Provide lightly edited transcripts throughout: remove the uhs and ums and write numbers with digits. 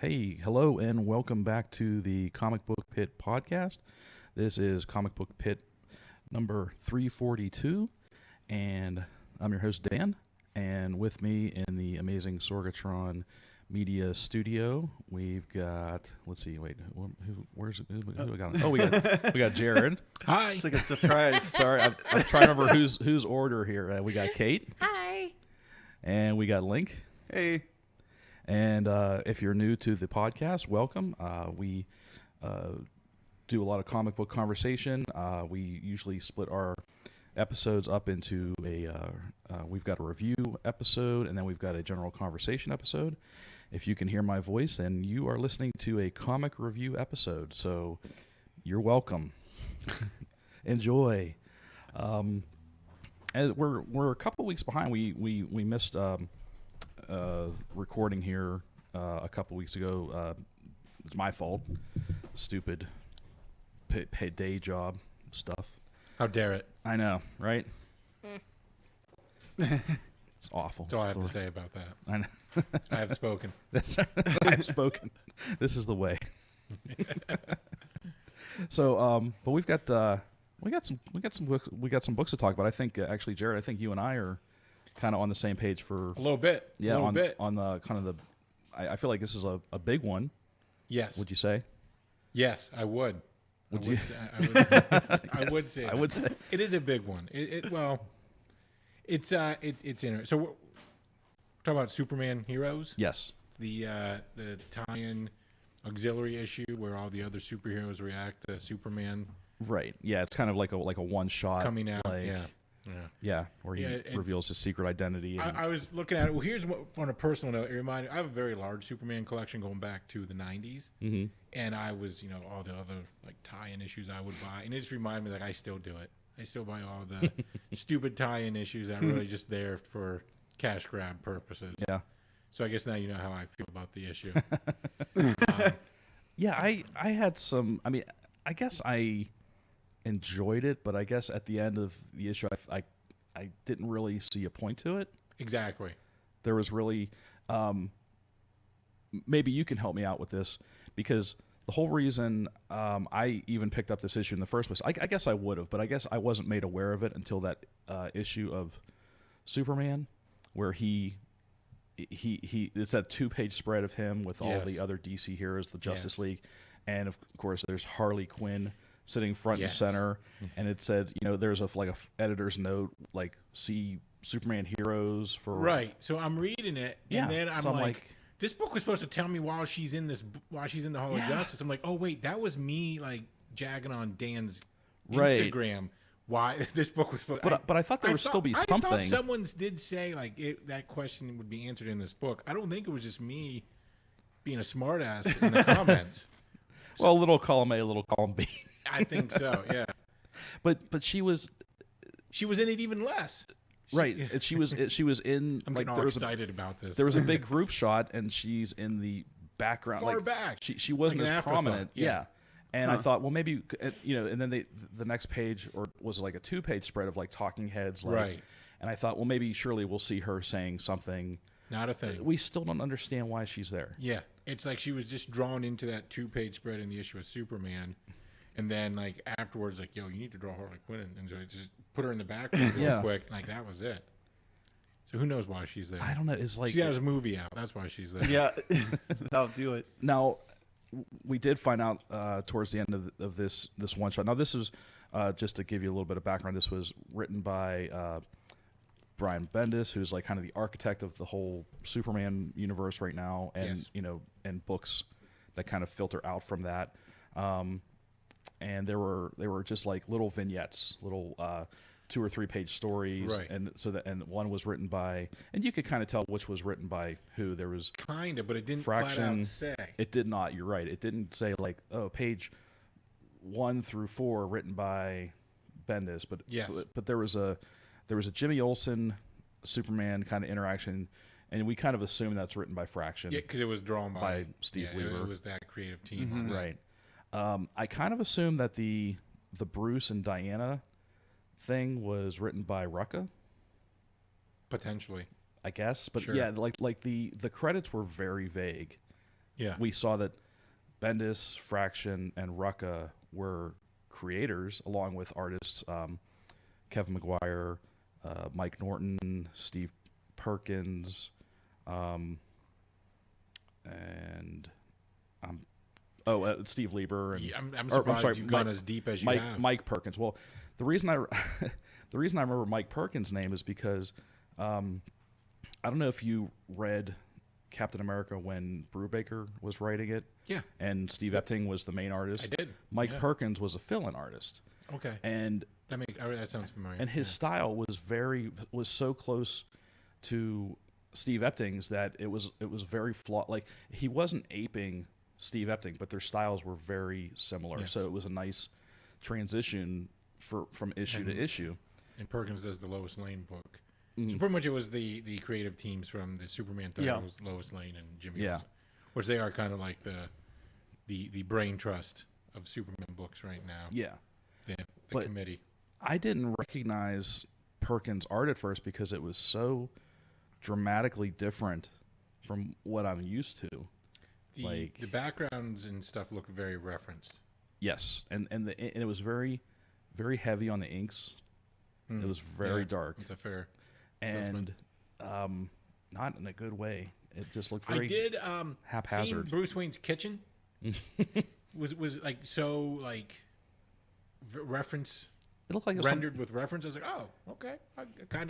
Hey, hello, and welcome back to the Comic Book Pit podcast. This is Comic Book Pit number 342, and I'm your host, Dan. And with me in the amazing Sorgatron Media Studio, we've got, let's see, wait, who we got? Oh, we got Jared. Hi. It's like a surprise. Sorry, I'm trying to remember whose order here. We got Kate. Hi. And we got Link. Hey. And if you're new to the podcast, welcome. We do a lot of comic book conversation. We usually split our episodes up into we've got a review episode, and then we've got a general conversation episode. If you can hear my voice, then you are listening to a comic review episode. So you're welcome. Enjoy. And we're a couple weeks behind. We missed recording here a couple weeks ago. It's my fault. Stupid pay day job stuff. How dare it? I know, right? It's awful. That's all I have to say about that. I know. I have spoken. I've spoken. This is the way. So, but we got some books to talk about. I think actually, Jared, I think you and I are kind of on the same page for A little bit. yeah, a little on bit. on the kind of the. I feel like this is a big one. Yes. Would you say? Yes, I would. Would I you? would say, I would say. I that. would say. It is a big one. It's interesting. So we're talking about Superman Heroes. Yes. The tie-in auxiliary issue where all the other superheroes react to Superman Right. Yeah. It's kind of like a one shot coming out. Like, Yeah. Yeah. Where he reveals his secret identity. And, I was looking at it. Well, here's what, on a personal note, it reminded. I have a very large Superman collection going back to the '90s, and I was, all the other like tie-in issues I would buy, and it just reminded me that I still do it. I still buy all the stupid tie-in issues that are really just there for cash grab purposes. yeah. So I guess now you know how I feel about the issue. Yeah. I had some. I mean, I guess I enjoyed it, but I guess at the end of the issue, I didn't really see a point to it. Exactly. There was really, maybe you can help me out with this, because the whole reason I even picked up this issue in the first place, I guess I would have, but I guess I wasn't made aware of it until that issue of Superman, where he it's that 2-page spread of him with all the other DC heroes, the Justice League, and of course there's Harley Quinn sitting front and center, and it said, there's a editor's note, like, see Superman Heroes for Right. So I'm reading it, and then I'm like, this book was supposed to tell me while she's in the Hall of Justice. I'm like, oh wait, that was me like jagging on Dan's Instagram. Why this book was supposed? But I thought there would still be something. I thought someone did say like that question would be answered in this book. I don't think it was just me being a smartass in the comments. Well, a little column A, a little column B. I think so, yeah. But she was in it even less. Right. She was in. I'm like, getting all excited about this. There was a big group shot, and she's in the background, far back. She wasn't like as prominent. Yeah. And I thought, well, maybe and then the next page, or was it like a 2-page spread of like talking heads, like, right? And I thought, well, maybe surely we'll see her saying something. Not a thing. We still don't understand why she's there. Yeah, it's like she was just drawn into that 2-page spread in the issue of Superman, and then like afterwards, like, yo, you need to draw Harley Quinn, and so just put her in the background real quick. Like that was it. So who knows why she's there? I don't know. It's like she has a movie out. That's why she's there. Yeah, that'll do it. Now, we did find out towards the end of this one shot. Now, this is just to give you a little bit of background. This was written by Brian Bendis, who's like kind of the architect of the whole Superman universe right now, and and books that kind of filter out from that. And they were just like little vignettes, little 2 or 3 page stories, right. and one was written by, and you could kind of tell which was written by who. There was kind of, but it didn't Fraction. flat out say. It did not. You're right. It didn't say like, oh, page 1 through 4 written by Bendis, but but there was a Jimmy Olsen Superman kind of interaction, and we kind of assume that's written by Fraction. Yeah, because it was drawn by Steve Weaver. It was that creative team, right? I kind of assume that the Bruce and Diana thing was written by Rucka. Potentially. I guess. But sure. yeah, like the credits were very vague. Yeah. we saw that Bendis, Fraction, and Rucka were creators, along with artists Kevin McGuire, Mike Norton, Steve Perkins, and Steve Lieber. And, Yeah, I'm surprised you've gone as deep as you have. Mike Perkins. Well, the reason I remember Mike Perkins' name is because I don't know if you read Captain America when Brubaker was writing it. Yeah. And Steve Epting was the main artist. I did. Mike Perkins was a fill-in artist. Okay. And that sounds familiar. and his style was so close to Steve Epting's that it was very flawed. Like, he wasn't aping Steve Epting, but their styles were very similar. Yes. So it was a nice transition from issue to issue. And Perkins does the Lois Lane book. Mm-hmm. So pretty much it was the creative teams from the Superman titles, Lois Lane and Jimmy Olsen, which they are kind of like the brain trust of Superman books right now. Yeah. The committee. I didn't recognize Perkins' art at first because it was so dramatically different from what I'm used to. The backgrounds and stuff look very referenced. Yes, and it was very, very heavy on the inks. It was very dark. It's a fair and not in a good way. It just looked very haphazard. Seeing Bruce Wayne's kitchen was like so like reference. It looked like rendered with reference. I was like, oh, okay.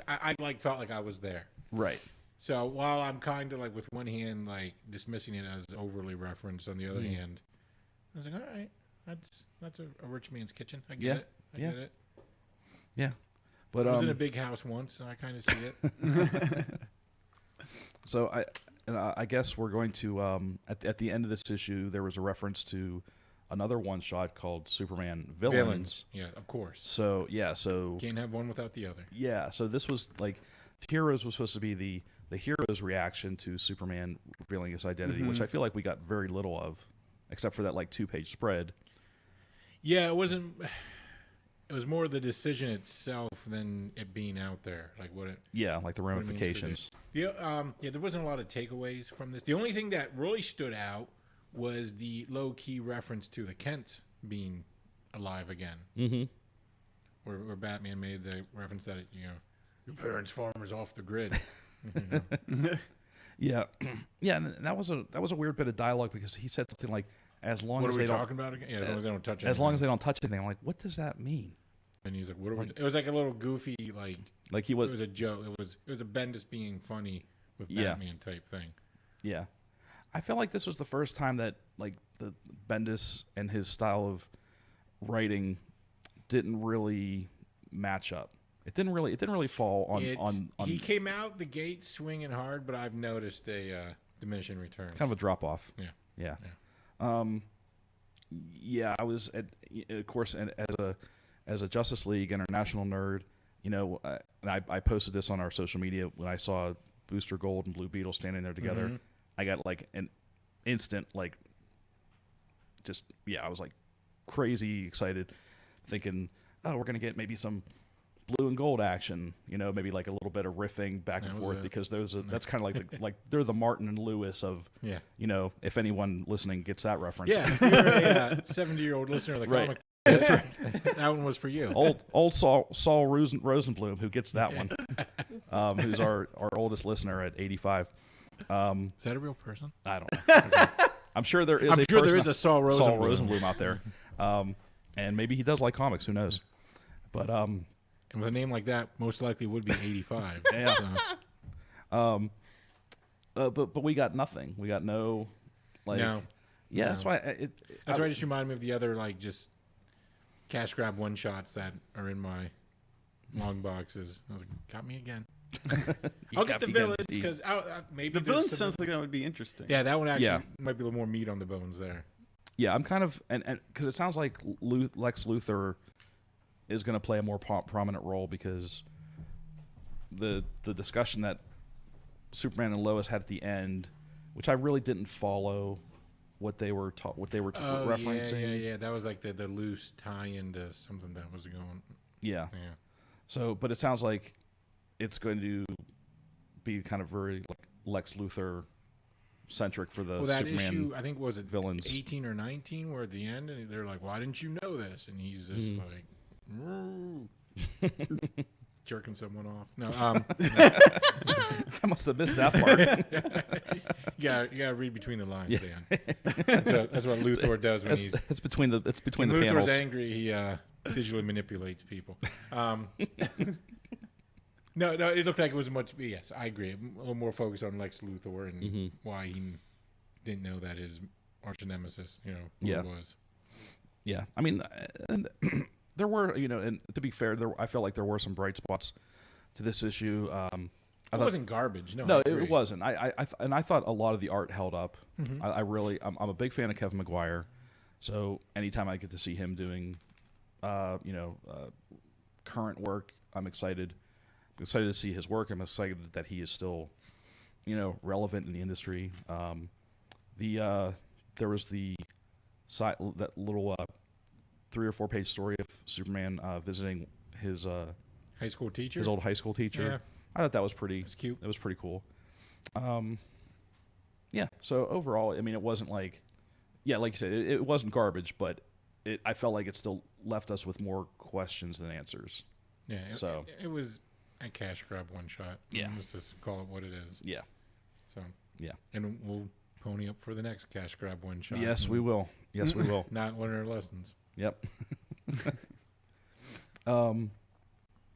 I felt like I was there. Right. So while I'm kind of like with one hand like dismissing it as overly referenced, on the other hand, I was like, all right, that's a rich man's kitchen. I get it. I get it. Yeah. But I was in a big house once, and I kind of see it. So I guess we're going to at the end of this issue, there was a reference to another one shot called Superman Villains. Yeah, of course. So so can't have one without the other. Yeah, so this was like Heroes was supposed to be the hero's reaction to Superman revealing his identity, which I feel like we got very little of, except for that like 2-page spread. Yeah, it wasn't. It was more the decision itself than it being out there, like what it. Yeah, like the ramifications. There wasn't a lot of takeaways from this. The only thing that really stood out was the low-key reference to the Kent being alive again. Mm-hmm. Where Batman made the reference that your parents' farmers off the grid. Yeah, and that was a weird bit of dialogue because he said something like, "As long as they don't." What are we talking about again? Yeah, as long as they don't touch anything. As long as they don't touch anything. I'm like, what does that mean? And he's like, "What are we?" It was like a little goofy, like he was. It was a joke. It was a Bendis being funny with Batman type thing. Yeah, I feel like this was the first time that like the Bendis and his style of writing didn't really match up. It didn't really fall on. He came out the gate swinging hard, but I've noticed a diminishing returns. Kind of a drop off. Yeah. I was of course as a Justice League International nerd, and I posted this on our social media when I saw Booster Gold and Blue Beetle standing there together. Mm-hmm. I got like an instant I was like crazy excited, thinking, oh, we're gonna get maybe some blue and gold action, maybe like a little bit of riffing back and forth, because that's kind of like like they're the Martin and Lewis of, if anyone listening gets that reference. Yeah, if you're a 70-year-old listener of the comic, that's right. That one was for you. Old Saul Rosenblum, who gets that one, who's our oldest listener at 85. Is that a real person? I don't know. Okay. I'm sure there is. There is a Saul Rosenblum out there, and maybe he does like comics. Who knows? But and with a name like that, most likely would be 85. Yeah. So. But we got nothing. We got no. Yeah, that's why. That's why it just reminded me of the other just cash grab one shots that are in my long boxes. I was like, got me again. I'll get the villains because maybe the villains sounds like that would be interesting. Yeah, that one actually might be a little more meat on the bones there. Yeah, I'm kind of and because it sounds like Lex Luthor is going to play a more prominent role, because the discussion that Superman and Lois had at the end, which I really didn't follow what they were referencing. Yeah. That was like the loose tie into something that was going. Yeah. So, but it sounds like it's going to be kind of very like Lex Luthor centric for the Well, that Superman issue, I think, was it villains. 18 or 19, where at the end, and they're like, "Why didn't you know this?" And he's just like, jerking someone off. No, I must have missed that part. you gotta read between the lines, Dan. That's what Luthor does when he's. It's between the When Luthor's panels. angry, he digitally manipulates people. No, it looked like it was much. Yes, I agree. A little more focused on Lex Luthor and why he didn't know that his arch nemesis, who it was. Yeah, I mean, and there were, and to be fair, I felt like there were some bright spots to this issue. It wasn't garbage. No, No, I agree. it wasn't. I thought a lot of the art held up. I'm a big fan of Kevin McGuire, so anytime I get to see him doing, current work, I'm excited. I'm excited to see his work. I'm excited that he is still, relevant in the industry. There was that little 3 or 4 page story of Superman visiting his High school teacher. his old high school teacher. Yeah. I thought that was pretty. It's cute. It was pretty cool. Yeah. So overall, I mean, it wasn't like, like you said, it wasn't garbage, but I felt like it still left us with more questions than answers. Yeah. So it was a cash grab one shot. Yeah. Let's just call it what it is. yeah. So. Yeah. And we'll pony up for the next cash grab one shot. Yes, we will. Yes, we will. Not learn our lessons. Yep.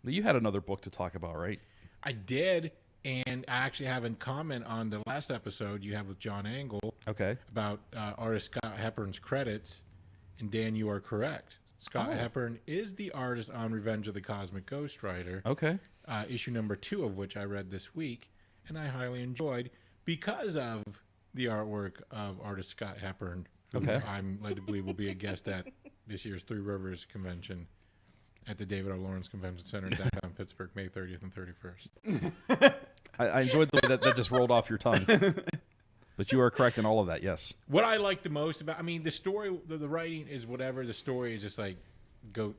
You had another book to talk about, right? I did, and I actually have a comment on the last episode you had with John Angle Okay. about artist Scott Hepburn's credits. And Dan, you are correct. Scott Hepburn is the artist on Revenge of the Cosmic Ghost Rider. Okay. Issue number 2 of which I read this week, and I highly enjoyed because of the artwork of artist Scott Hepburn, who I'm led to believe will be a guest at this year's Three Rivers Convention at the David R. Lawrence Convention Center in downtown Pittsburgh, May 30th and 31st. I enjoyed the way that just rolled off your tongue. But you are correct in all of that, yes. What I like the most about, the story, the writing is whatever. The story is just like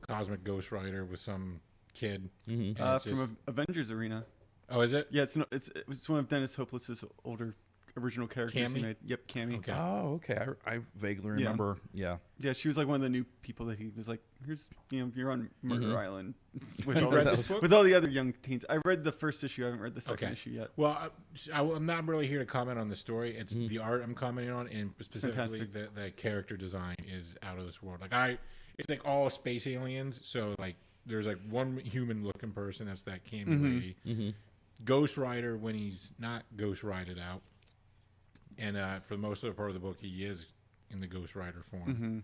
Cosmic Ghost Rider with some kid. Mm-hmm. And it's From just, Avengers Arena. oh, is it? Yeah, it's one of Dennis Hopeless's older original characters he Cammy? made. Yep, Cammy. Okay. Oh, okay. I vaguely remember. Yeah. Yeah, she was like one of the new people that he was like, here's, you're on Murder Island with You all, read the, this book? with all the other young teens. I read the first issue. I haven't read the second Okay. issue yet. Well, I'm not really here to comment on the story. It's the art I'm commenting on, and specifically the character design is out of this world. It's like all space aliens. So like, there's like one human-looking person. That's that Cammy lady. Mm-hmm. Ghost Rider when he's not Ghost Rided out, and for most of the part of the book, he is in the Ghost Rider form.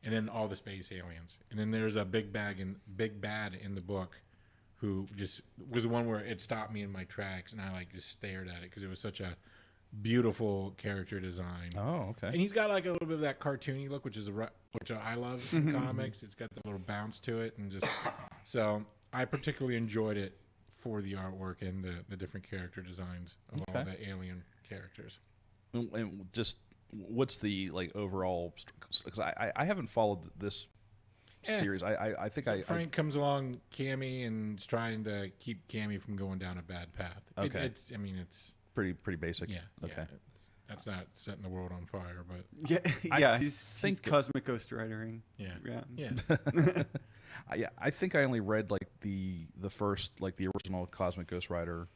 And then all the space aliens, and then there's a big bad in the book, who just was the one where it stopped me in my tracks, and I just stared at it because it was such a beautiful character design. Oh, okay. And he's got like a little bit of that cartoony look, which I love in comics. It's got the little bounce to it, and just so I particularly enjoyed it for the artwork and the different character designs of all the alien characters. And just what's the overall? Because I haven't followed this series. I think So Frank comes along, Cammy, and is trying to keep Cammy from going down a bad path. Okay. It's pretty basic. yeah. Okay. That's not setting the world on fire, but He's think- Cosmic Ghost Ridering. yeah. I think I only read the first the original Cosmic Ghost Rider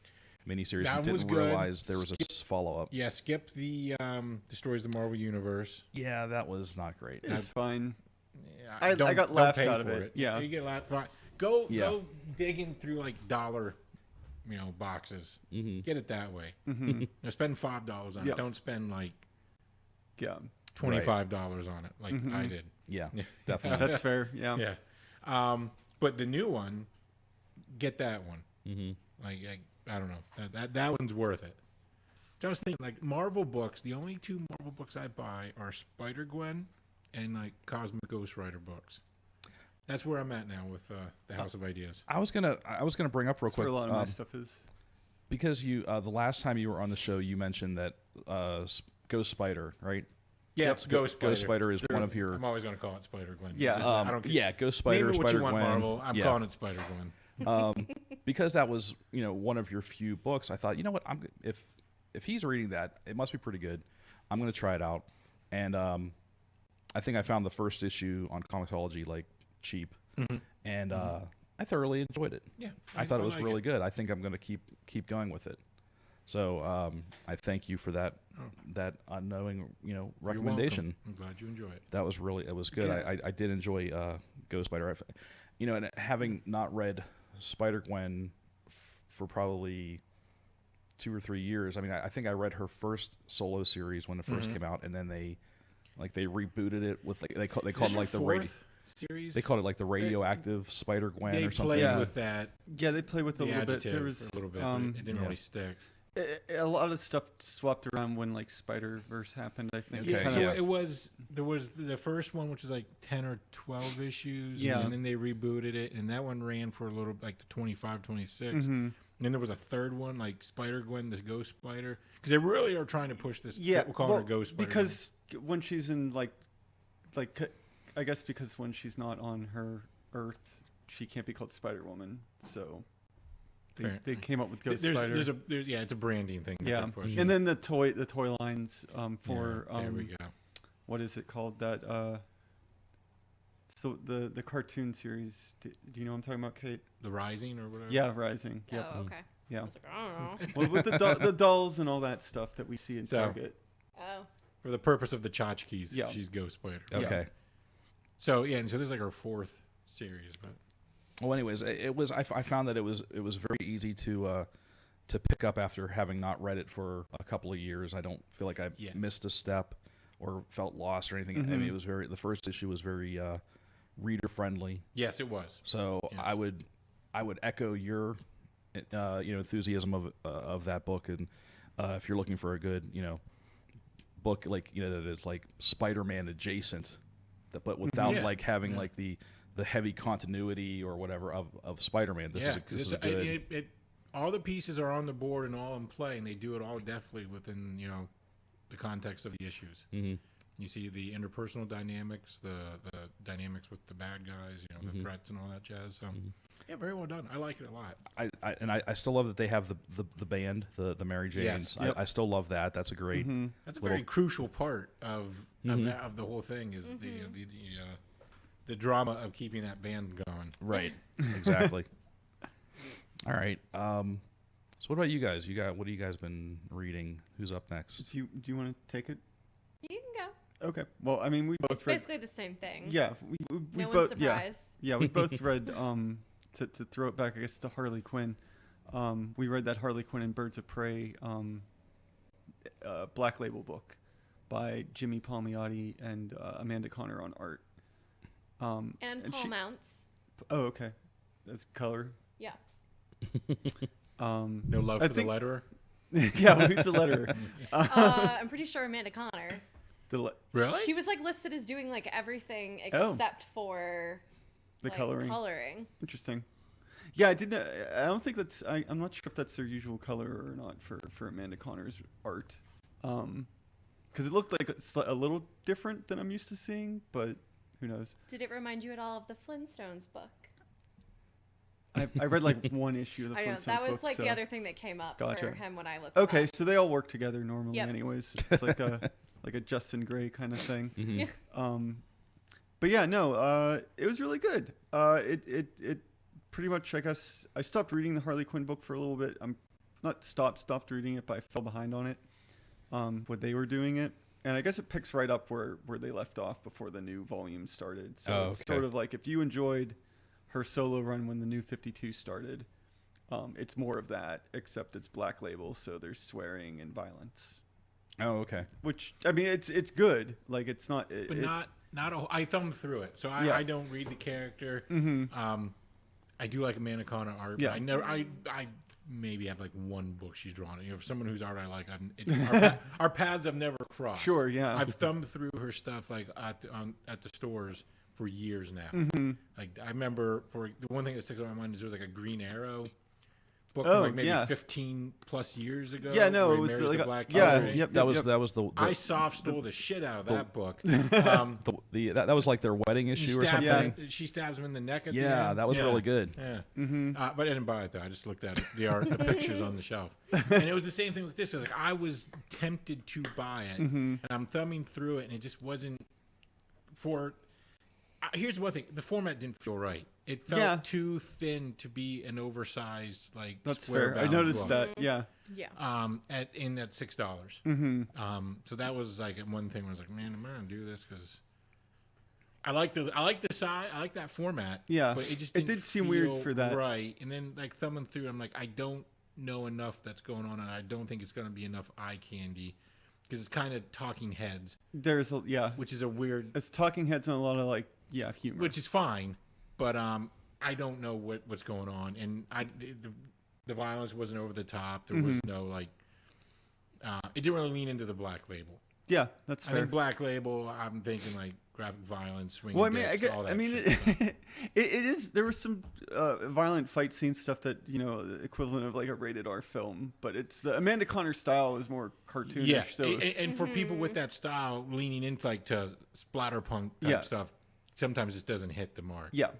miniseries That and was didn't good. realize there was a follow up. Yeah, skip the stories of the Marvel Universe. Yeah, that was not great. It's fine. Yeah, I got laughs pay out of for it. Yeah. you get laughs. Fine. Go Yeah. digging through dollar, boxes. Mm-hmm. Get it that way. Spend $5 on Yeah. it. Don't spend Yeah, $25 on it like I did. Yeah, definitely. that's fair. Yeah. Yeah. But the new one, get that one. Mm-hmm. I don't know. That one's worth it. I was thinking Marvel books. The only 2 Marvel books I buy are Spider-Gwen and Cosmic Ghost Rider books. That's where I'm at now with the House of Ideas. I was gonna bring up real That's where quick a lot of my stuff is. because you the last time you were on the show you mentioned that Ghost Spider, right? Yeah, it's Ghost Spider. Ghost Spider is one of your I'm always going to call it Spider-Gwen. Yeah. It's just, I don't care. yeah, Ghost Spider, Name it what you want, Spider-Gwen. Marvel. I'm Yeah. calling it Spider-Gwen. Because that was one of your few books. I thought, you know what, if he's reading that, it must be pretty good. I'm going to try it out. And I think I found the first issue on Comixology like cheap, and I thoroughly enjoyed it. Yeah, I thought it was like really good. I think I'm going to keep going with it. So I thank you for that unknowing recommendation. I'm glad you enjoy it. That was it was good. Okay. I did enjoy Ghost Spider. And having not read Spider-Gwen for probably 2 or 3 years. I mean, I think I read her first solo series when it first came out, and then they rebooted it with they called it like the series. They called it like the radioactive Spider-Gwen or something. They played with that. Yeah, they played with a little bit. There was a little bit. But it didn't really stick. A lot of stuff swapped around when like Spider-Verse happened, I think. Okay, So there was the first one, which was like 10 or 12 issues, and then they rebooted it, and that one ran for a little, like 25, 26. And then there was a third one, like Spider-Gwen, the Ghost Spider, because they really are trying to push this. We'll call her Ghost Spider. Because when she's in like, I guess because when she's not on her Earth, she can't be called Spider-Woman, so. They came up with Ghost Spider. It's a branding thing. Yeah, and then the toy lines for there we go. What is it called? That so the cartoon series. Do you know what I'm talking about, Kate? The Rising or whatever. Yeah, Rising. Yep. Oh, okay. Yeah. I was like, I don't know. Well, with the dolls and all that stuff that we see in Target. Oh. For the purpose of the tchotchkes, she's Ghost Spider. Okay. Yeah. So and so this is like her fourth series, but. Well, anyways, I found that it was very easy to pick up after having not read it for a couple of years. I don't feel like I missed a step or felt lost or anything. I mean, it was the first issue was very reader friendly. Yes, it was. So yes. I would echo your enthusiasm of that book, and if you're looking for a good book that is like Spider-Man adjacent, but without like having like the heavy continuity or whatever of Spider-Man. This is good. All the pieces are on the board and all in play, and they do it all definitely within the context of the issues. Mm-hmm. You see the interpersonal dynamics, the dynamics with the bad guys, the threats and all that jazz. So very well done. I like it a lot. I still love that they have the band, the Mary Janes. Yes. I still love that. That's a great. That's a very crucial part of the whole thing is the drama of keeping that band going. Right. Exactly. All right. So what about you guys? What have you guys been reading? Who's up next? Do you want to take it? You can go. Okay. Well, I mean, we both read. Basically the same thing. Yeah. We no both. one's surprised. Yeah. We both read. To throw it back, I guess, to Harley Quinn. We read that Harley Quinn and Birds of Prey Black Label book by Jimmy Palmiotti and Amanda Connor on art. And Paul Mounts. Oh, okay. That's color. Yeah. No love for the letterer? Yeah, who's the letterer? I'm pretty sure Amanda Connor. Really? She was like listed as doing like everything except for the coloring. Interesting. Yeah, I didn't. I don't think that's. I'm not sure if that's their usual color or not for Amanda Connor's art. Because it looked like a little different than I'm used to seeing, but who knows? Did it remind you at all of the Flintstones book? I read like one issue of the Flintstones book. That was like the other thing that came up for him when I looked. Okay, up. so they all work together normally, anyways. It's like a Justin Gray kind of thing. Yeah. But yeah, no, it was really good. It pretty much, I guess, I stopped reading the Harley Quinn book for a little bit. I'm not stopped reading it, but I fell behind on it when they were doing it. And I guess it picks right up where they left off before the new volume started. So it's sort of like if you enjoyed her solo run when the new 52 started, it's more of that, except it's Black Label, so there's swearing and violence. Oh, okay. Which, I mean, it's good. Like, it's not... I thumbed through it, so I don't read the character. I do like Amanda Connor art. Yeah. I maybe have like one book she's drawn. For someone whose art I like, our paths have never crossed. Sure, yeah. I've thumbed through her stuff like at the stores for years now. Like I remember, for the one thing that sticks in my mind is there was like a Green Arrow book Oh, from like maybe yeah. 15 plus years ago. Yeah, no, where it he was marries like the a, black yeah, guy. yep, That yep, was yep. that was the I soft stole the shit out of that book. that was like their wedding issue or something. She stabs him in the neck at the Yeah, end. that was really good. Yeah. But I didn't buy it though. I just looked at it, the pictures on the shelf, and it was the same thing with this. I was tempted to buy it, and I'm thumbing through it, and it just wasn't for. Here's one thing: the format didn't feel right. It felt too thin to be an oversized like. That's square fair. I bound noticed book. that. Yeah. Yeah. At $6. So that was like one thing. Where I was like, man, I'm gonna do this because I like the side. I like that format. Yeah. But it just It didn't did seem weird feel for that. right. And then like thumbing through, I'm like, I don't know enough that's going on, and I don't think it's gonna be enough eye candy because it's kind of talking heads, There's a which is a weird, it's talking heads and a lot of like humor. which is fine, but I don't know what's going on, and the violence wasn't over the top. There was no like, it didn't really lean into the Black Label. Yeah, that's I fair. think Black Label, I'm thinking like graphic violence, swinging Well, I mean, dicks, all that it is. There was some violent fight scene stuff that the equivalent of like a rated R film, but it's the Amanda Conner style is more cartoonish. Yeah, So and for people with that style, leaning into like to splatterpunk type stuff, sometimes it doesn't hit the mark. yeah,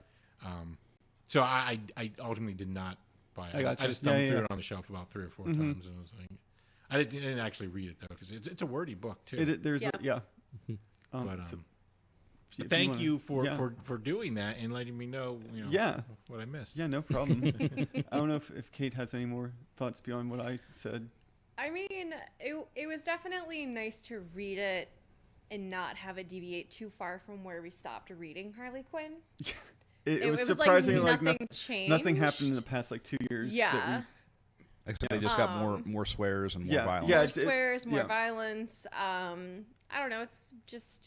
So I ultimately did not buy it. I gotcha. I just thumbed Yeah, through yeah. it on the shelf about 3 or 4 times, and I was like, I didn't actually read it though because it's a wordy book too. there's Yeah. But so if thank wanna- you for, yeah. for doing that and letting me know, Yeah. what I missed. Yeah, no problem. I don't know if Kate has any more thoughts beyond what I said. I mean, it was definitely nice to read it and not have it deviate too far from where we stopped reading Harley Quinn. It was was surprising. like Like, nothing changed. nothing happened in the past like 2 years. that Yeah. Except they just got more swears and more Yeah, violence. yeah, More it's- swears, more yeah. violence. I don't know.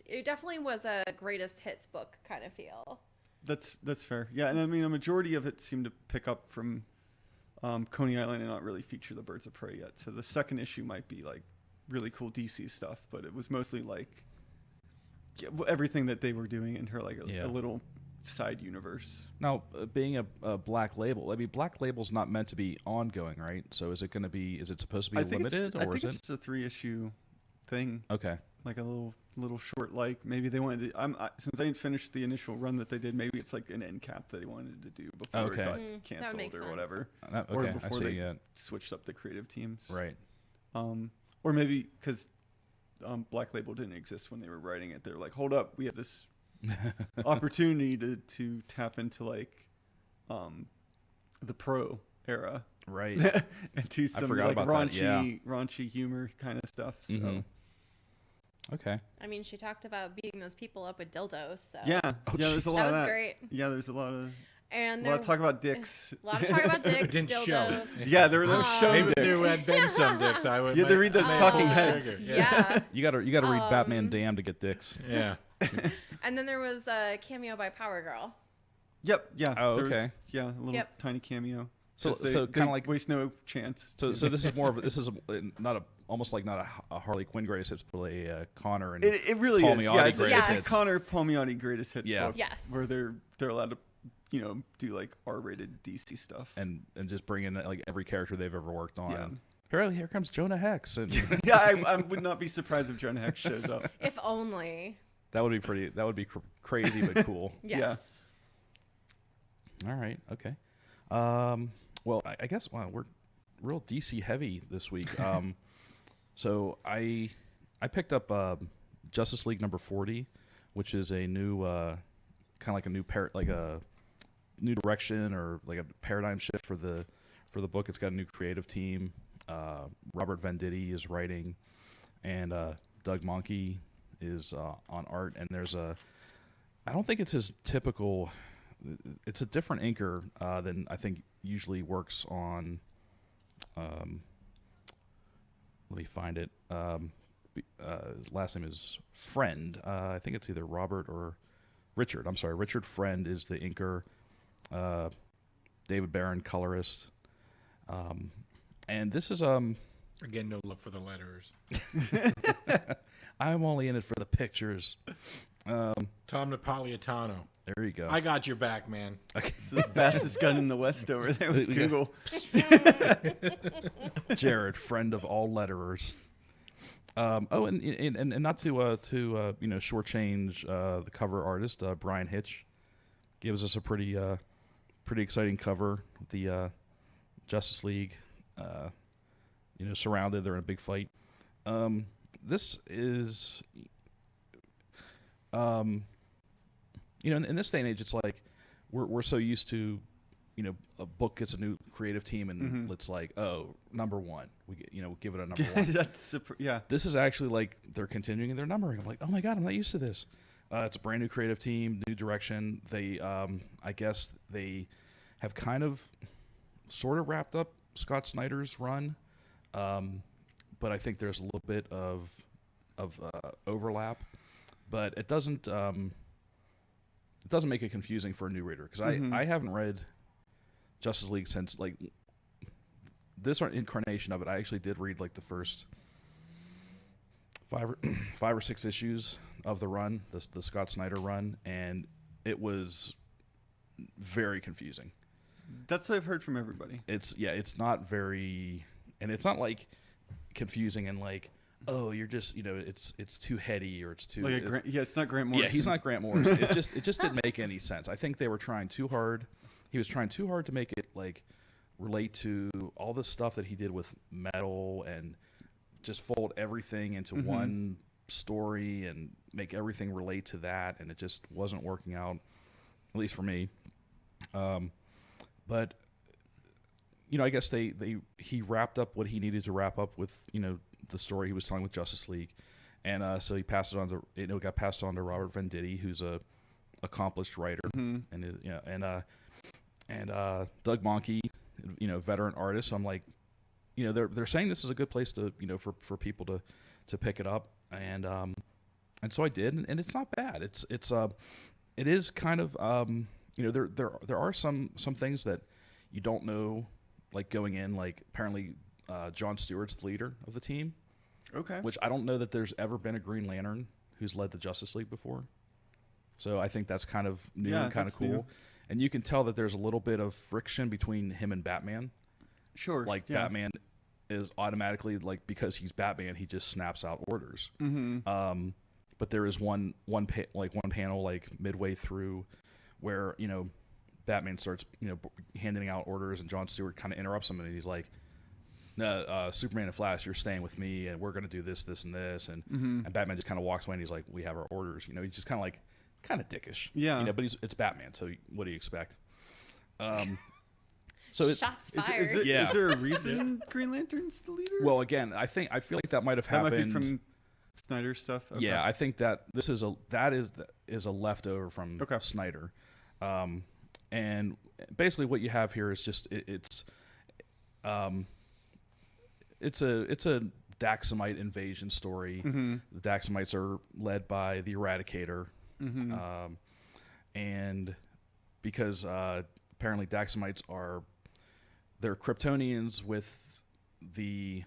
It definitely was a greatest hits book kind of feel. That's fair. Yeah, and I mean a majority of it seemed to pick up from Coney Island and not really feature the Birds of Prey yet. So the second issue might be like really cool DC stuff, but it was mostly like everything that they were doing in her like a little side universe. Now, being a Black Label, I mean, Black Label's not meant to be ongoing, right? So is it going to be? Is it supposed to be limited, I or think is it? it's a 3-issue thing. Okay. Like a little short, like maybe they wanted to. Since I didn't finish the initial run that they did, maybe it's like an end cap that they wanted to do before Okay. it got That canceled makes or sense. whatever, Okay, I before see. they Yeah. switched up the creative teams. Right. Or maybe because Black Label didn't exist when they were writing it, they're like, hold up, we have this opportunity to tap into like the pro era, Right. and do some forgot like about that, yeah. raunchy humor kind of stuff. So. Mhm. Okay. I mean, she talked about beating those people up with dildos. So Yeah, there's a lot that of was that. great. Yeah, there's a lot of And a lot of talk about dicks. A lot of talk about dicks, Didn't show. dildos. Yeah, there were those show Maybe dicks. there had been some dicks. I would. You had to read those may talking pull the heads. trigger. Yeah. You gotta read Batman Damned to get dicks. Yeah. And then there was a cameo by Power Girl. Yep. Yeah. Oh, there was- okay. yeah, a little tiny cameo. So 'Cause so they kind of like waste no chance. so this is more of almost like not a Harley Quinn greatest hits, but a Connor and It really Paul is. Miotti Yeah, it's greatest a hits. Connor Palmiotti greatest hits Yeah. book. Yes. Where they're allowed to do like R-rated DC stuff. and just bring in like every character they've ever worked on. Yeah. And here comes Jonah Hex, and Yeah, I would not be surprised if Jonah Hex shows up. If only. that would be pretty. That would be crazy but cool. Yes. All right. Okay. Well, I guess we're real DC heavy this week. So I picked up Justice League number 40, which is a new kind of like a new direction or like a paradigm shift for the book. It's got a new creative team. Robert Venditti is writing, and Doug Mahnke is on art. And there's I don't think it's his typical. It's a different inker than I think usually works on. Let me find it. His last name is Friend. I think it's either Robert or Richard. I'm sorry, Richard Friend is the inker. David Barron, colorist. And this is Again, no love for the letters. I'm only in it for the pictures. Tom Napolitano. There you go. I got your back, man. Okay. It's the fastest gun in the West over there with Yeah. Google. Jared, friend of all letterers. And not to shortchange the cover artist, Brian Hitch, gives us a pretty exciting cover with the Justice League, surrounded. They're in a big fight. This is, in this day and age, it's like we're so used to, a book gets a new creative team and it's like, oh, number one, we get, give it a number one. Yeah. This is actually like they're continuing their numbering. I'm like, oh my God, I'm not used to this. It's a brand new creative team, new direction. They, I guess they have kind of sort of wrapped up Scott Snyder's run. But I think there's a little bit of overlap, but it doesn't make it confusing for a new reader, because I haven't read Justice League since like this incarnation of it. I actually did read like the first five or six issues of the run, the Scott Snyder run, and it was very confusing. That's what I've heard from everybody. It's not very, and it's not like confusing and like, oh, you're just, it's too heady, or it's too, Like it's not Grant Morrison. yeah, he's not Grant Morrison. it just didn't make any sense. I think they were trying too hard. He was trying too hard to make it like relate to all the stuff that he did with Metal, and just fold everything into one story and make everything relate to that, and it just wasn't working out, at least for me. But I guess he wrapped up what he needed to wrap up with, the story he was telling with Justice League, and so he passed it on to, it got passed on to Robert Venditti, who's a accomplished writer, and Doug Mahnke, veteran artist. So I'm like, they're saying this is a good place to, for people to pick it up, and so I did, and it's not bad. It is kind of, there are some things that you don't know, like going in, like apparently John Stewart's the leader of the team. Okay. Which I don't know that there's ever been a Green Lantern who's led the Justice League before. So I think that's kind of new and kind of cool. New. And you can tell that there's a little bit of friction between him and Batman. Sure. Like Batman is automatically, like, because he's Batman, he just snaps out orders. But there is one panel like midway through where Batman starts handing out orders, and John Stewart kind of interrupts him, and he's like, no, Superman and Flash, you're staying with me, and we're going to do this, this, and this. And Batman just kind of walks away, and he's like, we have our orders. He's just kind of dickish. Yeah. But it's Batman, so what do you expect? So Shots fired. Is there a reason Green Lantern's the leader? Well, again, I feel like that might have happened. That might be from Snyder stuff. Okay. Yeah, I think that this is a leftover from Snyder. And basically what you have here is just it's a Daxamite invasion story. The Daxamites are led by the Eradicator, and because apparently Daxamites they're Kryptonians with the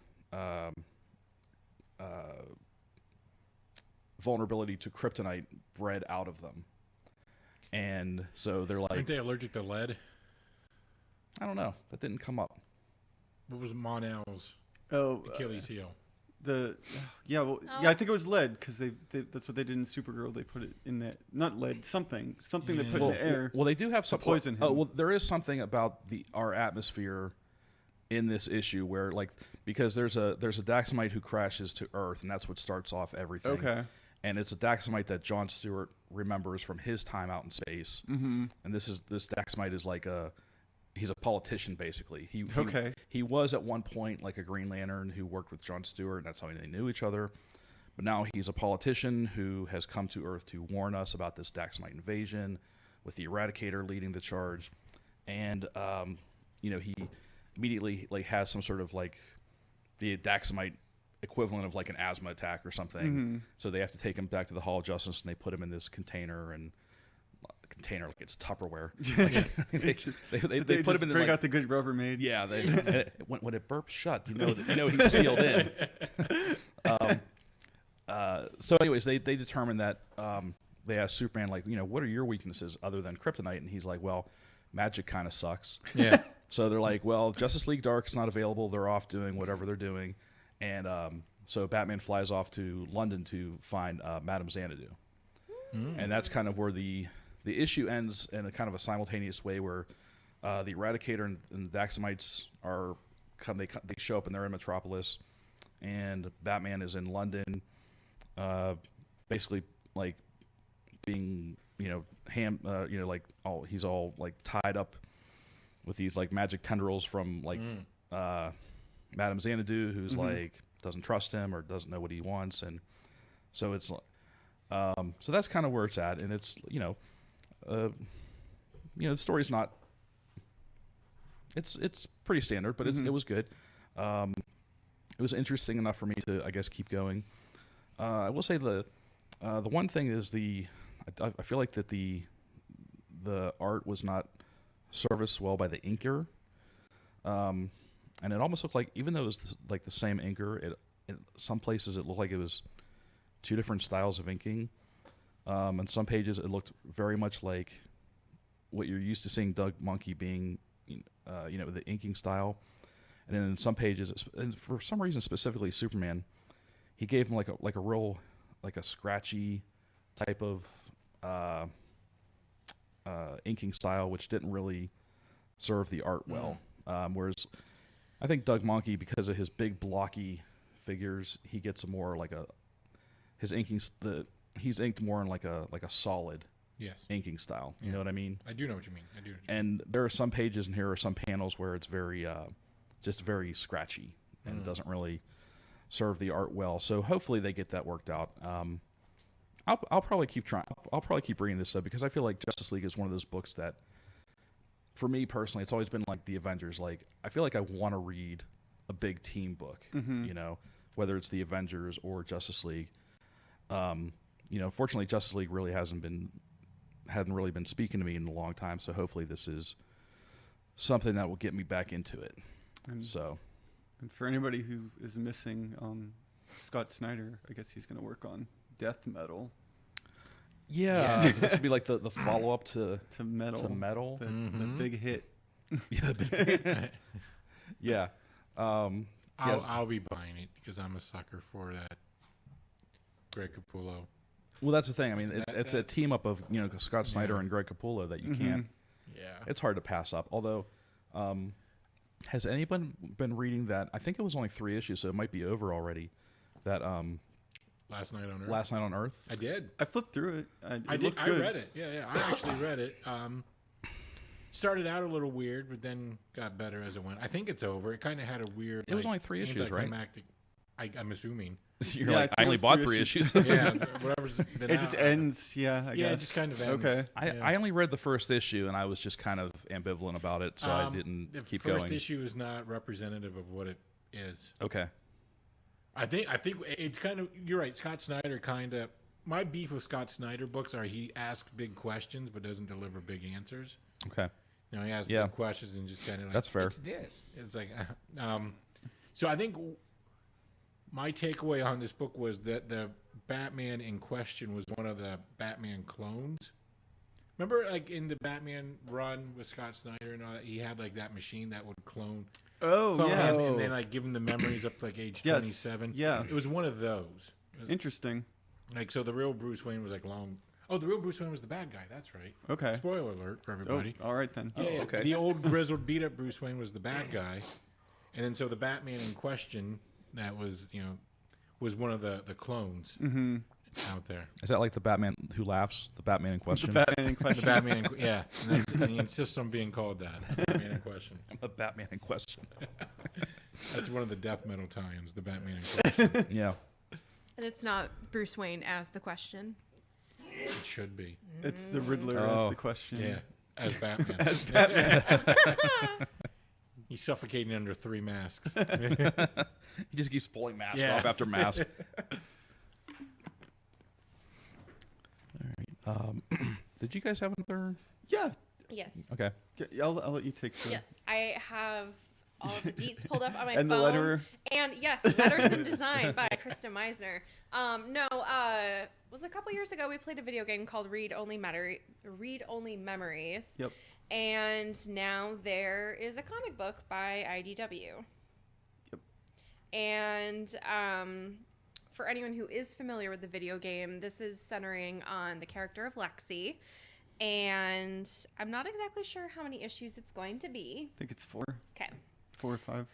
vulnerability to kryptonite bred out of them, and so they're like, Aren't they allergic to lead? I don't know, that didn't come up. What was Mon-El's Achilles heel? I think it was lead, because they that's what they did in Supergirl. They put it in that, not lead, something they put in the air. Well, they do have some poison him. Oh, well, there is something about our atmosphere in this issue where, like, because there's a Daxamite who crashes to Earth, and that's what starts off everything. Okay. And it's a Daxamite that John Stewart remembers from his time out in space. And this Daxamite is like he's a politician, basically. He was at one point like a Green Lantern who worked with John Stewart, and that's how they knew each other. But now he's a politician who has come to Earth to warn us about this Daxamite invasion, with the Eradicator leading the charge. And he immediately like has some sort of like the Daxamite equivalent of like an asthma attack or something. So they have to take him back to the Hall of Justice, and they put him in this container like it's Tupperware. They put him in, break like, out the good Rubbermaid. Yeah, when it burps shut, he's sealed in. So anyways, they determined that they ask Superman, like, what are your weaknesses other than kryptonite? And he's like, well, magic kind of sucks. Yeah. So they're like, well, Justice League Dark's not available. They're off doing whatever they're doing. And so Batman flies off to London to find Madame Xanadu. And that's kind of where the issue ends in a kind of a simultaneous way where the Eradicator and the Daxamites they show up and they're in Metropolis, and Batman is in London, basically like being he's all like tied up with these like magic tendrils from like Madame Xanadu, who's like doesn't trust him or doesn't know what he wants, and so it's so that's kind of where it's at, and it's the story's not. It's pretty standard, but it was good. It was interesting enough for me to, I guess, keep going. I will say the one thing is I feel like that the art was not serviced well by the inker, and it almost looked like, even though it was like the same inker, it some places it looked like it was two different styles of inking. And some pages it looked very much like what you're used to seeing Doug Monkey being, the inking style. And then in some pages, and for some reason specifically Superman, he gave him like a real, like a scratchy type of inking style, which didn't really serve the art well. Whereas I think Doug Monkey, because of his big blocky figures, he gets a more like he's inked more in like a solid inking style. You know what I mean? I do know what you mean. And there are some pages in here or some panels where it's very just very scratchy and it doesn't really serve the art well. So hopefully they get that worked out. I'll probably keep trying. I'll probably keep reading this though, because I feel like Justice League is one of those books that, for me personally, it's always been like the Avengers. Like, I feel like I want to read a big team book, whether it's the Avengers or Justice League. Fortunately, Justice League really hadn't really been speaking to me in a long time. So hopefully this is something that will get me back into it. And for anybody who is missing Scott Snyder, I guess he's going to work on Death Metal. Yeah, so this would be like the follow up to Metal. The big hit. Yeah. I'll be buying it because I'm a sucker for that Greg Capullo. Well, that's the thing. I mean, it's a team up of Scott Snyder and Greg Capullo that you can't. Yeah. It's hard to pass up. Although, has anyone been reading that? I think it was only 3 issues, so it might be over already. That Last Night on Earth. Last Night on Earth. I did. I flipped through it. I did. I read it. Yeah. I actually read it. Started out a little weird, but then got better as it went. I think it's over. It kind of had a weird. It was only 3 issues, right? I'm assuming. You're like, I only bought 3 issues. Yeah, whatever's been It just ends. Yeah, I guess. it just kind of ends. Okay. I only read the first issue, and I was just kind of ambivalent about it, so I didn't keep going. The first issue is not representative of what it is. Okay. I think it's kind of, you're right. Scott Snyder kind of, my beef with Scott Snyder books are he asks big questions but doesn't deliver big answers. Okay. He asks big questions and just kind of like, that's fair. It's this. It's like, so I think my takeaway on this book was that the Batman in question was one of the Batman clones. Remember, like in the Batman run with Scott Snyder and all that, he had like that machine that would clone him and then like give him the memories up to like age 27. Yeah, it was one of those. Interesting. Like, so the real Bruce Wayne was like long. Oh, the real Bruce Wayne was the bad guy. That's right. Okay. Spoiler alert for everybody. Oh, all right then. Yeah, okay. The old grizzled, beat up Bruce Wayne was the bad guy, and then so the Batman in question that was was one of the clones out there. Is that like the Batman who laughs? The Batman in question? The Batman in question. The Batman yeah. And he insists on being called that. The Batman in question. The Batman in question. That's one of the death metal tie-ins, the Batman in question. Yeah. And it's not Bruce Wayne as the question. It should be. It's the Riddler as the question. Yeah, as Batman. As Batman. He's suffocating under 3 masks. He just keeps pulling mask off after mask. All right. Did you guys have another? Yeah. Yes. Okay. I'll let you take the... Yes. I have all of the deets pulled up on my and phone. the letterer. And yes, Letters in Design by Krista Meisner. It was a couple years ago. We played a video game called Read Only Memories. Yep. And now there is a comic book by IDW. Yep. And for anyone who is familiar with the video game, this is centering on the character of Lexi. And I'm not exactly sure how many issues it's going to be. I think it's 4. Okay. 4 or 5.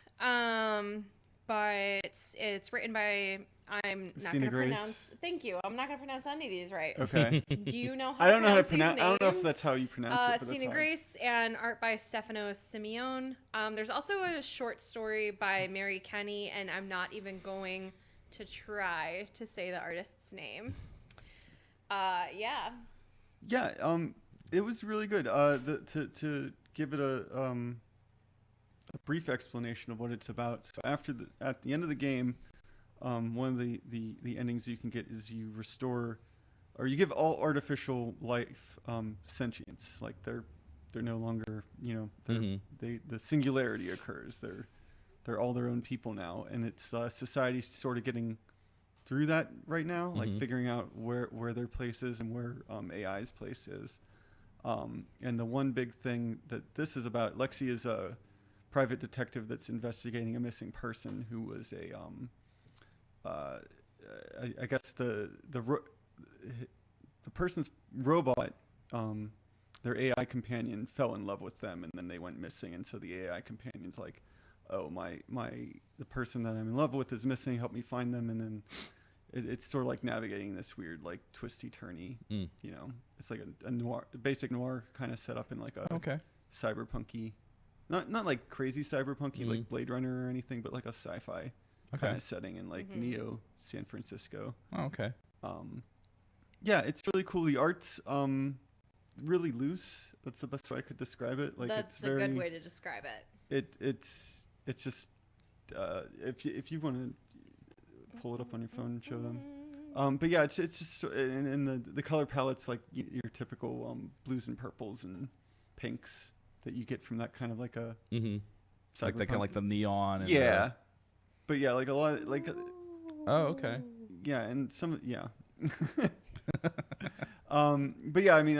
But it's written by, I'm not going to pronounce. Thank you. I'm not going to pronounce any of these right. Okay. Do you know how I don't know how to pronounce pronounce. I don't know if names? that's how you pronounce it. But Cena that's Grace and art by Stefano Simeone. There's also a short story by Mary Kenny, and I'm not even going to try to say the artist's name. Yeah. Yeah. It was really good. To give it a brief explanation of what it's about. So at the end of the game, one of the endings you can get is you restore, or you give all artificial life sentience. Like they're no longer, the singularity occurs. They're all their own people now, and it's society's sort of getting through that right now, like figuring out where their place is and where AI's place is. And the one big thing that this is about, Lexi is a private detective that's investigating a missing person who was I guess the person's robot, their AI companion fell in love with them, and then they went missing, and so the AI companion's like, oh, the person that I'm in love with is missing, help me find them. And then it's sort of like navigating this weird, like, twisty turny, it's like a noir, basic noir kind of set up in like a cyberpunky, not like crazy cyberpunky like Blade Runner or anything, but like a sci-fi kind of setting in like Neo San Francisco. Oh, okay. Yeah, it's really cool. The art's really loose. That's the best way I could describe it. Like, That's it's very, a good way to describe it. It's just if you want to pull it up on your phone and show them. But yeah, it's just, and the color palette's like your typical blues and purples and pinks that you get from that kind of like a like that kind of like the neon. And yeah, but yeah, like a lot like. Oh, okay. Yeah, and some but yeah, I mean,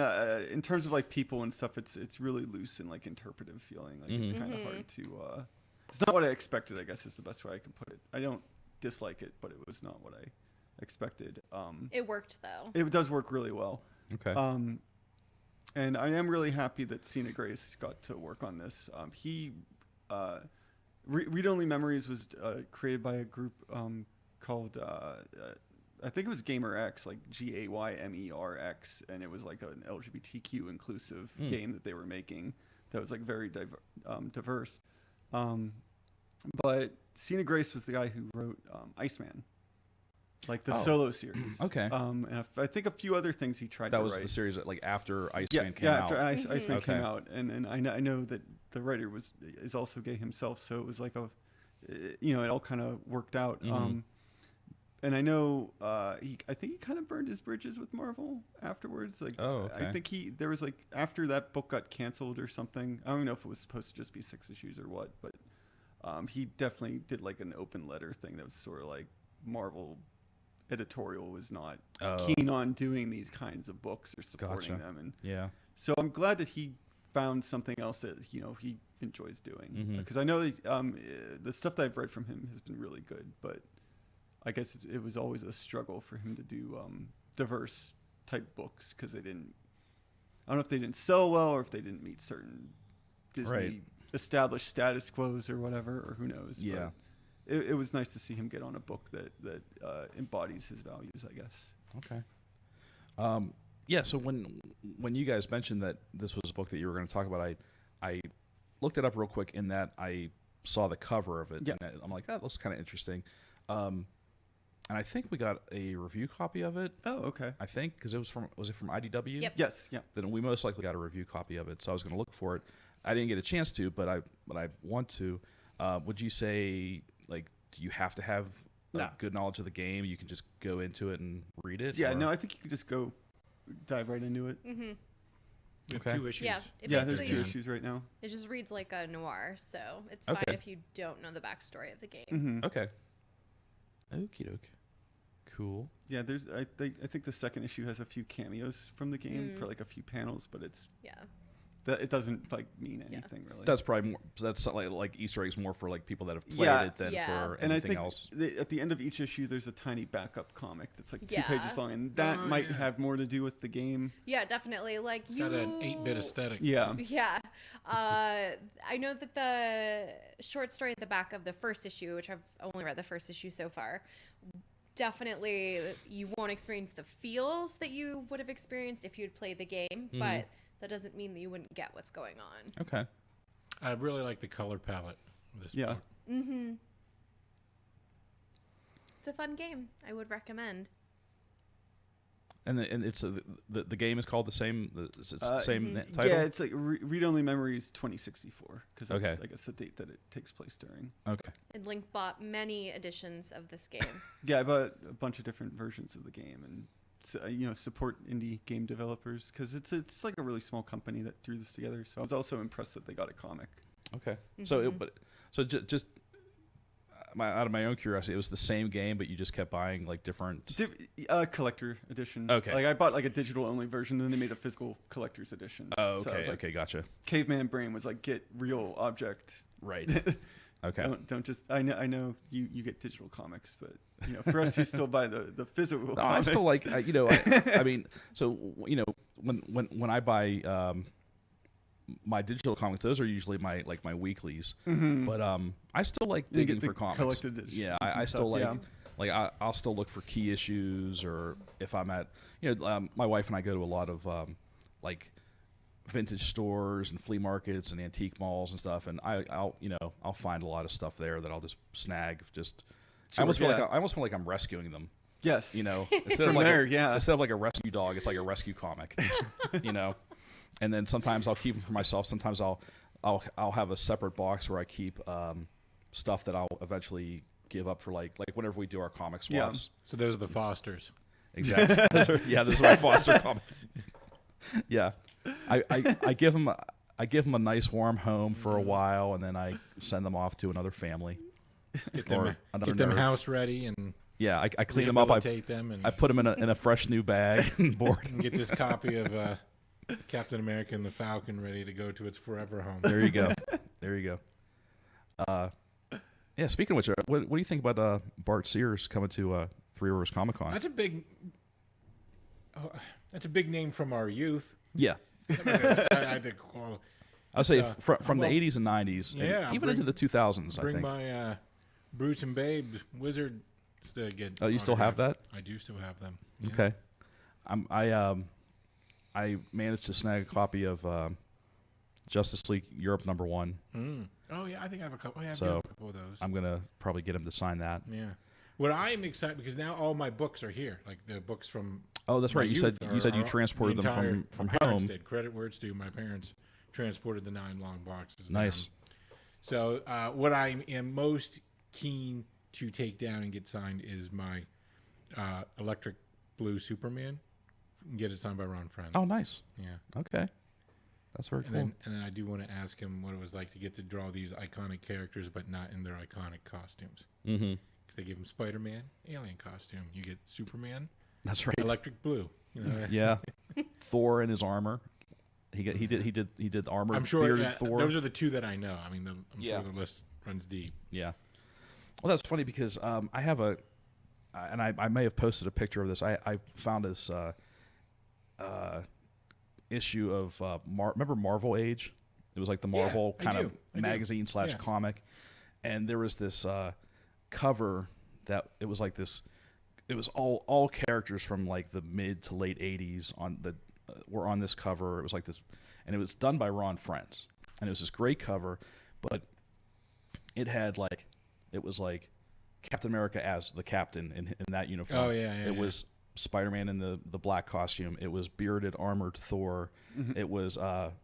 in terms of like people and stuff, it's really loose and like interpretive feeling. Like it's kind of hard to. It's not what I expected, I guess is the best way I can put it. I don't dislike it, but it was not what I expected. It worked though. It does work really well. Okay. And I am really happy that Cena Grace got to work on this. Read Only Memories was created by a group called I think it was Gamer X, like GAYMERX, and it was like an LGBTQ inclusive game that they were making that was like very diverse. But Cena Grace was the guy who wrote Iceman, like the solo series. Okay. And I think a few other things he tried to write. That was the series that, like, after Iceman came out. After Iceman came out, and I know that the writer is also gay himself, so it was like it all kind of worked out. And I know I think he kind of burned his bridges with Marvel afterwards. Like, I think there was like, after that book got canceled or something. I don't know if it was supposed to just be 6 issues or what, but he definitely did like an open letter thing that was sort of like Marvel editorial was not keen on doing these kinds of books or supporting them. And so I'm glad that he found something else that he enjoys doing, because I know that, the stuff that I've read from him has been really good, but I guess it was always a struggle for him to do diverse type books, because I don't know if they didn't sell well or if they didn't meet certain Disney established status quos or whatever, or who knows. Yeah. But it was nice to see him get on a book that embodies his values, I guess. Okay. Yeah, so when you guys mentioned that this was a book that you were going to talk about, I looked it up real quick, in that I saw the cover of it. Yeah. And I'm like, that looks kind of interesting. And I think we got a review copy of it. Oh, okay. I think, because was it from IDW? Yep. Yes, yeah. Then we most likely got a review copy of it, so I was going to look for it. I didn't get a chance to, but I want to. Would you say, like, do you have to have a good knowledge of the game? You can just go into it and read it? Yeah, no, I think you can just go dive right into it. We have Okay. 2 issues. Yeah, it Yeah, there's basically 2 issues right now. it just reads like a noir, so it's fine Okay. if you don't know the backstory of the game. Mm-hmm. Okay. Okie doke. Cool. Yeah, I think the second issue has a few cameos from the game for like a few panels, but Yeah. it doesn't like mean anything really. That's probably more. That's like Easter eggs more for like people that have played Yeah. it than Yeah. for And I anything think else. at the end of each issue, there's a tiny backup comic that's like 2 Yeah. pages long, and that Oh, might yeah. have more to do with the game. Yeah, definitely. Like It's you got an 8-bit aesthetic. Yeah. Yeah. I know that the short story at the back of the first issue, which I've only read the first issue so far, definitely you won't experience the feels that you would have experienced if you'd played the game, but that doesn't mean that you wouldn't get what's going on. Okay. I really like the color palette of this Yeah. book. Mm-hmm. It's a fun game. I would recommend. And it's the game is called the same same title. Yeah, it's like Read Only Memories 2064 because that's Okay. I guess the date that it takes place during. Okay. And Link bought many editions of this game. Yeah, I bought a bunch of different versions of the game and support indie game developers because it's like a really small company that threw this together. So I was also impressed that they got a comic. Okay. So just out of my own curiosity, it was the same game, but you just kept buying like different. Collector edition. Okay. Like I bought like a digital only version, then they made a physical collector's edition. Oh, So I okay. was like, Okay. Gotcha. Caveman brain was like, get real object. Right. Okay. Don't just. I know you get digital comics, but for us who still buy the physical. No, I still comics. like I mean, so when I buy my digital comics, those are usually my weeklies. But I still like You get digging the for comics. collected editions Yeah, and I still stuff, like I'll still look for key issues, or if I'm at my wife and I go to a lot of like vintage stores and flea markets and antique malls and stuff, and I'll find a lot of stuff there that I'll just snag. I almost feel like I'm rescuing them. Yes. Instead From of like there, yeah. instead of like a rescue dog, it's like a rescue comic. And then sometimes I'll keep them for myself. Sometimes I'll have a separate box where I keep stuff that I'll eventually give up for like whenever we do our comic swaps. So those are the Fosters. Exactly. those are my foster comics. Yeah, I give them a nice warm home for a while, and then I send them off to another family. Get Or them, another nerd. house ready and Yeah, I clean them up. I rehabilitate them and put them in a fresh new bag and board. get this copy of Captain America and the Falcon ready to go to its forever home. There you go. There you go. Yeah. Speaking of which, what do you think about Bart Sears coming to Three Rivers Comic Con? That's a big name from our youth. Yeah. I did call. I'll say So, from well, the 80s and 90s, yeah, and even into the 2000s. I Bring think. my Brutes and Babes Wizard to get. Oh, you still have that? I do still have them. Yeah. Okay. I managed to snag a copy of Justice League Europe #1. Oh yeah, I think I have a couple. I have So, a couple of those. I'm gonna probably get him to sign that. Yeah. What I'm excited because now all my books are here, like the books from. Oh, that's my right. You said youth you are- transported the them entire- from my parents home. Did credit where it's due. My parents transported the 9 long boxes. Nice. Down. So what I am most keen to take down and get signed is my Electric Blue Superman. Get it signed by Ron Friends. Oh, nice. Yeah. Okay. That's very And cool. then I do want to ask him what it was like to get to draw these iconic characters, but not in their iconic costumes. Mm-hmm. Because they give him Spider-Man, alien costume. You get Superman, That's right. Electric Blue. You know, Yeah. Thor in his armor. He did armor. I'm sure bearded Thor. those are the 2 that I know. I mean, I'm Yeah. sure the list runs deep. Yeah. Well, that's funny because I have and I may have posted a picture of this. I found this issue of remember Marvel Age? It was like the Marvel I kind do. of I do. magazine / Yes. comic, and there was this cover that it was like this. It was all characters from like the mid to late '80s were on this cover. It was like this, and it was done by Ron Friends, and it was this great cover, but it had it was like Captain America as the captain in that uniform. Oh, yeah, It was Spider-Man in the black costume. It was bearded, armored Thor. It was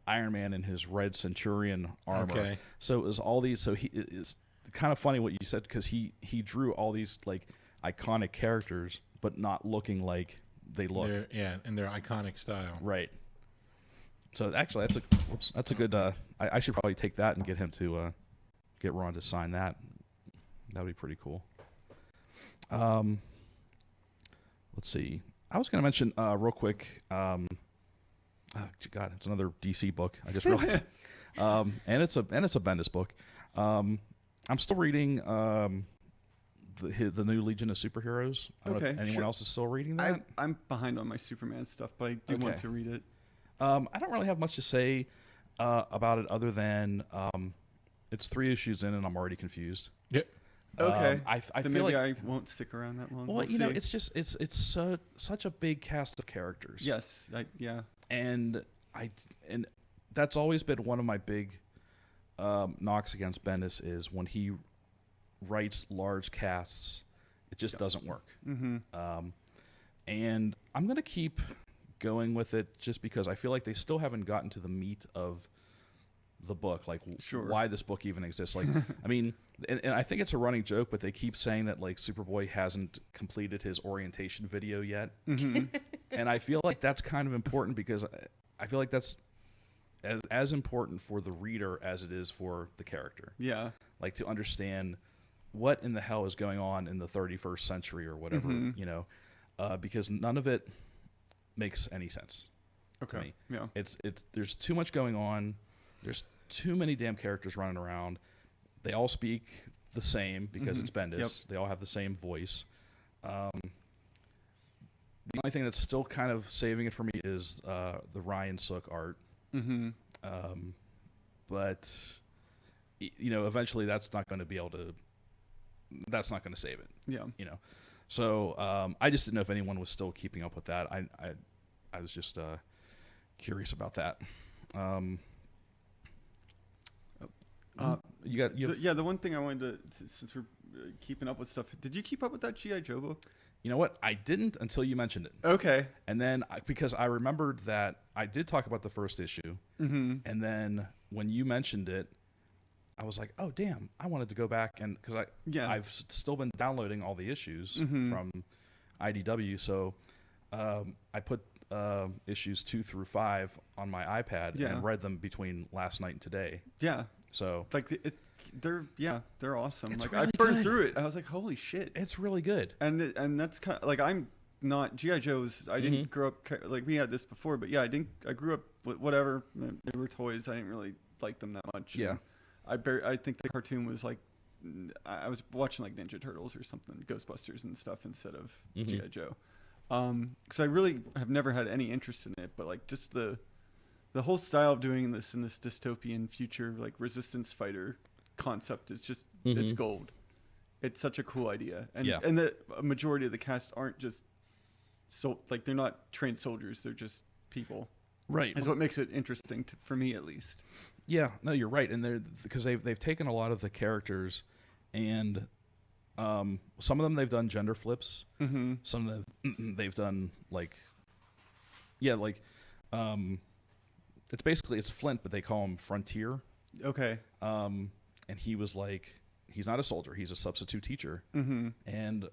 Iron Man in his red Centurion armor. Okay. So it was all these. So it's kind of funny what you said because he drew all these like iconic characters, but not looking like they look. In their iconic style. Right. So actually, that's a good. I should probably take that and get him to get Ron to sign that. That would be pretty cool. Let's see. I was going to mention real quick. Oh, God, it's another DC book. I just realized, and it's a Bendis book. I'm still reading the new Legion of Superheroes. I don't know if anyone else is still reading that. I'm behind on my Superman stuff, but I do want to read it. I don't really have much to say about it other than it's 3 issues in and I'm already confused. Yep. Okay. I then feel maybe like I won't stick around that long. well, We'll you know, see. it's just it's such a big cast of characters. Yes. Yeah. And that's always been one of my big knocks against Bendis is when he writes large casts, it just doesn't work. Mm-hmm. And I'm gonna keep going with it just because I feel like they still haven't gotten to the meat of the book, like why this book even exists. Like, I mean, and I think it's a running joke, but they keep saying that like Superboy hasn't completed his orientation video yet. Mm-hmm. And I feel like that's kind of important because I feel like that's as important for the reader as it is for the character. Yeah. Like to understand what in the hell is going on in the 31st century or whatever, you know, because none of it makes any sense to me. Yeah. It's there's too much going on. There's too many damn characters running around. They all speak the same because it's Bendis. Yep. They all have the same voice. The only thing that's still kind of saving it for me is the Ryan Sook art. Mm-hmm. But you know, eventually that's not going to be able to. That's not going to save it. Yeah. You know, so I just didn't know if anyone was still keeping up with that. I was just curious about that. The one thing I wanted to since we're keeping up with stuff, did you keep up with that G.I. Joe book? You know what? I didn't until you mentioned it. Okay. And then because I remembered that I did talk about the first issue, and then when you mentioned it, I was like, oh damn! I wanted to go back and because I've still been downloading all the issues from IDW, so I put issues 2 through 5 on my iPad and read them between last night and today. Yeah. So like they're awesome. It's like really I burned good. through it. I was like, holy shit! It's really good. And that's kind of like I'm not G.I. Joe's. I didn't grow up like we had this before, but yeah, I grew up with whatever. They were toys. I didn't really like them that much. Yeah. I think the cartoon was like I was watching like Ninja Turtles or something, Ghostbusters and stuff instead of G.I. Joe. So I really have never had any interest in it, but like just the whole style of doing this in this dystopian future like resistance fighter concept is just it's gold. It's such a cool idea, and the majority of the cast aren't just like they're not trained soldiers; they're just people. Right. Is what makes it interesting for me at least. Yeah, no, you're right, and because they've taken a lot of the characters, and some of them they've done gender flips. Some of them they've done it's basically Flint, but they call him Frontier. Okay. And he was like, he's not a soldier, he's a substitute teacher, and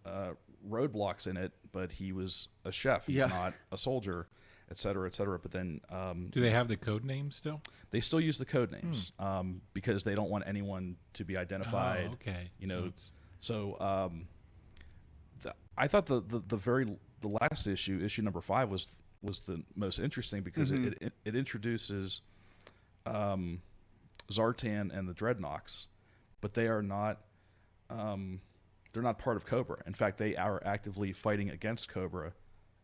Roadblock's in it, but he was a chef. He's not a soldier. Et cetera, et cetera. But then, do they have the code names still? They still use the code names because they don't want anyone to be identified. Oh, okay. You know, I thought the last issue number 5 was the most interesting because it introduces Zartan and the Dreadnoks, but they are not they're not part of Cobra. In fact, they are actively fighting against Cobra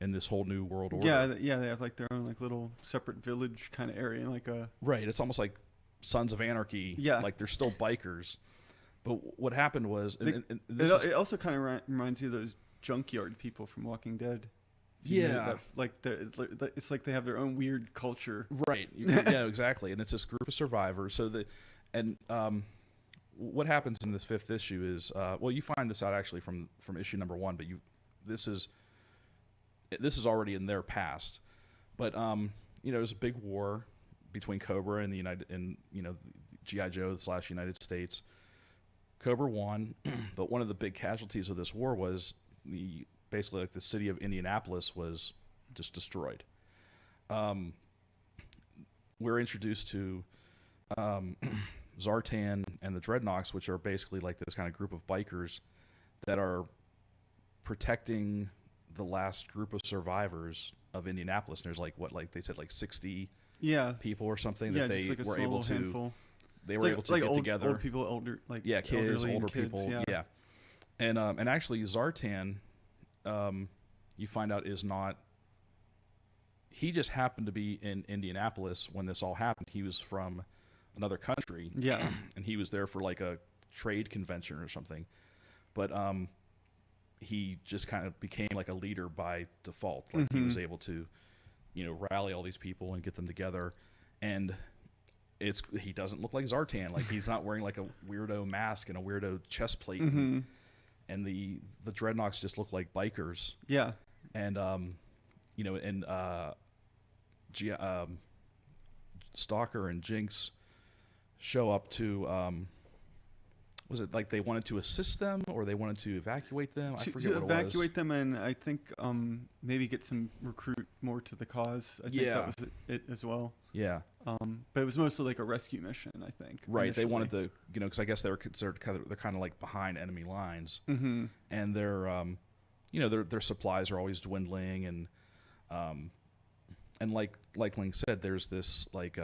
in this whole new world order. Yeah, they have like their own like little separate village kind of area, like a right. It's almost like Sons of Anarchy. Yeah, like they're still bikers. But what happened was, it also kind of reminds you of those junkyard people from Walking Dead. It's like they have their own weird culture. Right. Yeah, exactly. And it's this group of survivors. So what happens in this 5th issue is, you find this out actually from issue number 1, but this is already in their past, but there's a big war between Cobra and G.I. Joe / United States. Cobra won, but one of the big casualties of this war was basically the city of Indianapolis was just destroyed. we're introduced to Zartan and the Dreadnoks, which are basically like this kind of group of bikers that are protecting the last group of survivors of Indianapolis. And there's like they said, like 60 people or something that they just like were able to. handful. They were able to get together. Old people, kids, elderly older kids, people, yeah. And actually Zartan, you find out is not. He just happened to be in Indianapolis when this all happened. He was from another country, and he was there for like a trade convention or something. But he just kind of became like a leader by default. Like he was able to, rally all these people and get them together, and he doesn't look like Zartan. Like he's not wearing like a weirdo mask and a weirdo chest plate, and the Dreadnoks just look like bikers. Yeah, and Stalker and Jinx show up to. Was it like they wanted to assist them or they wanted to evacuate them? I forget what it was. Evacuate them, and I think maybe get some recruit more to the cause. I think that was it as well. Yeah. But it was mostly like a rescue mission, I think. Right. Initially. They wanted to, because I guess they were considered they're kind of like behind enemy lines, and their supplies are always dwindling, and like Link said, there's this like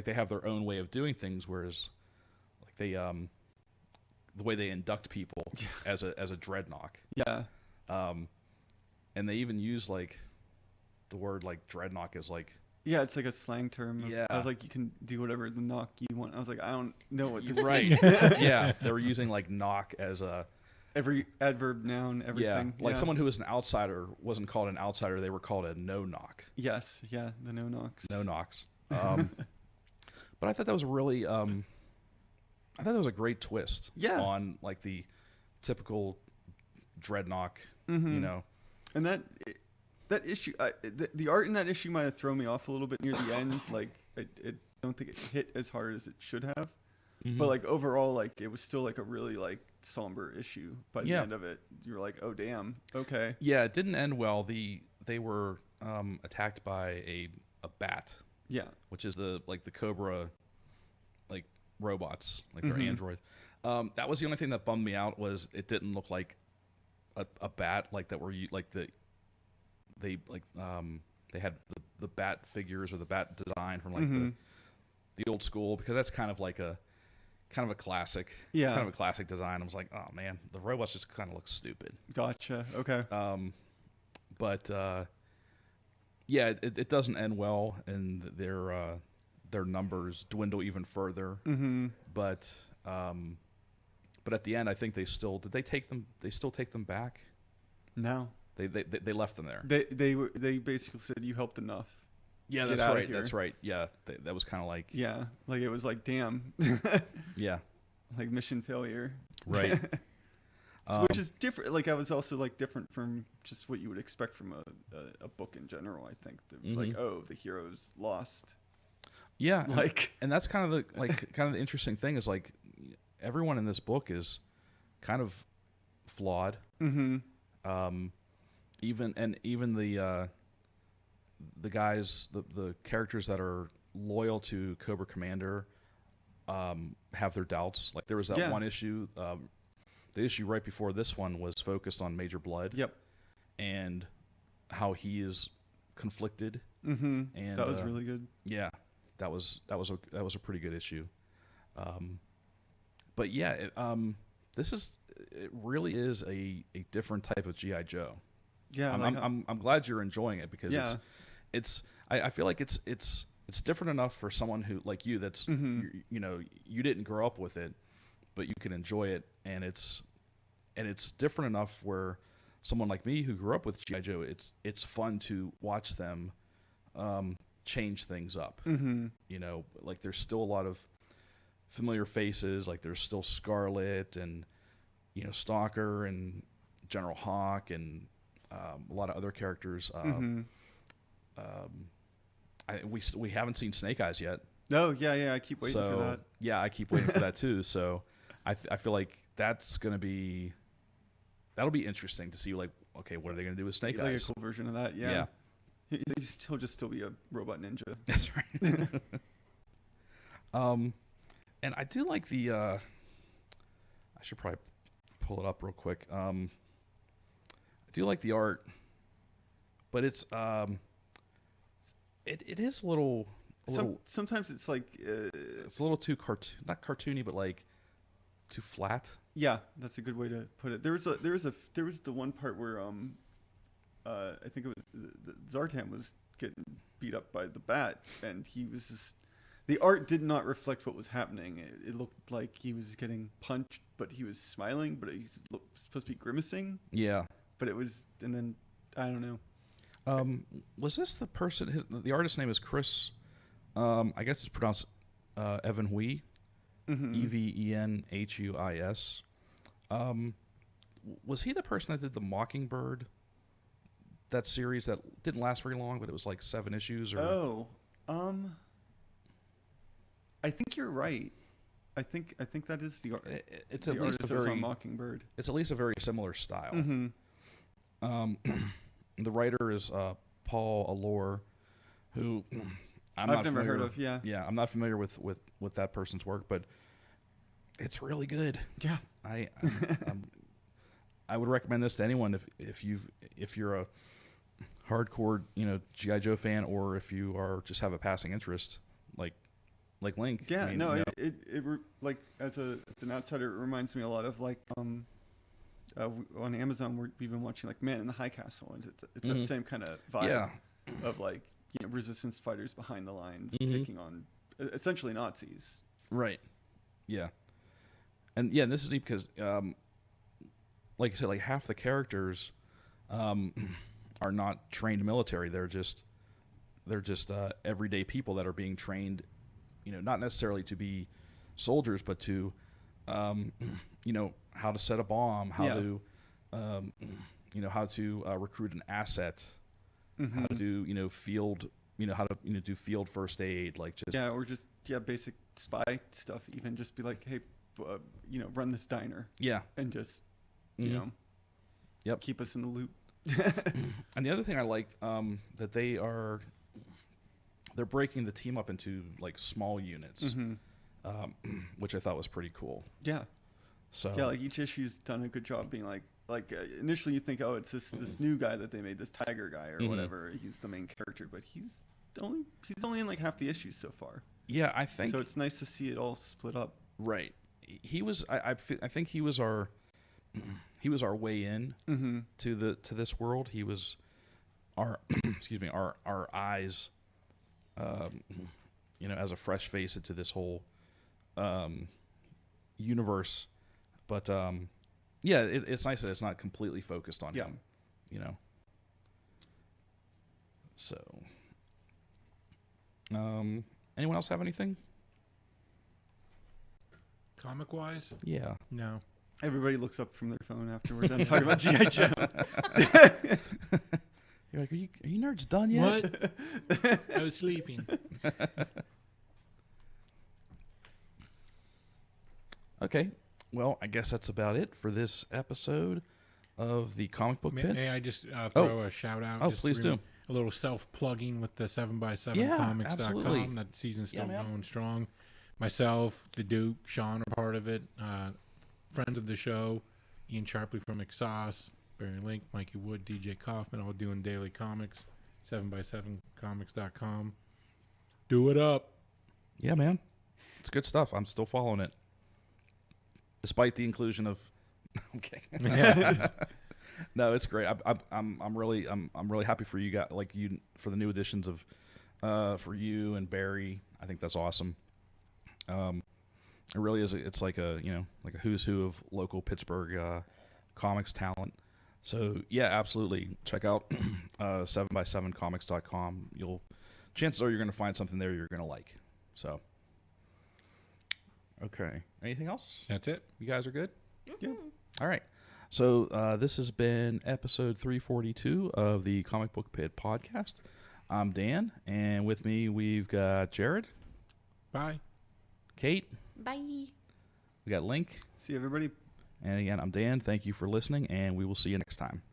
they have their own way of doing things, whereas like they the way they induct people as a Dreadnok. Yeah. And they even use like the word like Dreadnok as like. Yeah, it's like a slang term. I was like, you can do whatever the knock you want. I was like, I don't know what this right. Yeah, they were using like knock as a. Every adverb, noun, everything. Yeah, like someone who was an outsider wasn't called an outsider; they were called a no-knock. Yes, yeah, the no-knocks. No-knocks. But I thought that was really, I thought that was a great twist on like the typical Dreadnok, And that issue, the art in that issue might have thrown me off a little bit near the end. Like, I don't think it hit as hard as it should have. But like overall, like it was still like a really like somber issue by the end of it. You were like, oh damn, okay. Yeah, it didn't end well. They were attacked by a bat. Yeah, which is the Cobra, like robots, like they're androids. That was the only thing that bummed me out, was it didn't look like a bat like that. They had the bat figures or the bat design from like the old school, because that's kind of a classic, kind of a classic design. I was like, oh man, the robots just kind of look stupid. Gotcha. Okay. But. Yeah, it doesn't end well, and their numbers dwindle even further. But at the end, I think they still did. They take them. They still take them back. No, they left them there. They basically said, you helped enough. Yeah, that's right. That's right. Yeah, that was kind of like. Yeah, like it was like, damn. Yeah. Like mission failure. Right. Which is different. Like I was also like different from just what you would expect from a book in general. I think like, oh, the hero's lost. Yeah, and that's kind of the interesting thing is like everyone in this book is kind of flawed. Even the guys, the characters that are loyal to Cobra Commander have their doubts. Like there was that one issue. The issue right before this one was focused on Major Blood. Yep. And how he is conflicted. And that was really good. Yeah, that was a pretty good issue. But yeah, it really is a different type of G.I. Joe. Yeah, I'm glad you're enjoying it, because I feel like it's different enough for someone who like you that's you didn't grow up with it, but you can enjoy it, and it's different enough where someone like me who grew up with G.I. Joe, it's fun to watch them change things up. Like there's still a lot of familiar faces, like there's still Scarlet and Stalker and General Hawk and a lot of other characters. We haven't seen Snake Eyes yet. No, yeah, I keep waiting for that. Yeah, I keep waiting for that too. So I feel like that'll be interesting to see, like, okay, what are they going to do with Snake Eyes? Like a cool version of that, yeah. He'll just still be a robot ninja. That's right. And I do like the. I should probably pull it up real quick. I do like the art, but it is a little. Sometimes it's like It's a little too not cartoony, but like too flat. yeah, that's a good way to put it. There was the one part where I think it was Zartan was getting beat up by the bat, and he was just. The art did not reflect what was happening. It looked like he was getting punched, but he was smiling, but he's supposed to be grimacing. Yeah. But it was, and then, I don't know. Was this the person? The artist's name is Chris. I guess it's pronounced Evan Hui. Evenhuis. Was he the person that did the Mockingbird? That series that didn't last very long, but it was like 7 issues. Or I think you're right. I think that is the art. It's the at least a very on Mockingbird. It's at least a very similar style. The writer is Paul Allure, who I've never heard of. Yeah, I'm not familiar with that person's work, but it's really good. Yeah, I would recommend this to anyone if you're a hardcore G.I. Joe fan, or if you are just have a passing interest like Link. Yeah, it like as an outsider, it reminds me a lot of like on Amazon we've been watching like Man in the High Castle, and it's that same kind of vibe of like resistance fighters behind the lines taking on essentially Nazis. Right. Yeah. And this is deep because like I said, like half the characters are not trained military. They're just everyday people that are being trained, not necessarily to be soldiers, but to how to set a bomb, how to recruit an asset, how to do field, how to do field first aid, like just or just basic spy stuff. Even just be like, hey, run this diner. Yeah, and just keep us in the loop. And the other thing I like that they're breaking the team up into like small units, which I thought was pretty cool. Yeah. So like each issue's done a good job being like initially you think, oh, it's this new guy that they made, this tiger guy or whatever. He's the main character, but he's only in like half the issues so far. Yeah, I think so. It's nice to see it all split up. Right. He was. I think he was our way in to this world. He was our our eyes. As a fresh face into this whole universe, but it's nice that it's not completely focused on him. So, anyone else have anything? Comic wise? Yeah. No. Everybody looks up from their phone after we're done talking about G.I. Joe. You're like, are you nerds done yet? What? I was sleeping. Okay. Well, I guess that's about it for this episode of the Comic Book Pit. May I just throw a shout out? Oh, please do. A little self-plugging with the 7x7comics.com. Absolutely. That season's still going strong. Myself, the Duke, Sean are part of it. Friends of the show, Ian Sharpley from Exhaust, Barry Link, Mikey Wood, DJ Kaufman, all doing daily comics. 7x7comics.com. Do it up. Yeah, man. It's good stuff. I'm still following it. Despite the inclusion of okay. No, it's great. I'm really happy for you guys, like you, for the new additions of for you and Barry. I think that's awesome. It really is. It's like a who's who of local Pittsburgh comics talent. So yeah, absolutely. Check out 7x7comics.com. Chances are you're going to find something there you're going to like. So okay. Anything else? That's it. You guys are good? Yeah. All right. So this has been episode 342 of the Comic Book Pit podcast. I'm Dan, and with me we've got Jared. Bye. Kate. Bye. We got Link. See everybody. And again, I'm Dan. Thank you for listening, and we will see you next time.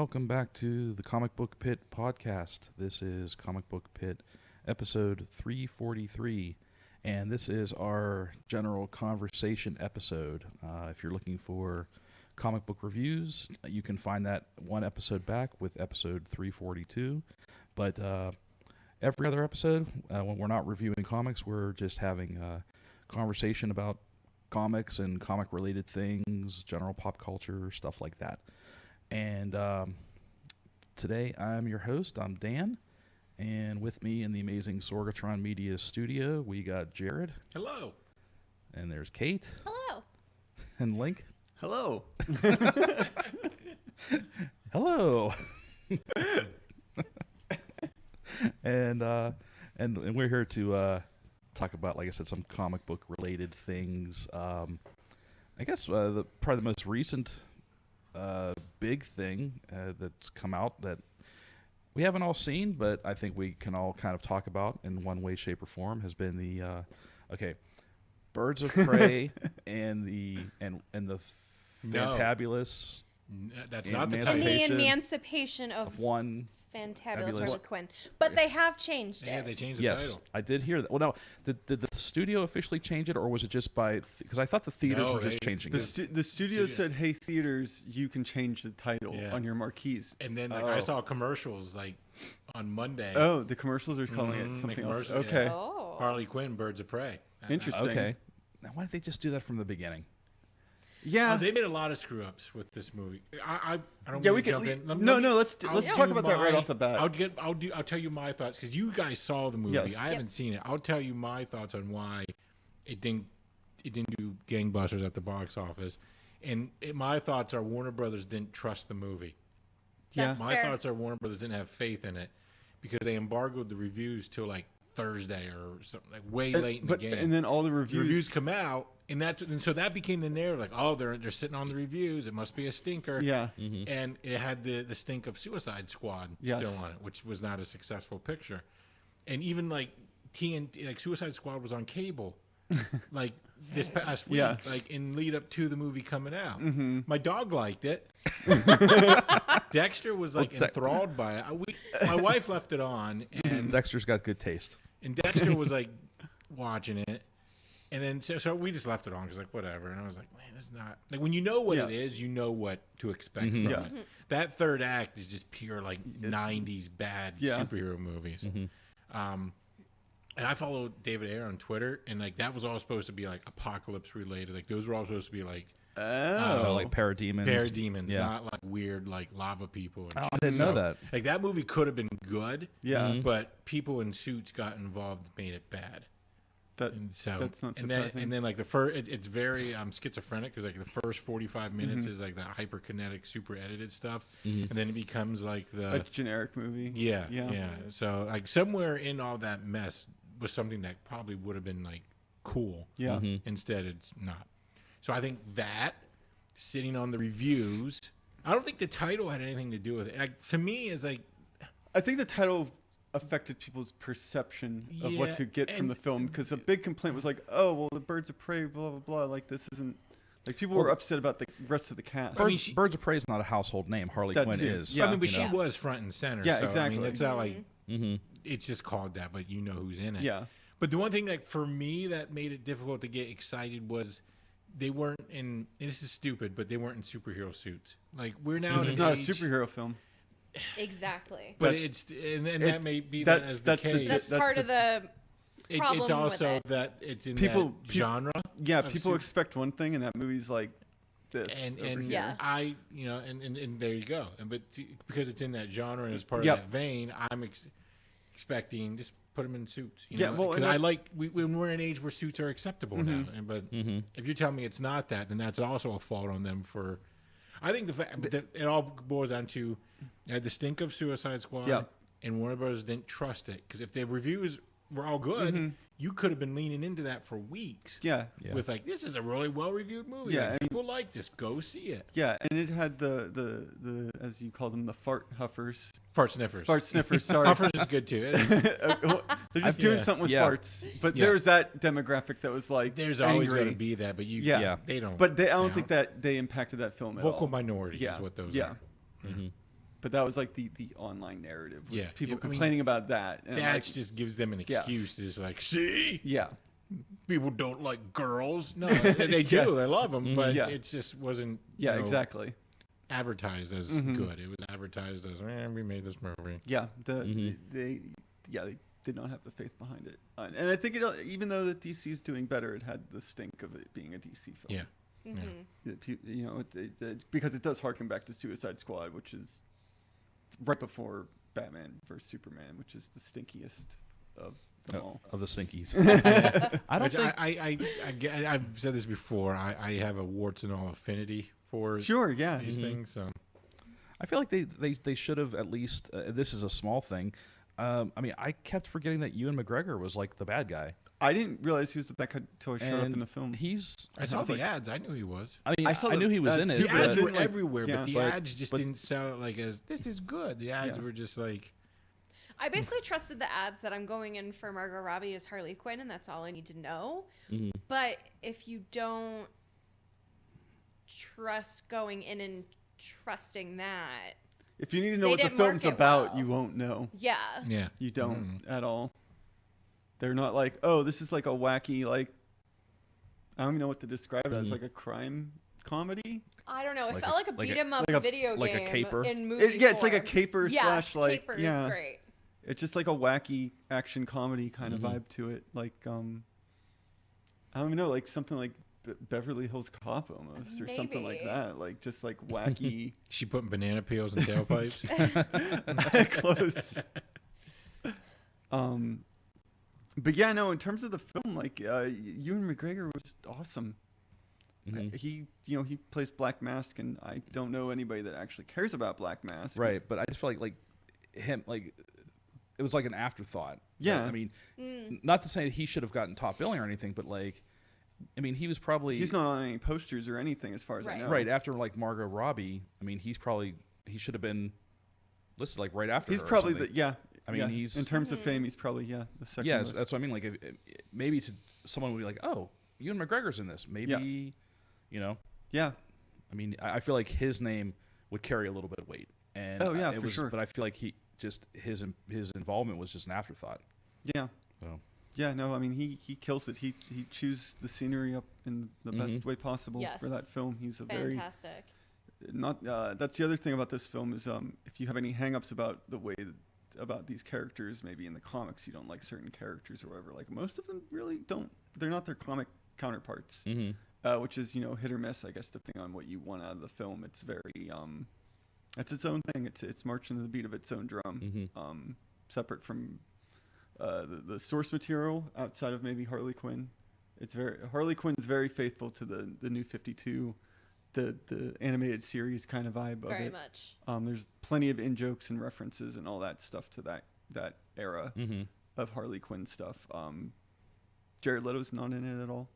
welcome back to the Comic Book Pit podcast. This is Comic Book Pit episode 343, and this is our general conversation episode. If you're looking for comic book reviews, you can find that one episode back with episode 342. But every other episode, when we're not reviewing comics, we're just having a conversation about comics and comic-related things, general pop culture, stuff like that. And today I'm your host. I'm Dan. And with me in the amazing Sorgatron Media studio, we got Jared. Hello. And there's Kate. Hello. And Link. Hello. Hello. and we're here to talk about, like I said, some comic book related things. I guess probably the most recent big thing that's come out that we haven't all seen, but I think we can all kind of talk about in one way, shape, or form has been the Birds of Prey and the Fantabulous. That's not the And title. the Emancipation of One Fantabulous Fabulous. Harley Quinn. But they have changed Yeah, it. they changed the Yes, title. I did hear that. Well, no, did the studio officially change it, or was it just by? Because I thought the theaters No, were just they- changing The, it. the studio said, "Hey, theaters, you can change the title Yeah. on your marquees." And then I saw commercials like on Monday. Oh, the commercials are calling Mhm, it the something else. commercial, yeah. Okay, Oh. Harley Quinn, Birds of Prey. Interesting. Okay, now why didn't they just do that from the beginning? yeah, They made a lot of screw ups with this movie. I don't. yeah. mean We to can. jump in. Let's I'll talk do about that right my- off the bat. I'll tell you my thoughts because you guys saw the movie. Yes. I haven't seen it. I'll tell you my thoughts on why it didn't do gangbusters at the box office, and my thoughts are Warner Brothers didn't trust the movie. That's My fair. thoughts are Warner Brothers didn't have faith in it because they embargoed the reviews till like Thursday or something, like way late in the game. And then all the The reviews. reviews come out, and so that became the narrative. Like, oh, they're sitting on the reviews. It must be a stinker. Yeah. And it had the stink of Suicide Squad Yes. still on it, which was not a successful picture. And even like TNT, like Suicide Squad was on cable, like this past week, Yeah. like in lead up to the movie coming out. Mm-hmm. My dog liked it. Dexter was like Well, enthralled by it. My wife left it on, and Dexter's got good taste. Dexter was like watching it, and then so we just left it on because like whatever. And I was like, man, this is not like when you know what Yeah. it is, you know what to expect Mhm. from Yeah. it. That third act is just pure like '90s bad Yeah. superhero movies. And I followed David Ayer on Twitter, and like that was all supposed to be like apocalypse related. Like those were all supposed to be like Like parademons. parademons, Yeah. not like weird like lava people. And Oh, I shit. didn't know So, that. Like that movie could have been good, Yeah. but people in suits got involved and made it bad. That And so that's not and then surprising. and then like the first, it's very schizophrenic because like the first 45 minutes is like that hyperkinetic, super edited stuff, and then it becomes like a the generic movie. yeah. So like somewhere in all that mess was something that probably would have been like cool. Yeah. Instead, it's not. So I think that sitting on the reviews, I don't think the title had anything to do with it. Like to me, is like I think the title affected people's perception of what Yeah, to get from and- the film because a big complaint was like, "Oh, well, the Birds of Prey, blah blah blah." Like this isn't like people were upset about the rest of the cast. I mean, she- Birds of Prey is not a household name. Harley That Quinn too. is. Yeah. I mean, but you she know. was front and center. Yeah, so, I exactly. mean, it's not like Mhm. it's just called that, but you know who's in it. Yeah. But the one thing that for me that made it difficult to get excited was they weren't in. And this is stupid, but they weren't in superhero suits. Like we're now This in is an not a age- superhero film. Exactly. But That- it's and that it- may be that's- that as that's the the- case. That's that's part the- of the problem It's also with it. that it's in People- that genre. Yeah, of people super- expect one thing, and that movie's like this. and over here. Yeah. I and there you go. And because it's in that genre and it's part Yep. of that vein, I'm expecting just put them in suits. You Yeah, know? well, because and I like when we're in an age where suits are acceptable now. And but if you're telling me it's not that, then that's also a fault on them for. I think the fact that it all boils down to the stink of Suicide Squad, Yeah. and Warner Bros. Didn't trust it because if the reviews were all good, you could have been leaning into that for weeks. Yeah. Yeah. With like, this is a really well-reviewed movie. Yeah, Like, and- people like this. Go see it. Yeah, and it had the as you call them, the fart huffers. Fart sniffers. Fart sniffers, sorry. Huffers is good too. They're just doing Yeah. something with Yeah. farts. But Yeah. there's that demographic that was like There's always angry. going to be that, but Yeah. they don't. But I don't count. think that they impacted that film at vocal all. minority Yeah. is what those Yeah. are. But that was like the online narrative. Was Yeah. people I mean, complaining about that. And That like, just gives them an Yeah. excuse. It's like, see, yeah. people don't like girls. No, they do. Yes. They love them, but Yeah. it just wasn't. Yeah, you know, exactly. advertised as Mhm. good. It was advertised as, we made this movie. Yeah, Mhm. they did not have the faith behind it, and I think even though the DC is doing better, it had the stink of it being a DC film. Yeah. Because it does harken back to Suicide Squad, which is right before Batman vs Superman, which is the stinkiest of them all. Of the stinkies. I don't Which think. I've said this before. I have a warts and all affinity for Sure, yeah. these things. So I feel like they should have at least. This is a small thing. I mean, I kept forgetting that Ewan McGregor was like the bad guy. I didn't realize he was the bad guy until he showed up And in the film. I saw the ads. I knew he was. I mean, I knew he was in it. The ads but- were everywhere, yeah. but the But- ads just didn't sell it like as this is good. The ads Yeah. were just like, I basically trusted the ads that I'm going in for Margot Robbie as Harley Quinn, and that's all I need to know. Mhm. But if you don't trust going in and trusting that, If you need to know They what the didn't film's market about, well. you won't know. yeah. yeah, You don't at all. They're not like, oh, this is like a wacky, like, I don't even know what to describe it as, like a crime comedy. I don't know. It Like felt a- like a like a- beat 'em up like a- video like a game caper? in movie Yeah, it's like a form. caper Yes, slash like caper yeah. is great. It's just like a wacky action comedy kind of Mhm. vibe to it. Like I don't even know, like something like Beverly Hills Cop almost, or something like Maybe. that. Like just like wacky. she putting banana peels in tailpipes. Close. But yeah, no. In terms of the film, like Ewan McGregor was awesome. Mhm. He plays Black Mask, and I don't know anybody that actually cares about Black Mask. Right, but I just feel like him, like it was like an afterthought. Yeah. I mean, not to say he should have gotten top billing or anything, but like, I mean, he was probably He's not on any posters or anything, as far as I Right. know. right after like Margot Robbie. I mean, he should have been listed like right after. He's her or probably something. I mean, mean, in he's- terms of fame, he's probably the second. Yes, most. that's what I mean. Like, if maybe someone would be like, "Oh, Ewan McGregor's in this." Maybe, you know. Yeah. I mean, I feel like his name would carry a little bit of weight. And Oh, yeah, it for was, sure. But I feel like his involvement was just an afterthought. Yeah. So Yeah, no, I mean he kills it. He chews the scenery up in the best way possible for that Yes. film. He's a very Fantastic. that's the other thing about this film is if you have any hangups about the way about these characters, maybe in the comics you don't like certain characters or whatever. Like most of them really don't. They're not their comic counterparts, which is hit or miss, I guess, depending on what you want out of the film. It's very it's its own thing. It's marching to the beat of its own drum, separate from the source material outside of maybe Harley Quinn. Harley Quinn's very faithful to the New 52, the animated series kind of vibe Very of it. much. There's plenty of in jokes and references and all that stuff to that era of Harley Quinn stuff. Jared Leto's not in it at all.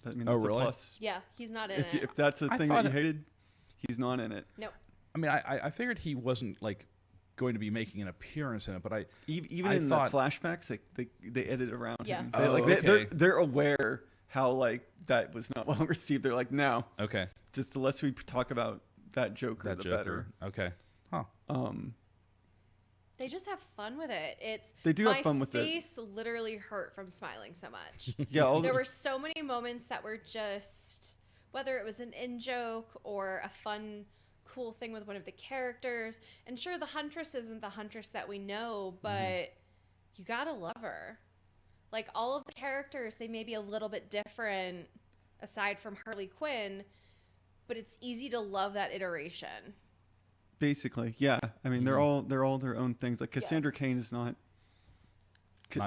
I mean, that's really? a plus. Yeah, he's not in it. If that's a I thing thought that you it- hated, he's not in it. Nope. I mean, I figured he wasn't like going to be making an appearance in it, but Even I in thought- the flashbacks, they edit around Yeah. him. Oh, They're okay. they're aware how like that was not well received. They're like, no, okay, just the less we talk about that Joker, that the Joker. Okay, huh? They just have fun with it. They do have fun with it. My face literally hurt from smiling so much. Yeah, There were so many moments that were just, whether it was an in-joke or a fun, cool thing with one of the characters. And sure, the Huntress isn't the Huntress that we know, but you gotta love her. Like, all of the characters, they may be a little bit different aside from Harley Quinn, but it's easy to love that iteration. basically, yeah. I mean, they're all their own things. Like Cassandra Cain is not.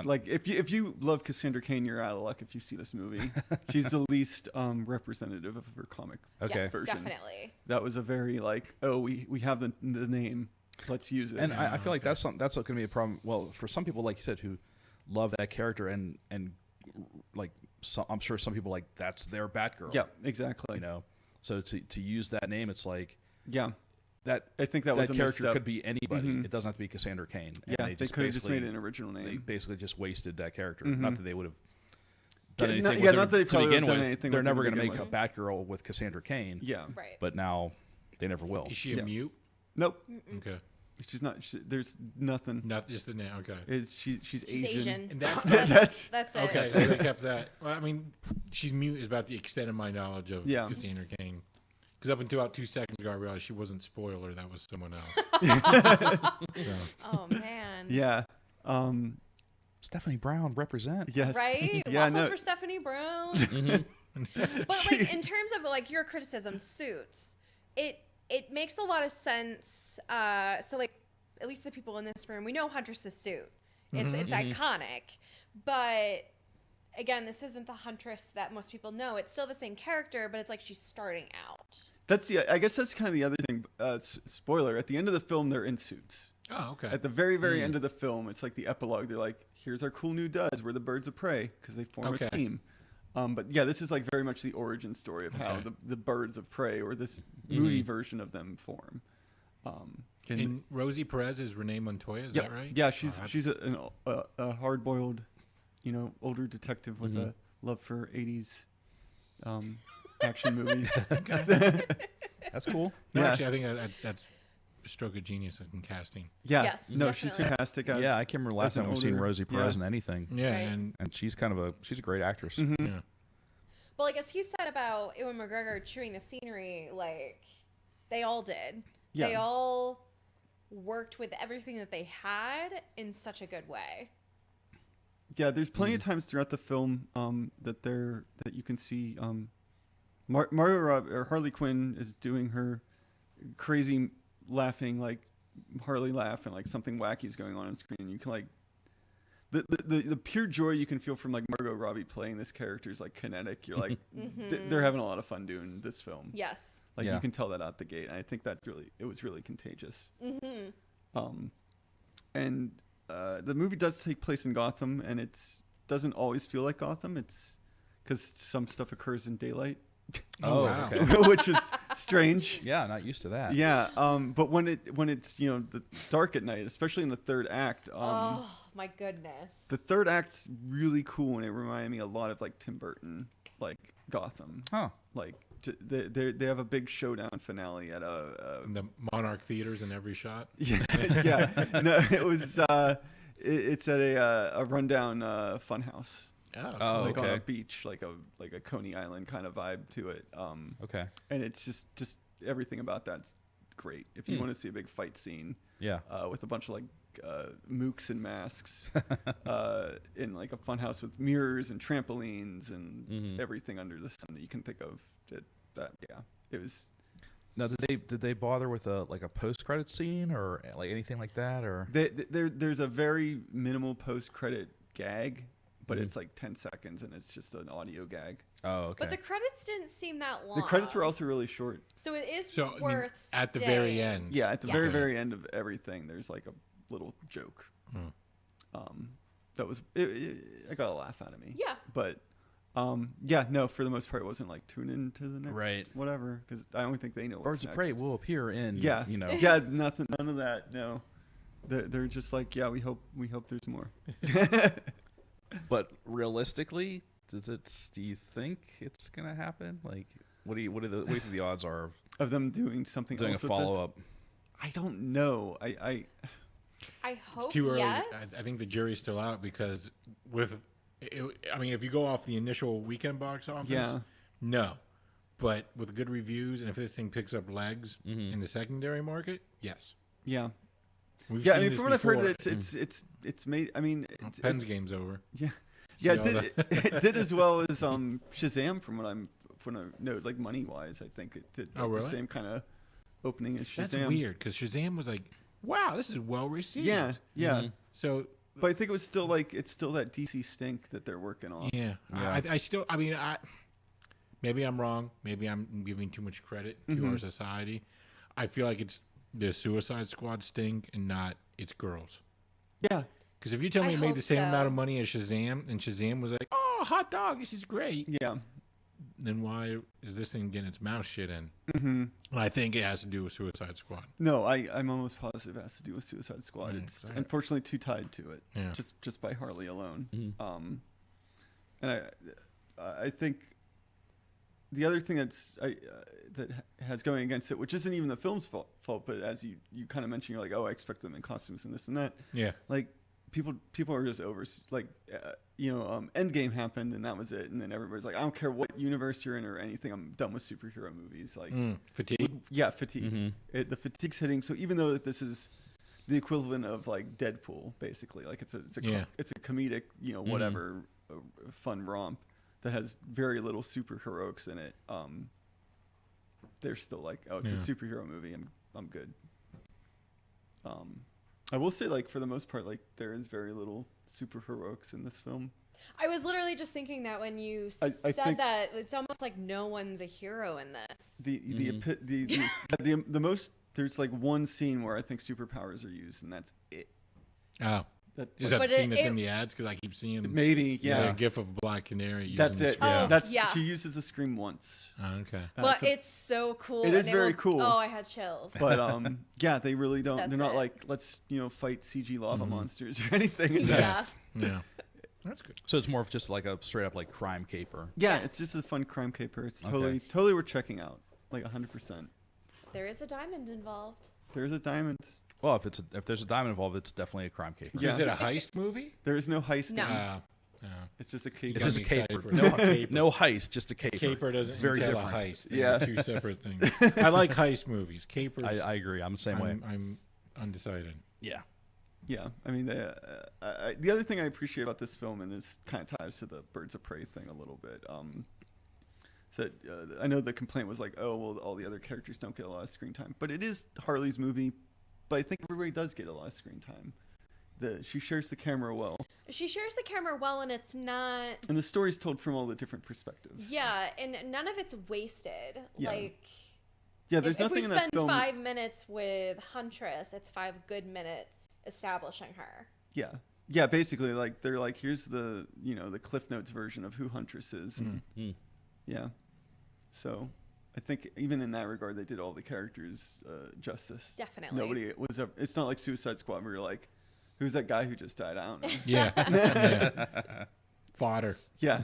Like if you love Cassandra Cain, you're out of luck if you see this movie. She's the least representative of her comic Okay. Yes, version. definitely. That was a very like, oh, we have the name, let's use it. And I feel like that's going to be a problem. Well, for some people, like you said, who love that character and like I'm sure some people like that's their Batgirl. yeah, exactly. You know, so to use that name, it's like Yeah, that. I think that was a character misstep. could be anybody. It doesn't have to be Cassandra Cain. And Yeah, they could have just basically- made it an original They name. basically just wasted that character. Not that they would have done Yeah, anything. not- with yeah, her not that they to probably begin would've done with. anything They're with her never to going to make begin a Batgirl with Cassandra Cain. Yeah. Right. But now they never will. Is she a Yeah. mute? Nope. Okay. She's not. There's nothing. Not just the name. Okay. She's Asian. And That's That's it. okay. So they kept that. Well, I mean, she's mute is about the extent of my knowledge of Cassandra Cain. Because up until about 2 seconds ago, I realized she wasn't spoiler. That was someone else. So. Oh man. Yeah. Stephanie Brown represent. Yes. Right? Yeah. Waffles No. for Stephanie Brown. Mm-hmm. But like in terms of like your criticism, Suits, it makes a lot of sense. So like at least the people in this room, we know Huntress's suit. It's iconic, but again, this isn't the Huntress that most people know. It's still the same character, but it's like she's starting out. I guess that's kind of the other thing. Spoiler: at the end of the film, they're in suits. Oh, okay. At the very end of the film, it's like the epilogue. They're like, "Here's our cool new duds. We're the birds of prey," because they form a team. But yeah, this is like very much the origin story of how the birds of prey, or this movie version of them, form. And Rosie Perez is Renee Montoya. Is that right? Yeah, she's a hard-boiled, older detective with a love for 80s action movies. That's cool. No, Yeah. actually, I think that's a stroke of genius in casting. Yeah. Yes, No, she's definitely. fantastic. Yeah, I can't remember last as an time we've seen older- Rosie Perez in anything. Yeah, Right. and And she's a great actress. Mhm. yeah. But like as he said about Ewan McGregor chewing the scenery, like they all did. Yeah. They all worked with everything that they had in such a good way. Yeah, there's plenty of times throughout the film that you can see Harley Quinn is doing her crazy laughing, like Harley laugh, and like something wacky is going on screen. And you can like the pure joy you can feel from like Margot Robbie playing this character is like kinetic. You're like they're having a lot of fun doing this film. Yes. Like Yeah. you can tell that out the gate. And I think it was really contagious. And the movie does take place in Gotham, and it doesn't always feel like Gotham. It's because some stuff occurs in daylight, Oh, wow. okay. which is strange. Yeah, not used to that. Yeah, but when it's the dark at night, especially in the third act, Oh my goodness. the third act's really cool, and it reminded me a lot of like Tim Burton, like Gotham. Huh. Like they have a big showdown finale at a And the Monarch theaters in every shot. yeah. No, it was it's at a rundown funhouse. Oh, Like on a okay. beach, like a Coney Island kind of vibe to it. Okay. And it's just everything about that's great. If you want to see a big fight scene, Yeah. with a bunch of like mooks and masks, in like a funhouse with mirrors and trampolines and everything under the sun that you can think of. It was. Now, did they bother with a post credit scene or like anything like that, or? There's a very minimal post credit gag. But it's like 10 seconds, and it's just an audio gag. Oh, okay. But the credits didn't seem that long. The credits were also really short. So it is So I mean, worth at the staying. very end. Yeah, at the Yes. very end of everything, there's like a little joke. That was I got a laugh out of me. Yeah. But yeah, no, for the most part, it wasn't like tune in to the next Right. whatever, because I don't think they know. Birds of Prey will appear in. Yeah, yeah, none of that. No, they're just like, yeah, we hope there's more. But realistically, do you think it's gonna happen? Like, what do you think the odds are Of them doing something doing a else with follow this? up? I don't know. I hope It's too early. yes. I think the jury's still out because I mean, if you go off the initial weekend box office, Yeah. no. But with good reviews, and if this thing picks up legs in the secondary market, yes. Yeah. We've Yeah, seen I mean, this from what I've heard, before. it's made. I mean, Penn's game's over. yeah, See yeah. all It did as well as Shazam. From what I know, like money wise, I think it did Oh, like, really? the same kind of opening as Shazam. That's weird because Shazam was like, wow, this is well received. Yeah, yeah. So But I think it's still that DC stink that they're working on. yeah, Yeah. I still. I mean, maybe I'm wrong. Maybe I'm giving too much credit to our society. I feel like it's the Suicide Squad stink and not it's girls. Yeah, Because if you tell me I it made hope the same so. amount of money as Shazam, and Shazam was like, "Oh, hot dog, this is great," yeah. then why is this thing getting its mouth shit in? And I think it has to do with Suicide Squad. No, I'm almost positive it has to do with Suicide Squad. Yeah, It's sorry. unfortunately too tied to it. Yeah. Just by Harley alone. And I think the other thing that has going against it, which isn't even the film's fault, but as you kind of mentioned, you're like, oh, I expect them in costumes and this and that. Yeah. Like people are just over, like, Endgame happened and that was it, and then everybody's like, I don't care what universe you're in or anything, I'm done with superhero movies. Like fatigue. Yeah, fatigue. The fatigue's hitting. So even though this is the equivalent of like Deadpool, basically, like it's a comedic, whatever, fun romp that has very little super heroics in it. They're still like, oh, it's a superhero movie, and I'm good. I will say, like, for the most part, like, there is very little super heroics in this film. I was literally just thinking that when you I said that, it's almost like no one's a hero in this. The most, there's like one scene where I think superpowers are used, and that's it. Oh. Is that the scene that's in the ads? Because I keep seeing maybe, yeah, a gif of Black Canary using that's it. Yeah. She uses the scream once. Oh, okay. But it's so cool. It is very cool. Oh, I had chills. But yeah, they really don't. That's they're not it. like, let's fight CG lava monsters or anything. Yeah. Yeah. That's good. So it's more of just like a straight up like crime caper. Yeah, Yes. it's just a fun crime caper. It's Okay. totally worth checking out. Like 100%. There is a diamond involved. There's a diamond. Well, if there's a diamond involved, it's definitely a crime caper. Yeah. Is it a heist movie? There is no heist. No. in it. It's just a caper. It's just a Got me excited caper. for No, caper. no heist, just a caper. Caper doesn't it's very entail different. a heist. They're Yeah. two separate things. I like heist movies. Capers. I agree. I'm the same way. I'm undecided. Yeah. Yeah, I mean, the other thing I appreciate about this film, and this kind of ties to the Birds of Prey thing a little bit, is that I know the complaint was like, oh, well, all the other characters don't get a lot of screen time, but it is Harley's movie, but I think everybody does get a lot of screen time. She shares the camera well, She shares the camera well, and it's not. and the story's told from all the different perspectives. Yeah, and none of it's wasted. Yeah. Like, Yeah, there's if we nothing in that spend film. 5 minutes with Huntress, it's 5 good minutes establishing her. Yeah, basically, like they're like, here's the the Cliff Notes version of who Huntress is. And, yeah, so I think even in that regard, they did all the characters justice. Definitely. Nobody was ever, it's not like Suicide Squad where you're like, who's that guy who just died? I don't know. Yeah. Yeah. Fodder. Yeah.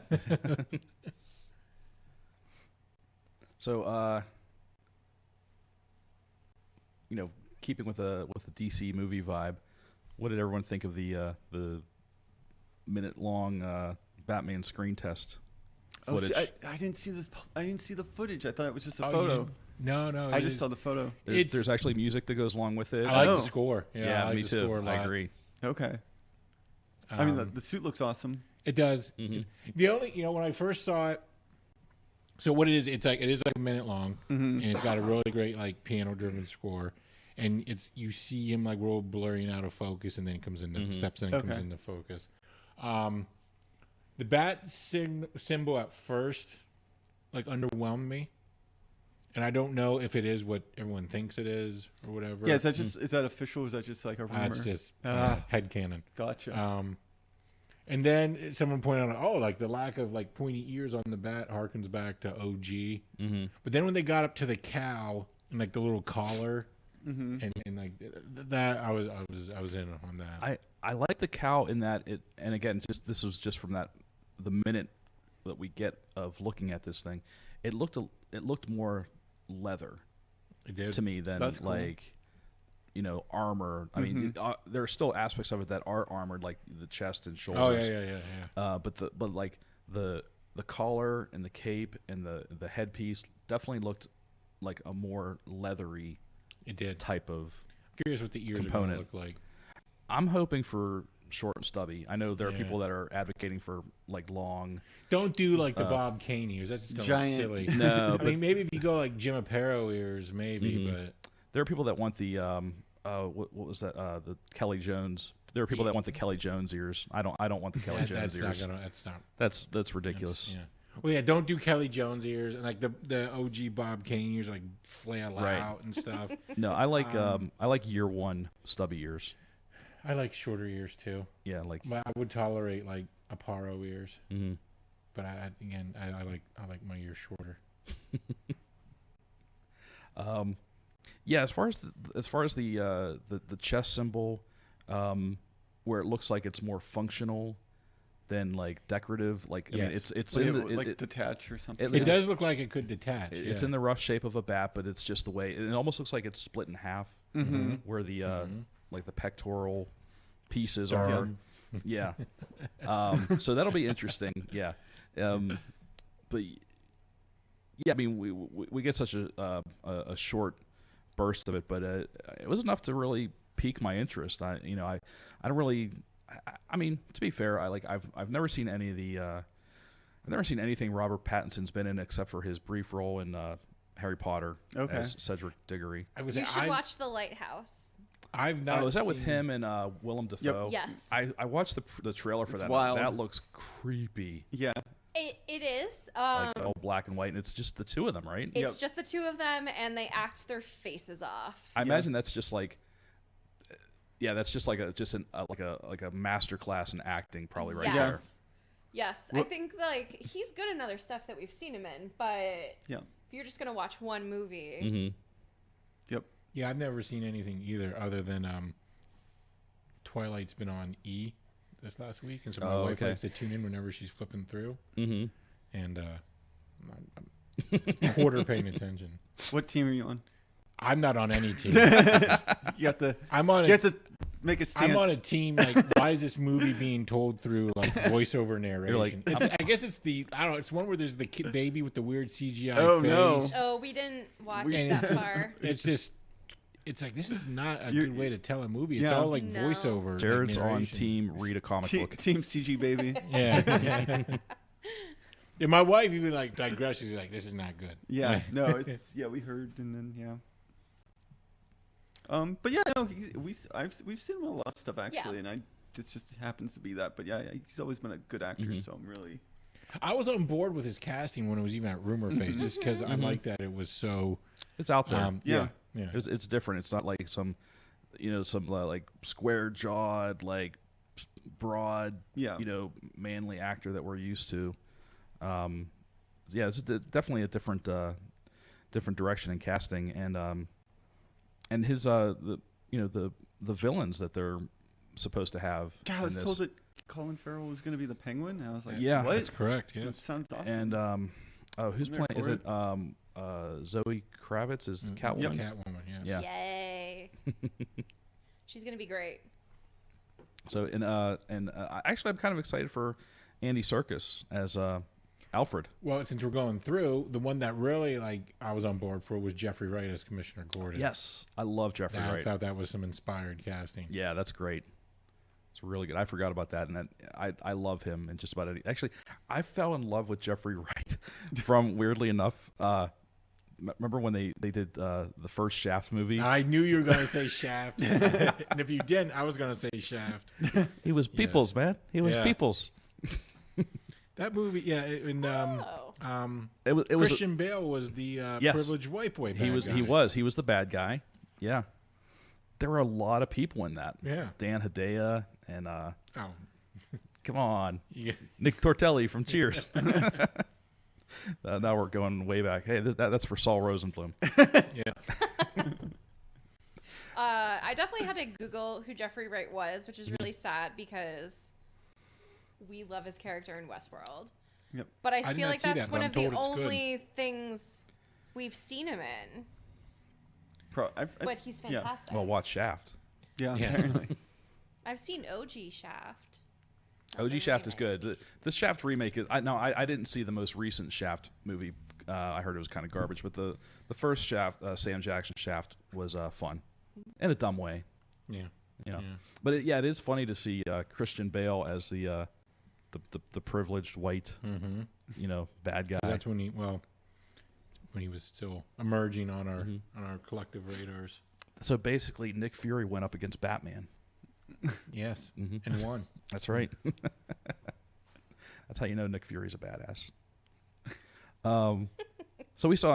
So, keeping with the DC movie vibe, what did everyone think of the minute-long Batman screen test footage? Oh, see, I didn't see this. I didn't see the footage. I thought it was just a photo. No. I just saw the photo. There's actually music that goes along with it. I like Oh. the score. Yeah, I like me the too. Score a lot. I agree. Okay. I mean, the suit looks awesome. It does. Mm-hmm. The only, when I first saw it, so what it is like a minute long, Mm-hmm. and it's got a really great like piano-driven score, and you see him like roll blurring out of focus, and then it comes into steps in and comes Okay. into focus. The bat symbol at first like underwhelmed me, and I don't know if it is what everyone thinks it is or whatever. Yeah, is that official? Or is that just like a rumor? It's just Ah. headcanon. Gotcha. And then someone pointed out, oh, like the lack of like pointy ears on the bat harkens back to OG. Mm-hmm. But then when they got up to the cow and like the little collar, Mm-hmm. and like that, I was in on that. I like the cow in that it, and again, this was just from the minute that we get of looking at this thing, it looked more leather It did to me than That's cool. like armor. I mean, there are still aspects of it that are armored, like the chest and shoulders. Oh yeah. But like the collar and the cape and the headpiece definitely looked like a more leathery It did. type of. Curious what the ears component. are going to look like. I'm hoping for short and stubby. I know there are Yeah. people that are advocating for like long. Don't do like the Bob Kane ears. That's just going to look Giant- silly. No, I mean, maybe if you go like Jim Aparo ears, maybe, but There are people that want the what was that the Kelly Jones. There are people that want the Kelly Jones ears. I don't want the Kelly Jones ears. That's ridiculous. Yeah. Well, yeah, don't do Kelly Jones ears and like the OG Bob Kane ears like flail Right. out and stuff. No, I like year one stubby ears. I like shorter ears too, Yeah, like but I would tolerate like Aparo ears. mhm. But I like my ears shorter. Yeah, as far as the chest symbol, where it looks like it's more functional than like decorative. Like I mean, Yes. it's Like, in it, the, like it, detach or something. it- It does look like it could detach. it's yeah. in the rough shape of a bat, but it's just the way it almost looks like it's split in half, Mm-hmm. where the like the pectoral pieces Sternum. are. Yeah. So that'll be interesting. Yeah. But yeah, I mean, we get such a short burst of it, but it was enough to really pique my interest. I don't really. I mean, to be fair, I've never seen any of the. I've never seen anything Robert Pattinson's been in except for his brief role in Harry Potter as Cedric Diggory. You should watch The Lighthouse. I've not. Oh, is that with seen- him and Willem Dafoe? Yes. I watched the trailer for It's that. wild. That looks creepy. Yeah. It is. Like all black and white, and it's just the two of them, right? It's just the two of them, and they act their faces off. I imagine that's just like, that's just like a master class in acting, probably right there. Yes, I think like he's good in other stuff that we've seen him in, but Yeah. if you're just gonna watch one movie, Mm-hmm. Yep. Yeah, I've never seen anything either other than Twilight's been on E this last week, and so my wife likes to tune in whenever she's flipping through, Mm-hmm. and I'm quarter paying attention. What team are you on? I'm not on any team. You have to. I'm on. You have to make a stance. I'm on a team like, why is this movie being told through like voiceover narration? like, I guess it's the I don't know. It's one where there's the kid baby with the weird CGI Oh, no. face. oh, we didn't watch We- that far. It's just. It's like this is not a good way to tell a movie. It's Yeah. all like No. voiceover. Jared's like, on narration. team read a comic book. Team CG baby. Yeah. And my wife even like digresses. She's like, "This is not good." Yeah. No. It's we heard and then But yeah, no. We've seen him in a lot of stuff actually, and it just happens to be that. But yeah, he's always been a good actor, so I'm really. I was on board with his casting when it was even at Rumor Face, just because I like that it was so. It's out there. Yeah. It's different. It's not like some like square jawed, like broad, manly actor that we're used to. It's definitely a different direction in casting, and his the villains that they're supposed to have. Yeah, I in was this. told that Colin Farrell was going to be the Penguin. And I was like, Yeah. what? That's correct. Yes. That sounds awesome. And who's I'm there playing? Is for it Zoe Kravitz is Catwoman? Catwoman. Yes. Yeah. Yay! She's gonna be great. So actually, I'm kind of excited for Andy Serkis as Alfred. Well, since we're going through, the one that really I was on board for was Jeffrey Wright as Commissioner Gordon. Yes, I love Jeffrey I Wright. thought that was some inspired casting. Yeah, that's great. It's really good. I forgot about that, and I love him in just about any. Actually, I fell in love with Jeffrey Wright from weirdly enough. Remember when they did the first Shaft movie? I knew you were going to say Shaft, and if you didn't, I was going to say Shaft. He was Peoples, man. He was Yeah. Peoples. That movie, yeah, and It was Christian Bale was the Yes. privileged white boy. he was the bad guy. Yeah, there were a lot of people in that. Yeah. Dan Hedaya and Oh, come on, yeah. Nick Tortelli from Cheers. Now we're going way back. Hey, that's for Saul Rosenblum. Yeah. I definitely had to Google who Jeffrey Wright was, which is really sad because we love his character in Westworld. Yep. But I did feel not like see that's that, one but of I'm the told it's good. only things we've seen him in. But he's fantastic. Well, watch Shaft. Yeah. Yeah. Apparently. I've seen OG Shaft. OG Shaft is good. The Shaft remake is. I didn't see the most recent Shaft movie. I heard it was kind of garbage, but the first Shaft, Sam Jackson Shaft, was fun, in a dumb way. Yeah. You know. But it is funny to see Christian Bale as the privileged white, bad guy. That's when he was still emerging on our collective radars. So basically, Nick Fury went up against Batman. Yes, and won. That's right. That's how you know Nick Fury's a badass. So we saw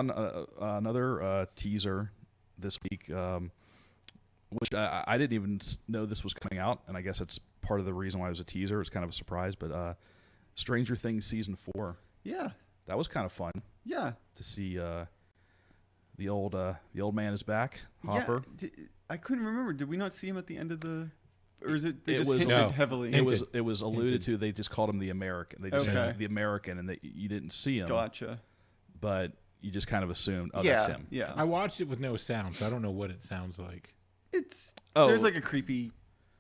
another teaser this week, which I didn't even know this was coming out, and I guess it's part of the reason why it was a teaser. It's kind of a surprise, but Stranger Things season 4. Yeah. That was kind of fun Yeah. to see. The old man is back. Hopper. Yeah. I couldn't remember. Did we not see him at the end of the or is it? They It just was- hinted No. heavily. It was alluded to. They just called him the American. They just Okay. said the American, and you didn't see him, Gotcha. but you just kind of assumed, oh, yeah, that's him. yeah. I watched it with no sound, so I don't know what it sounds like. It's Oh. there's like a creepy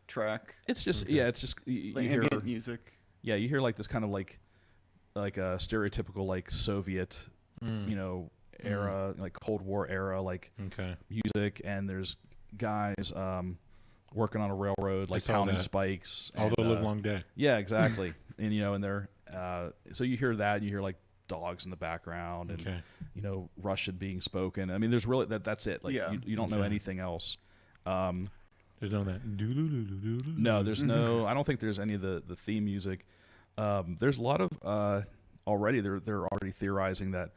track, It's just Okay. yeah. It's just you like hear ambient music. yeah. You hear like this kind of like a stereotypical like Soviet Mm. you know era like Cold War era like Okay. music, and there's guys working on a railroad like saw pounding that. spikes. All and, the live long day. Yeah, exactly. And and they're so you hear that, and you hear like dogs in the background, and Okay. Russian being spoken. I mean, there's really that's it. Like Yeah. you don't know Okay. anything else. There's no that. No, there's no. I don't think there's any of the theme music. There's a lot of already. They're already theorizing that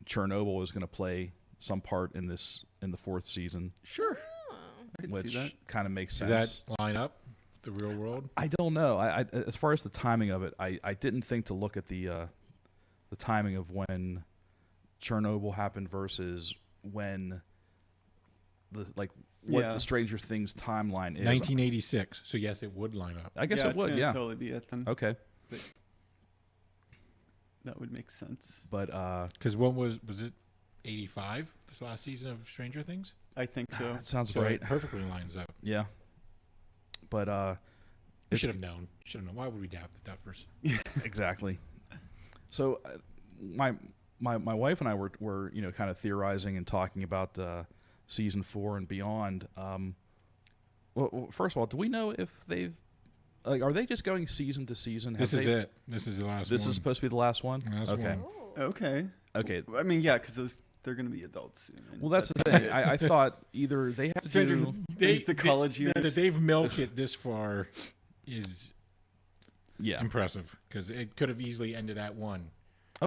Chernobyl is going to play some part in the 4th season, Sure, Oh. I can which see that. kind of makes Does sense. that line up the real world? I don't know. I as far as the timing of it, I didn't think to look at the timing of when Chernobyl happened versus when what Yeah. the Stranger Things timeline is. 1986. So yes, it would line up. I guess yeah, it it's would. gonna Yeah. totally be it then. Okay. That would make sense. But Because what was it? 85. This last season of Stranger Things. I think so. that sounds So right. it perfectly lines up. Yeah. But We it's- should have known. Should have known. Why would we doubt the Duffers? exactly. So my wife and I were kind of theorizing and talking about season 4 and beyond. Well, first of all, do we know if they've are they just going season to season? This is it. This is the last one. This is supposed to be the last one. Last Okay. one. Oh. Okay. Okay. I mean, yeah, because they're going to be adults soon. and Well, that's the thing. I thought either they have Stranger to. Things, the college years. That they've milked it this far is Yeah. impressive because it could have easily ended at 1.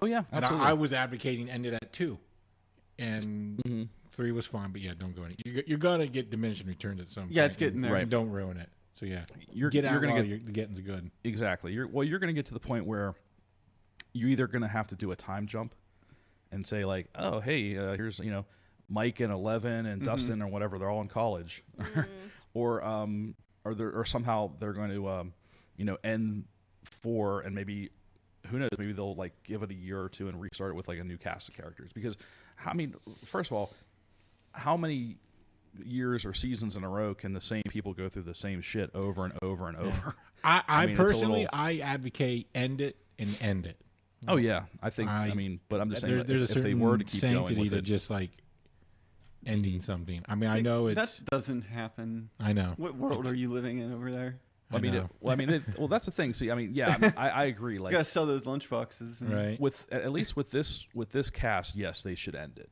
Oh yeah. And Absolutely. I was advocating ended at 2, and Mhm. 3 was fine. But yeah, don't go any. You're gonna get diminishing returns at some point. Yeah, it's getting there. Right. And don't ruin it. So yeah, You're get out you're gonna while get the getting's good. exactly. You're going to get to the point where you're either going to have to do a time jump and say like, oh hey, here's Mike and 11 and Dustin or whatever, they're all in college, or somehow they're going to end 4 and maybe who knows, maybe they'll like give it a year or 2 and restart it with like a new cast of characters. Because I mean, first of all, how many years or seasons in a row can the same people go through the same shit over and over and over? I mean, it's a personally, little- I advocate end it and end it. Oh yeah, I think. I I- mean, but I'm just saying, There's if a they certain were to keep going sanctity with to it, just like ending something. I mean, I know it's. That doesn't happen. I know. What world are you living in over there? I mean, know. well, that's the thing. See, I mean, yeah, I agree. You Like gotta sell those lunch boxes. and- Right. with at least with this cast, yes, they should end it.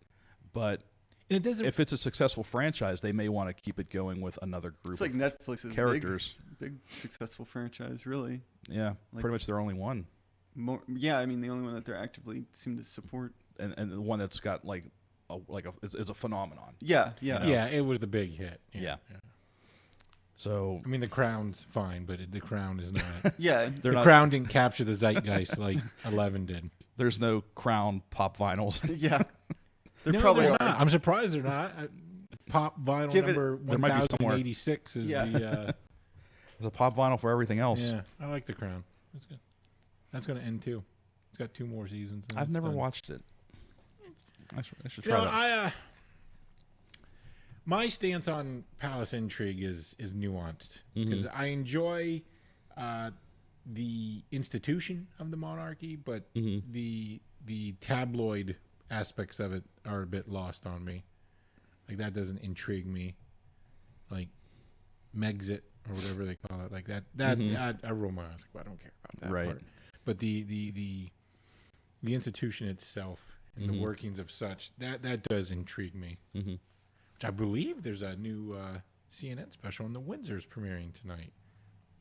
But And it doesn't. if it's a successful franchise, they may want to keep it going with another group It's like of Netflix's characters. big successful franchise, really. Yeah, like- pretty much their only one, More, yeah, I mean the only one that they're actively seem to support. and the one that's got like is a phenomenon. Yeah, yeah. yeah, it was the big hit. Yeah. So I mean, the Crown's fine, but the Crown is not. Yeah, they're the not. Crown didn't capture the zeitgeist like 11 did. There's no Crown pop vinyls. yeah. There No, probably there's are. not. I'm surprised they're not. Pop vinyl Give it- number there might be somewhere. 1086 is Yeah. the. There's a pop vinyl for everything else. Yeah, I like the Crown. That's good. That's going to end too. It's got 2 more seasons. and I've it's never done. watched it. I should You try know, that. my stance on palace intrigue is nuanced Mm-hmm. because I enjoy the institution of the monarchy, but Mm-hmm. the tabloid aspects of it are a bit lost on me. Like that doesn't intrigue me. Like Megxit or whatever they call it, like that. I roll my eyes. Like, I don't care about that Mm-hmm. Right. part. But the institution itself and Mm-hmm. the workings of such that does intrigue me. Mhm. Which I believe there's a new CNN special on the Windsor's premiering tonight,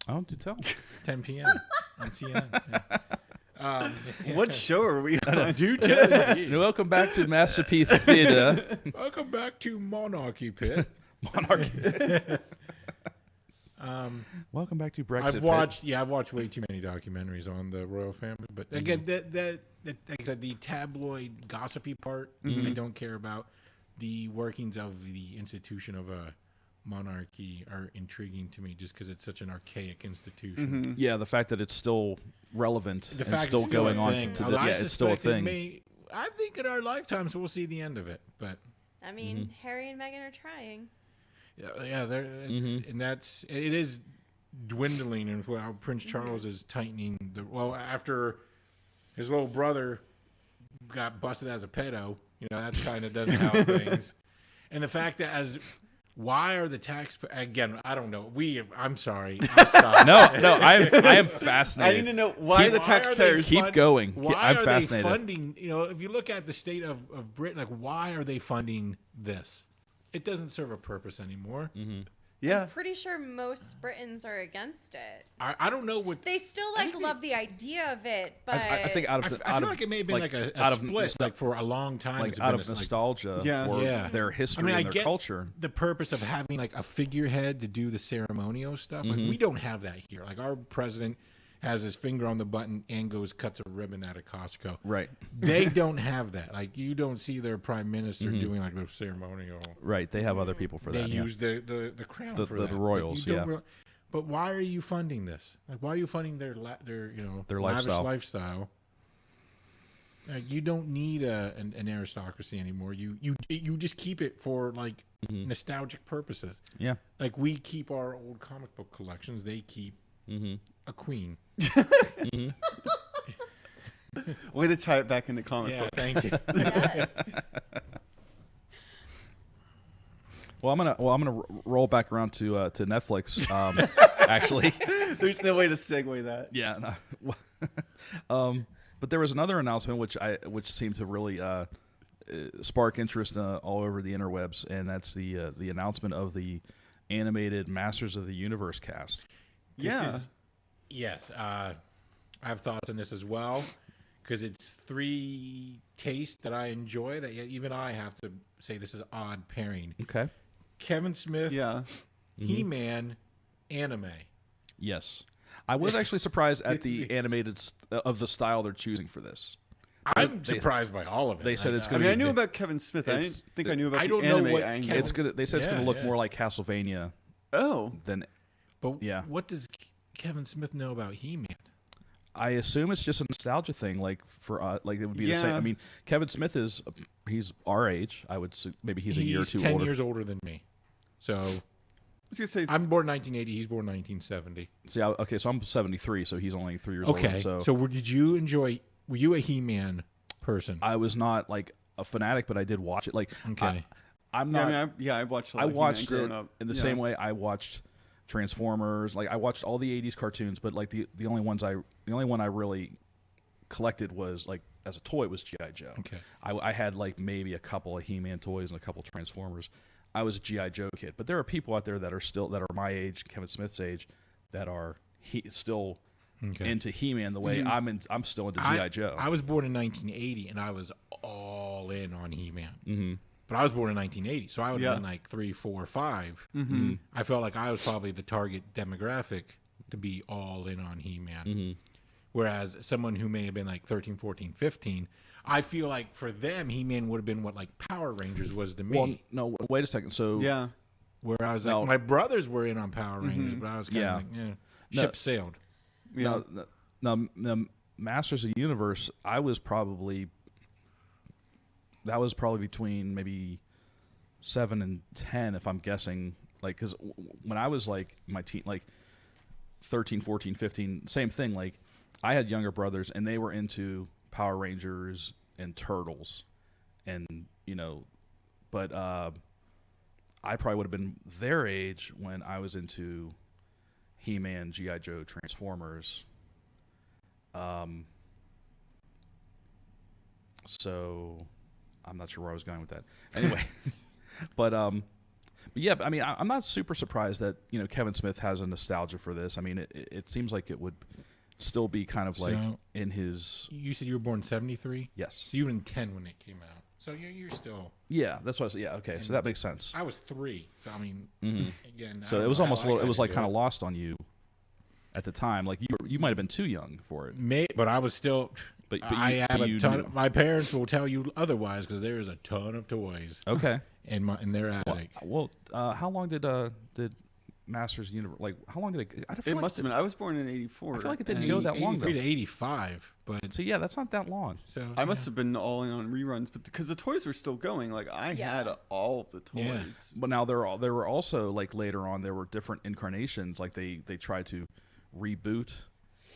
Oh, do tell. 10 p.m. on CNN. Yeah. What show are we on? Do tell you. Welcome back to Masterpiece Theater. Welcome back to Monarchy Pit. Monarchy. Welcome back to Brexit. I've watched way too many documentaries on the royal family, but again, that like I said, the tabloid gossipy part, I don't care about. The workings of the institution of a monarchy are intriguing to me, just because it's such an archaic institution. Mhm. Yeah, the fact that it's still relevant The and fact still it's still going a on thing. to Although I it's still a suspect it thing. I think in our lifetimes we'll see the end of it, but I mean, Harry and Meghan are trying. yeah, they're and it is dwindling, and how Prince Charles is tightening after his little brother got busted as a pedo. That's kind of doesn't help things. And the fact that why are the again? I don't know. I'm sorry. I'll stop. No, I am fascinated. I need to know why the taxpayers. Keep going. Why I'm are fascinated. they funding? If you look at the state of Britain, like why are they funding this? It doesn't serve a purpose anymore. Yeah. Pretty sure most Britons are against it. I don't know what They still love the idea of it, but I think out of I feel like it may have been like a split, like for a long time. like it's out been of like, nostalgia for Yeah. their history I mean, I and their get culture. the purpose of having like a figurehead to do the ceremonial stuff. Like we don't have that here. Like our president has his finger on the button and cuts a ribbon at a Costco. Right. They don't have that. Like you don't see their prime minister doing like the ceremonial. Right. They have other people for They that. use the crown The- for the that. royals, But you don't yeah. but why are you funding this? Like why are you funding their Their lavish lifestyle. lifestyle? Like you don't need an aristocracy anymore. You just keep it for like nostalgic purposes. Yeah. Like we keep our old comic book collections. They keep a queen. Way to tie it back into comic book. Thank you. yes. Well, I'm gonna roll back around to Netflix. Actually, There's no way to segue that. yeah. No. But there was another announcement which seemed to really spark interest all over the interwebs, and that's the announcement of the animated Masters of the Universe cast. Yes. I have thoughts on this as well, because it's three tastes that I enjoy that even I have to say this is odd pairing. Okay. Kevin Smith, Yeah. He-Man, anime. Yes. I was actually surprised at the animated of the style they're choosing for this. I'm surprised by all of it. They said it's I going mean, to I be. knew about Kevin Smith. I didn't think I knew about I the don't know anime what angle. Kevin- It's gonna. They said it's going to look more like Castlevania Oh. than. But Yeah. what does Kevin Smith know about He-Man? I assume it's just a nostalgia thing, like for like it would be the same. Yeah. I mean, Kevin Smith he's our age. I would maybe he's a year or two 10 older. years older than me. So I was gonna say I'm born 1980. He's born 1970. See, okay, so I'm 73, so he's only 3 years older. Okay. So did you enjoy? Were you a He-Man person? I was not like a fanatic, but I did watch it. Like, Okay. I'm Yeah, not. I mean, I watched. A lot I of He-Man watched growing it up. in the Yeah. same way I watched Transformers. Like I watched all the '80s cartoons, but like the only one I really collected was like as a toy was G.I. Joe. Okay. I had like maybe a couple of He-Man toys and a couple Transformers. I was a G.I. Joe kid, but there are people out there that are my age, Kevin Smith's age, that are still into He-Man the way I'm still into G.I. Joe. I was born in 1980, and I was all in on He-Man. Mm-hmm. But I was born in 1980, so I would have Yeah. been like 3, 4, 5. Mm-hmm. I felt like I was probably the target demographic to be all in on He-Man. Mm-hmm. Whereas someone who may have been like 13, 14, 15, I feel like for them, He-Man would have been what like Power Rangers was to me. Well, no, wait a second. So Yeah. Where I was No. like, my brothers were in on Power Rangers, but I was kind of like, No. ship sailed. Yeah. Now, the Masters of the Universe, that was probably between maybe 7 and 10, if I'm guessing. Like, because when I was like my teen, like 13, 14, 15, same thing. Like, I had younger brothers, and they were into Power Rangers and Turtles, and but I probably would have been their age when I was into He-Man, G.I. Joe, Transformers. So I'm not sure where I was going with that. Anyway, but yeah, I mean, I'm not super surprised that Kevin Smith has a nostalgia for this. I mean, it seems like it would still be kind of like So, in his. You said you were born 73? Yes. So you were in 10 when it came out. So you're still. Yeah, that's what I was. Yeah, okay, so that makes sense. I was 3. So I mean, again. I So don't it was know almost how I it was got like into kind of it. lost on you at the time. Like you might have been too young for it. But I was still. But I have a you ton. knew. My parents will tell you otherwise because there is a ton of toys Okay. in their attic. Well, how long did Masters Universe, like, how long did it? I feel It like must have been. I was born in '84. I feel like it didn't go that long though. 83 to 85, but So yeah, that's not that long. so I must have been all in on reruns, but because the toys were still going, like I had all of the toys. Yeah. But now there were also, like, later on there were different incarnations. Like they tried to reboot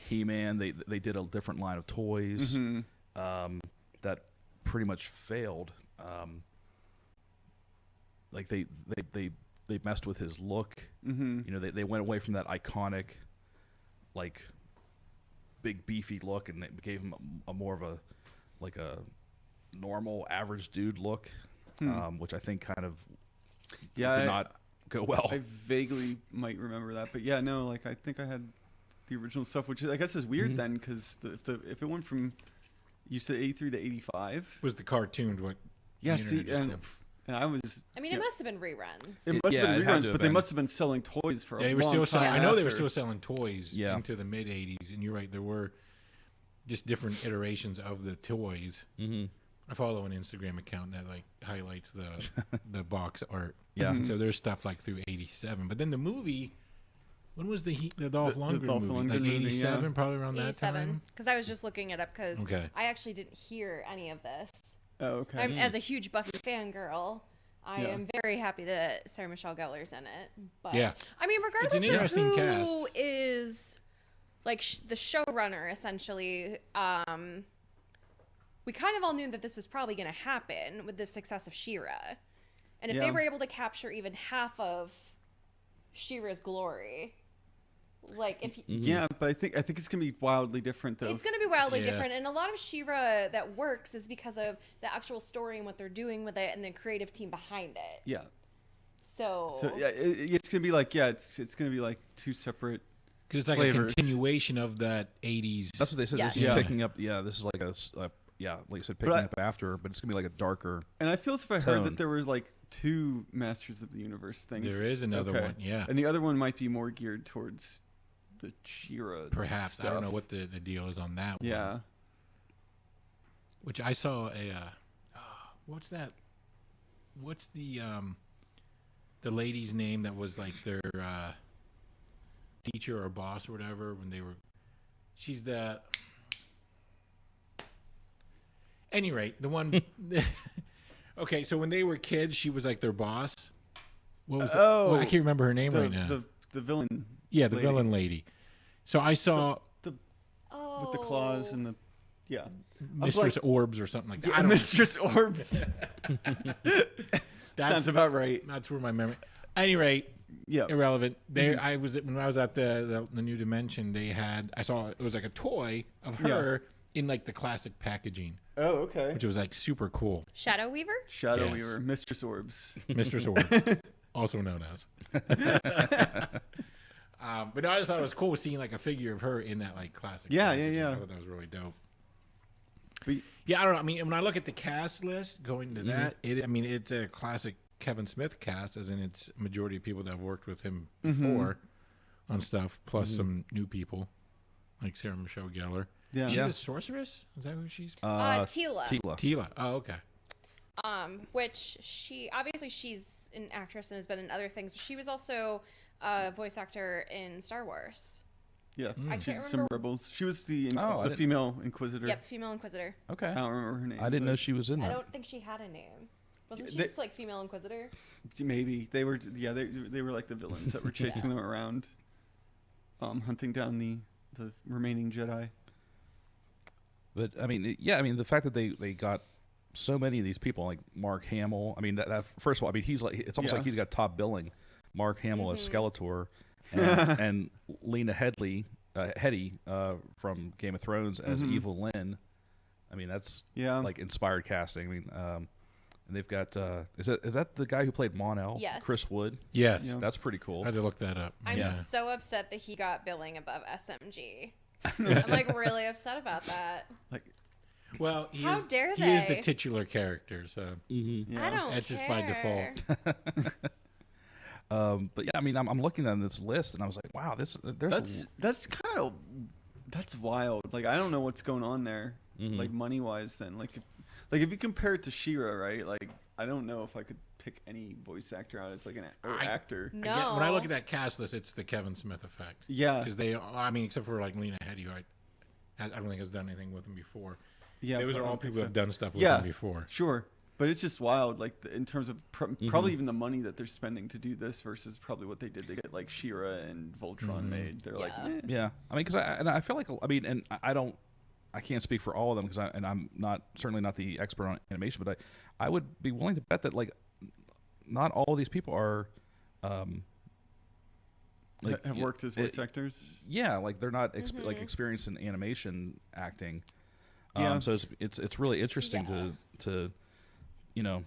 He-Man. They did a different line of toys that pretty much failed. Like they messed with his look. You know, they went away from that iconic, like, big beefy look, and they gave him a more of a, like, a normal average dude look, which I think kind of did not go well. I vaguely might remember that, but yeah, no, like I think I had the original stuff, which I guess is weird then, because if it went from, you said 83 to 85, was the cartoon what? yeah, the see, internet and just I was. I mean, it must have been reruns. It must Yeah, have it been had to reruns, have but they been. must have been selling toys for a they were long still selling. time I know they were after. still selling toys Yeah. into the mid '80s, and you're right. There were just different iterations of the toys. I follow an Instagram account that like highlights the box art. Yeah. And so there's stuff like through '87, but then the movie. When was the Dolph Lundgren Dolph movie? Lundgren Like movie, '87, yeah. probably around that 87. time. Because I was just looking it up because Okay. I actually didn't hear any of this. Oh, okay. As a huge Buffy fangirl, I Yeah. am very happy that Sarah Michelle Gellar's in it. But Yeah. I mean, regardless of interesting who cast. is like the showrunner, essentially, we kind of all knew that this was probably going to happen with the success of She-Ra. And if they Yeah. were able to capture even half of She-Ra's glory, like if Yeah, but I think it's gonna be wildly different though. it's going to be wildly Yeah. different, and a lot of She-Ra that works is because of the actual story and what they're doing with it, and the creative team behind it. Yeah. So So yeah, it's gonna be like it's gonna be like two separate. Because it's like Flavors. a continuation of that '80s. That's what they said. Yes. This is Yeah. picking up. Yeah, this is like like you said, picking up after, but it's gonna be like a darker. And I feel as if I heard Tone. that there was like two Masters of the Universe things. There is another Okay. one, yeah. And the other one might be more geared towards the She-Ra. Perhaps stuff. I don't know what the deal is on that one. Yeah. Which I saw a what's that? What's the lady's name that was like their teacher or boss or whatever when they were? She's the. Any rate, the one. Okay, so when they were kids, she was like their boss. What was? Oh, I can't remember her name right now. The villain. Yeah, the lady. villain lady. So I saw With oh, the claws and the yeah. Mistress Orbs or something like that. Yeah, I don't Mistress Orbs. That's Sounds about right. that's where my memory. Any rate, Yeah. irrelevant. There, I was when I was at the New Dimension. They had I saw it was like a toy of her in like the classic packaging, Oh, okay. which was like super cool. Shadow Weaver. Shadow Yes. Weaver, Mistress Orbs. Mistress Orbs, also known as. But no, I just thought it was cool seeing like a figure of her in that like classic. Yeah, packaging. yeah. I thought that was really dope. But Yeah, I don't know. I mean, when I look at the cast list going to that, it's a classic Kevin Smith cast, as in it's a majority of people that have worked with him before on stuff, plus some new people like Sarah Michelle Gellar. yeah. Is she Yeah. the sorceress? Is that who she's? Tila. Tila. Tila. Oh, okay. Which she's an actress and has been in other things. But she was also a voice actor in Star Wars. Yeah. I She can't did some remember. Rebels. She was the Oh, I the didn't- female Inquisitor. Yep, female Inquisitor. Okay. I don't remember her name. I didn't but know she was in I that. don't think she had a name. Wasn't she They- just like female Inquisitor? Maybe they were. Yeah, they were like the villains that were chasing them around, hunting down the remaining Jedi. But I mean, yeah, I mean the fact that they got so many of these people, like Mark Hamill. I mean, that first of all, I mean he's like it's almost Yeah. like he's got top billing. Mark Hamill as Skeletor, and Lena Headey from Game of Thrones as Evil Lynn. I mean that's Yeah. like inspired casting. I mean, and they've got is that the guy who played Mon-El? Yes. Chris Wood. Yes. Yeah. That's pretty cool. I had to look that up. I'm yeah. so upset that he got billing above SMG. I'm like really upset about that. Like Well, he How is, dare he is the they? titular character, so yeah. I don't That's care. just by default. But yeah, I mean, I'm looking at this list and I was like, wow, there's That's wild. Like I don't know what's going on there. like money wise. Then like if you compare it to She-Ra, right? Like I don't know if I could pick any voice actor out as like an actor. No. Again, when I look at that cast list, it's the Kevin Smith effect. Yeah, Because except for like Lena Headey, who I don't think has done anything with him before. yeah. Those but are I all don't think people who have so. done stuff with Yeah. him before. Sure, but it's just wild. Like in terms of probably even the money that they're spending to do this versus probably what they did to get like She-Ra and Voltron made. They're like, Yeah. eh. Yeah, I mean, because I feel like, I mean, and I can't speak for all of them because I'm certainly not the expert on animation, but I would be willing to bet that like not all of these people are like have worked as voice actors. Yeah, like they're not like experienced in animation acting. Yeah. So it's really interesting Yeah. to you know.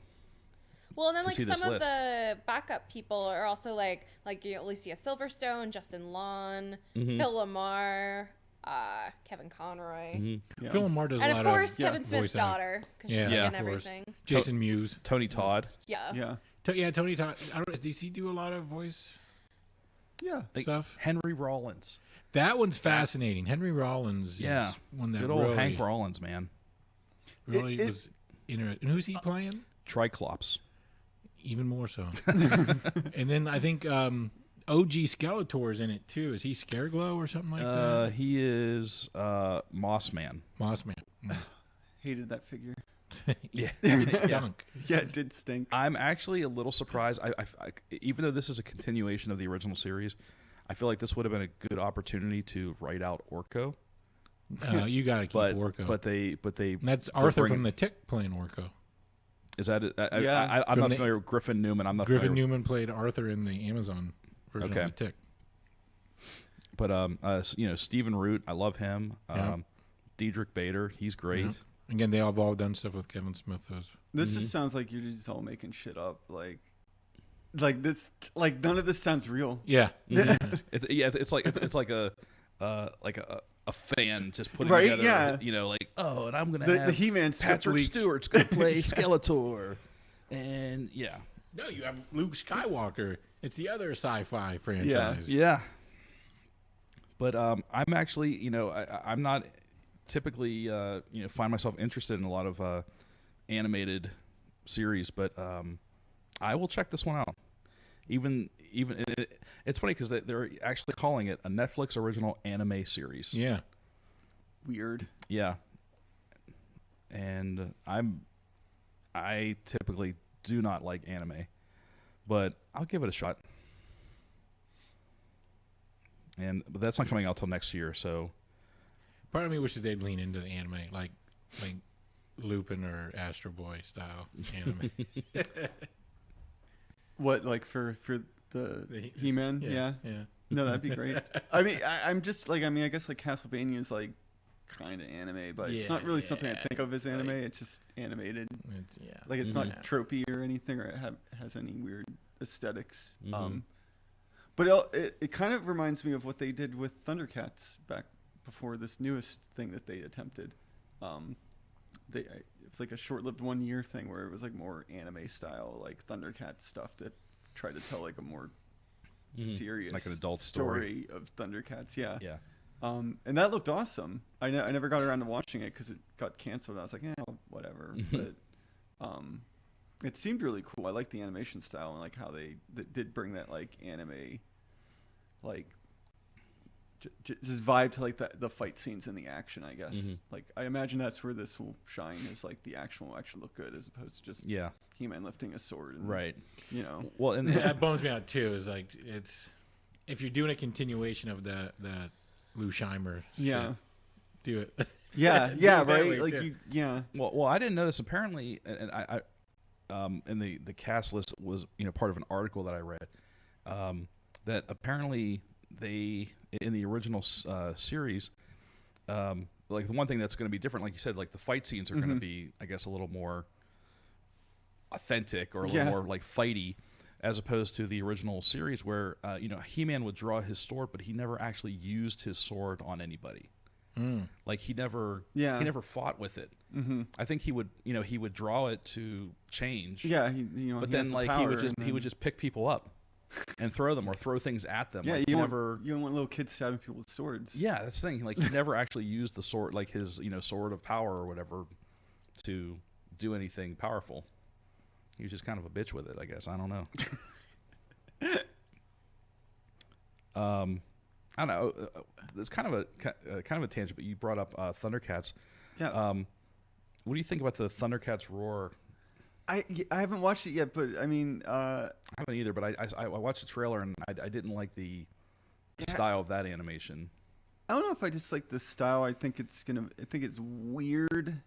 Well, and then to like see this some of list. the backup people are also like Alicia Silverstone, Justin Long, Phil Lamar, Kevin Conroy, Yeah. Phil Lamar does and a lot of course yeah, Kevin Smith's voice act. daughter because Yeah. she's Yeah, like in of course. everything. Jason Mewes. Tony Todd. Yeah. Yeah, Tony Todd. I don't know. Does DC do a lot of voice yeah. Like, stuff? Henry Rollins. That one's fascinating. Henry Rollins Yeah. is one that Good old really, Hank Rollins, man. really It- was interesting. And who's he playing? Triclops. Even more so. And then I think OG Skeletor's in it too. Is he Scareglow or something like that? He is Moss Man. Mossman. Hated that figure. Yeah. It stunk. Yeah, it did stink. I'm actually a little surprised. Even though this is a continuation of the original series, I feel like this would have been a good opportunity to write out Orko. You got to keep But Orko. but they And that's they're Arthur bringing- from the Tick playing Orko. is that it? Yeah. I'm From not the- familiar with Griffin Newman. I'm not Griffin familiar. Newman played Arthur in the Amazon version Okay. of the Tick. But Stephen Root, I love him. Yeah. Diedrich Bader, he's great. Yeah. Again, they all have all done stuff with Kevin Smith. This just sounds like you're just all making shit up. Like this. Like none of this sounds real. Yeah. It's like a fan just putting Right, together. yeah. And I'm gonna The have He-Man script Patrick leaked. Stewart's gonna play Skeletor, and yeah. No, you have Luke Skywalker. It's the other sci-fi franchise. Yeah. But I'm actually, I'm not typically, find myself interested in a lot of animated series, but I will check this one out. It's funny because they're actually calling it a Netflix original anime series. Yeah. Weird. Yeah. And I typically do not like anime, but I'll give it a shot. But that's not coming out till next year, so Part of me wishes they'd lean into the anime, like Lupin or Astro Boy style anime. What like for the He-Man? Yeah. Yeah. No, that'd be great. I mean, I'm just like I guess like Castlevania is like kind of anime, but it's not really something I think of as anime. It's just animated. Like it's not tropey or anything, or it has any weird aesthetics. But it kind of reminds me of what they did with Thundercats back before this newest thing that they attempted. It was like a short-lived 1 year thing where it was like more anime style, like Thundercats stuff that tried to tell like a more serious, like an adult story of Thundercats. Yeah. yeah. And that looked awesome. I never got around to watching it because it got canceled. I was like, whatever. But it seemed really cool. I like the animation style and like how they did bring that like anime, like just vibe to like the fight scenes and the action. I guess. Like I imagine that's where this will shine. Is like the action will actually look good as opposed to just He-Man lifting a sword. And, Right. Well, and that bums me out too. Is like it's if you're doing a continuation of the Lou Scheimer. Yeah. Shit, do it. Yeah. Do Yeah. it that Right. way, Like too. Yeah. Well, I didn't know this. Apparently, and I and the cast list was part of an article that I read that apparently they in the original series, like the one thing that's going to be different, like you said, like the fight scenes are going to be, I guess, a little more authentic or a little more like fighty, as opposed to the original series where He-Man would draw his sword, but he never actually used his sword on anybody. Like he never fought with it. I think he would draw it to change. Yeah. But he then has the like power he would just pick people up. and throw them or throw things at them. Yeah, like, you never. You don't want little kids stabbing people with swords. Yeah, that's the thing. Like he never actually used the sword, like his sword of power or whatever, to do anything powerful. He was just kind of a bitch with it, I guess. I don't know. I don't know. It's kind of a tangent, but you brought up Thundercats. Yeah. What do you think about the Thundercats roar? I haven't watched it yet, but I mean, I haven't either, but I watched the trailer and I didn't like the style of that animation. I don't know if I just like the style. I think it's weird.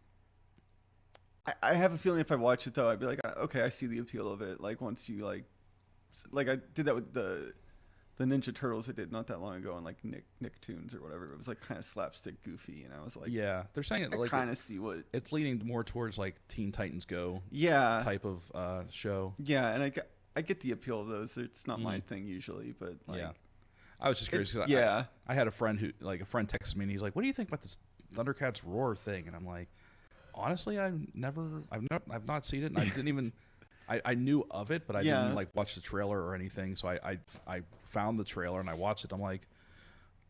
I have a feeling if I watch it though, I'd be like, okay, I see the appeal of it. Like once you like I did that with the Ninja Turtles I did not that long ago on like Nicktoons or whatever. It was like kind of slapstick goofy, and I was like, yeah, they're saying it I like kind of see what it's leaning more towards like Teen Titans Go type of show. Yeah, and I get the appeal of those. It's not my thing usually, but like, yeah, I was just curious. Cause I had a friend texted me and he's like, "What do you think about this Thundercats roar thing?" And I'm like, honestly, I've not seen it. And I didn't even. I knew of it, but I didn't like watch the trailer or anything. So I found the trailer and I watched it. I'm like,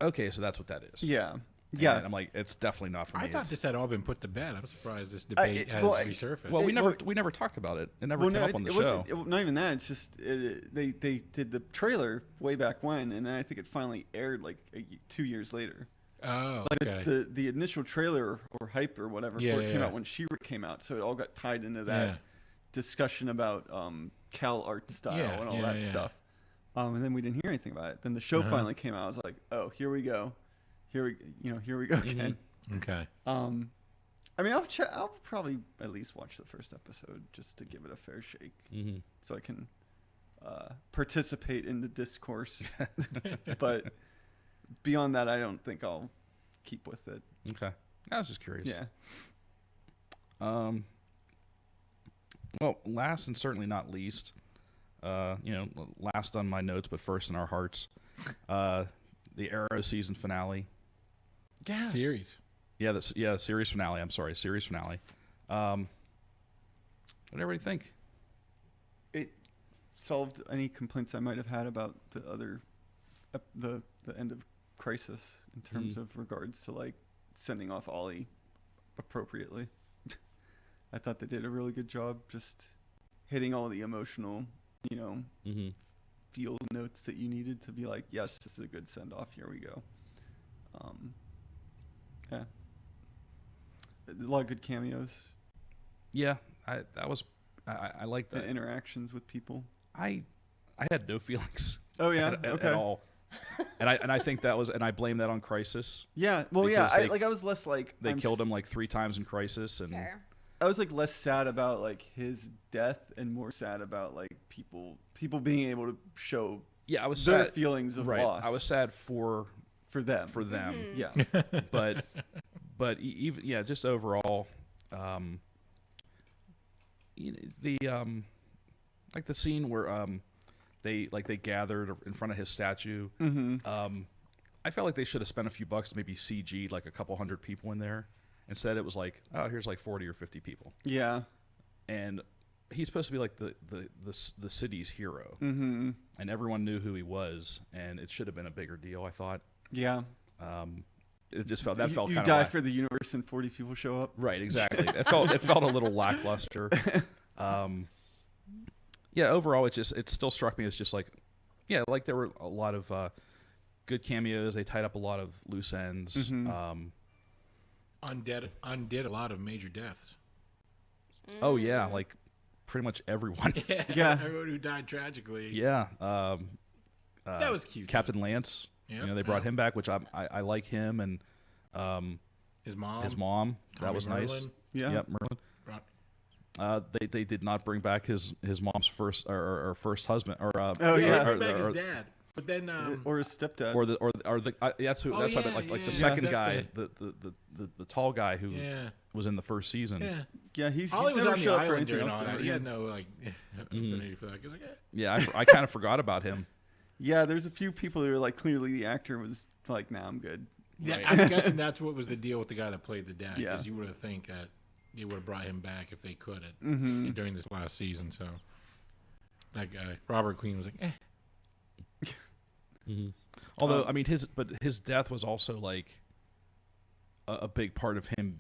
okay, so that's what that is. Yeah. And I'm like, it's definitely not for me. I thought this had all been put to bed. I'm surprised this debate has resurfaced. Well, we never talked about it. It never came up on the show. Not even that. It's just they did the trailer way back when, and then I think it finally aired like 2 years later. Oh, like okay. The initial trailer or hype or whatever before it came out when She-Ra came out, so it all got tied into that discussion about Cal art style and all that stuff. And then we didn't hear anything about it. Then the show finally came out. I was like, oh, here we go. Here we go again. Okay. I mean, I'll probably at least watch the first episode just to give it a fair shake, so I can participate in the discourse. But beyond that, I don't think I'll keep with it. Okay, I was just curious. Yeah. Well, last and certainly not least, last on my notes, but first in our hearts, the Arrow season finale. Yeah. Series. Yeah, series finale. I'm sorry, series finale. What did everybody think? It solved any complaints I might have had about the other, the end of Crisis in terms of regards to like sending off Ollie appropriately. I thought they did a really good job just hitting all the emotional, feel notes that you needed to be like, yes, this is a good send off. Here we go. Yeah. A lot of good cameos. Yeah, I like that. And interactions with people. I had no feelings. Oh yeah, at all. And I think that was, and I blame that on Crisis. Yeah, well, yeah, I was less like they killed him like 3 times in Crisis, and Fair. I was like less sad about like his death and more sad about like people being able to show I was their sad, feelings of loss. I was sad for them. Yeah. but even just overall, the like the scene where they gathered in front of his statue. I felt like they should have spent a few bucks to maybe CG'd like a couple hundred people in there. Instead, it was like, oh, here's like 40 or 50 people. Yeah. And he's supposed to be like the city's hero. And everyone knew who he was, and it should have been a bigger deal, I thought. Yeah. It just felt kind of you die for the universe and 40 people show up. Right, exactly. It felt a little lackluster. Overall it still struck me as just like like there were a lot of good cameos. They tied up a lot of loose ends. Undid a lot of major deaths. Oh yeah, like pretty much everyone. Yeah. Everyone who died tragically. Yeah. That was cute. Captain Lance. Yep. They brought him back, which I like him, and his mom. That Tommy was Merlin. nice. Yeah. Yep, Merlin. They did not bring back his mom's first or first husband or bring back his dad. But then or his stepdad or the that's who that's what I meant, like the second guy, the tall guy who was in the first season. Yeah, he's Ollie was never on the showed up for island anything during else all that. ever He had again. no like affinity for that. He was like, Yeah, I kind of forgot about him. Yeah, there's a few people who are like clearly the actor was like, nah, I'm good. Yeah, Right. I'm guessing that's what was the deal with the guy that played the dad. Yeah. Because you would have think that they would have brought him back if they could during this last season. So that guy, Robert Queen, was like, Although I mean his death was also like a big part of him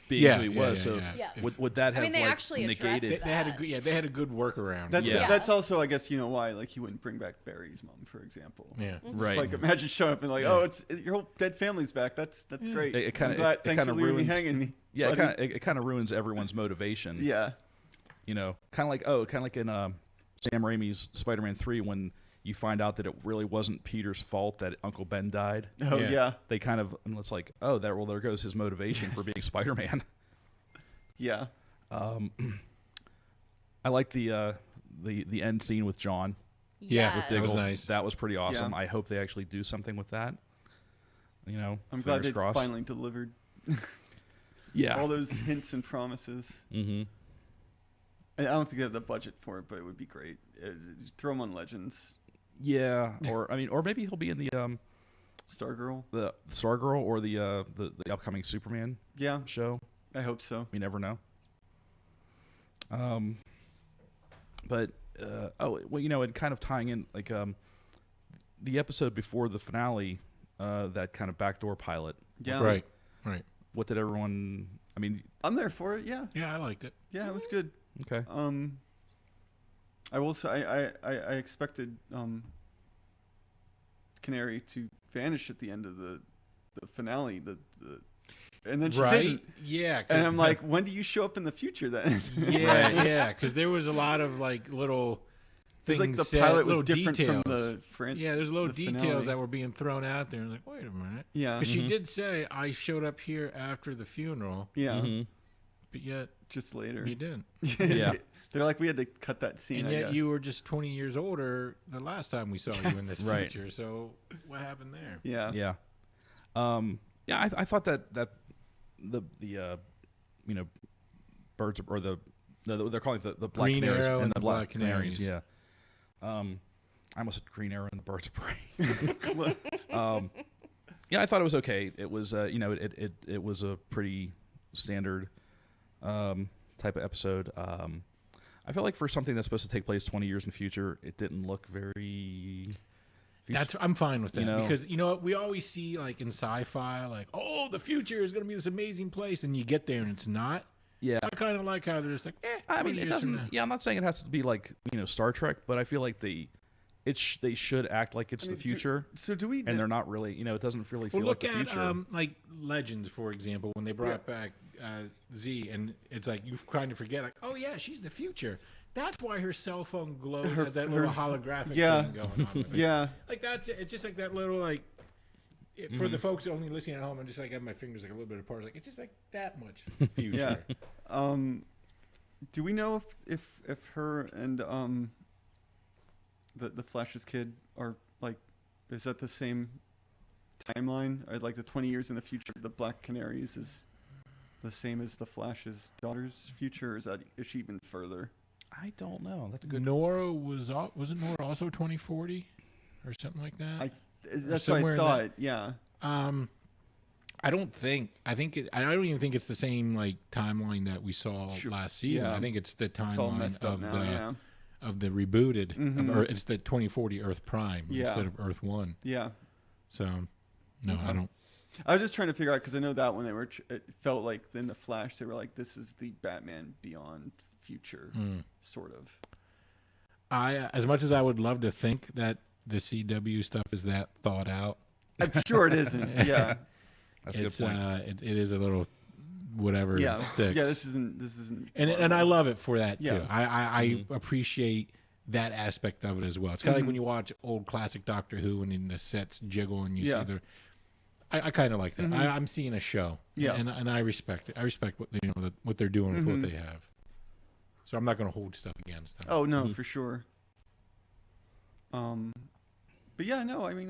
being who he was. Yeah. Would that have I mean, they like actually addressed negated? that. They had a good workaround. That's also, I guess, why like he wouldn't bring back Barry's mom, for example. Yeah. Right. Like imagine showing up and like, oh, it's your whole dead family's back. That's great. It kind thanks for of leaving ruins me hanging. Yeah, buddy. it kind of ruins everyone's motivation. Yeah. Kind of like in Sam Raimi's Spider-Man 3 when you find out that it really wasn't Peter's fault that Uncle Ben died. Oh yeah. They kind of, and it's like, oh, there goes his motivation for being Spider-Man. Yeah. I like the end scene with John. Yeah, With that was Diggle. nice. That was pretty awesome. Yeah. I hope they actually do something with that. I'm glad fingers they crossed. finally delivered Yeah. all those hints and promises. Mm-hmm. I don't think they have the budget for it, but it would be great. Throw him on Legends. Yeah, or maybe he'll be in the Stargirl. the Stargirl or the upcoming Superman Yeah, show. I hope so. You never know. But and kind of tying in like the episode before the finale, that kind of backdoor pilot. Yeah. Right. What did everyone? I mean, I'm there for it. Yeah. Yeah, I liked it. Yeah, it was good. okay. I will say I expected Canary to vanish at the end of the finale. And then she didn't. Yeah. And I'm like, when do you show up in the future then? Yeah, because there was a lot of like little It's things, like the said, pilot little was different details. from the friend. Yeah, there's little the details finale. that were being thrown out there. I was like, wait a minute. Yeah. Because she did say, I showed up here after the funeral, Yeah. but yet Just later. you didn't. Yeah. They're like, we had to cut that scene. And I yet guess. you were just 20 years older the last time we saw you in this Right. future. So what happened there? Yeah. Yeah. I thought that the birds or they're calling it the black Green canaries Arrow and and the the black Black canaries. Canaries. Yeah. I almost said Green Arrow and the Birds of Prey. Yeah, I thought it was okay. It was it was a pretty standard type of episode. I feel like for something that's supposed to take place 20 years in the future, it didn't look very. I'm fine with that You know? because what we always see like in sci-fi, like the future is going to be this amazing place, and you get there and it's not. Yeah. So I kind of like how they're just like, I 20 mean, it years from now. doesn't. Yeah, I'm not saying it has to be like Star Trek, but I feel like they should act like it's the future, So do we? and they're not really. It doesn't really feel Well, like look the at future. like Legends, for example, when they brought back Z, and it's like you kind of forget, like, oh yeah, she's the future. That's why her cell phone glows has that little holographic thing going on. With it. Yeah. Like that's it. It's just like that little like. For the folks only listening at home, I'm just like have my fingers like a little bit apart. Like it's just like that much future. Yeah. Do we know if her and the Flash's kid are like, is that the same timeline? Or like the 20 years in the future of the Black Canaries is the same as the Flash's daughter's future? Or is she even further? I don't know. That's a good. Nora wasn't Nora also 2040 or something like that? That's what somewhere I in thought. that- Yeah. I don't think. I don't even think it's the same like timeline that we saw last season. Yeah. I think it's the It's all timeline messed up of now. Yeah. of the rebooted. Mhm. Or it's the 2040 Earth Prime Yeah. instead of Earth One. Yeah. So no, Okay. I don't. I was just trying to figure out because I know that when they were, it felt like in the Flash they were like, this is the Batman Beyond future, sort of. As much as I would love to think that the CW stuff is that thought out, I'm sure it isn't. Yeah. That's a good it's point. it is a little whatever Yeah. sticks. Yeah. This isn't. And I love it for that too. Yeah. I appreciate that aspect of it as well. It's kind of like when you watch old classic Doctor Who and in the sets jiggle and you see the. I kind of like that. I'm seeing a show. Yeah. And I respect it. I respect what what they're doing with what they have. So I'm not going to hold stuff against them. Oh no, for sure. But yeah, no, I mean,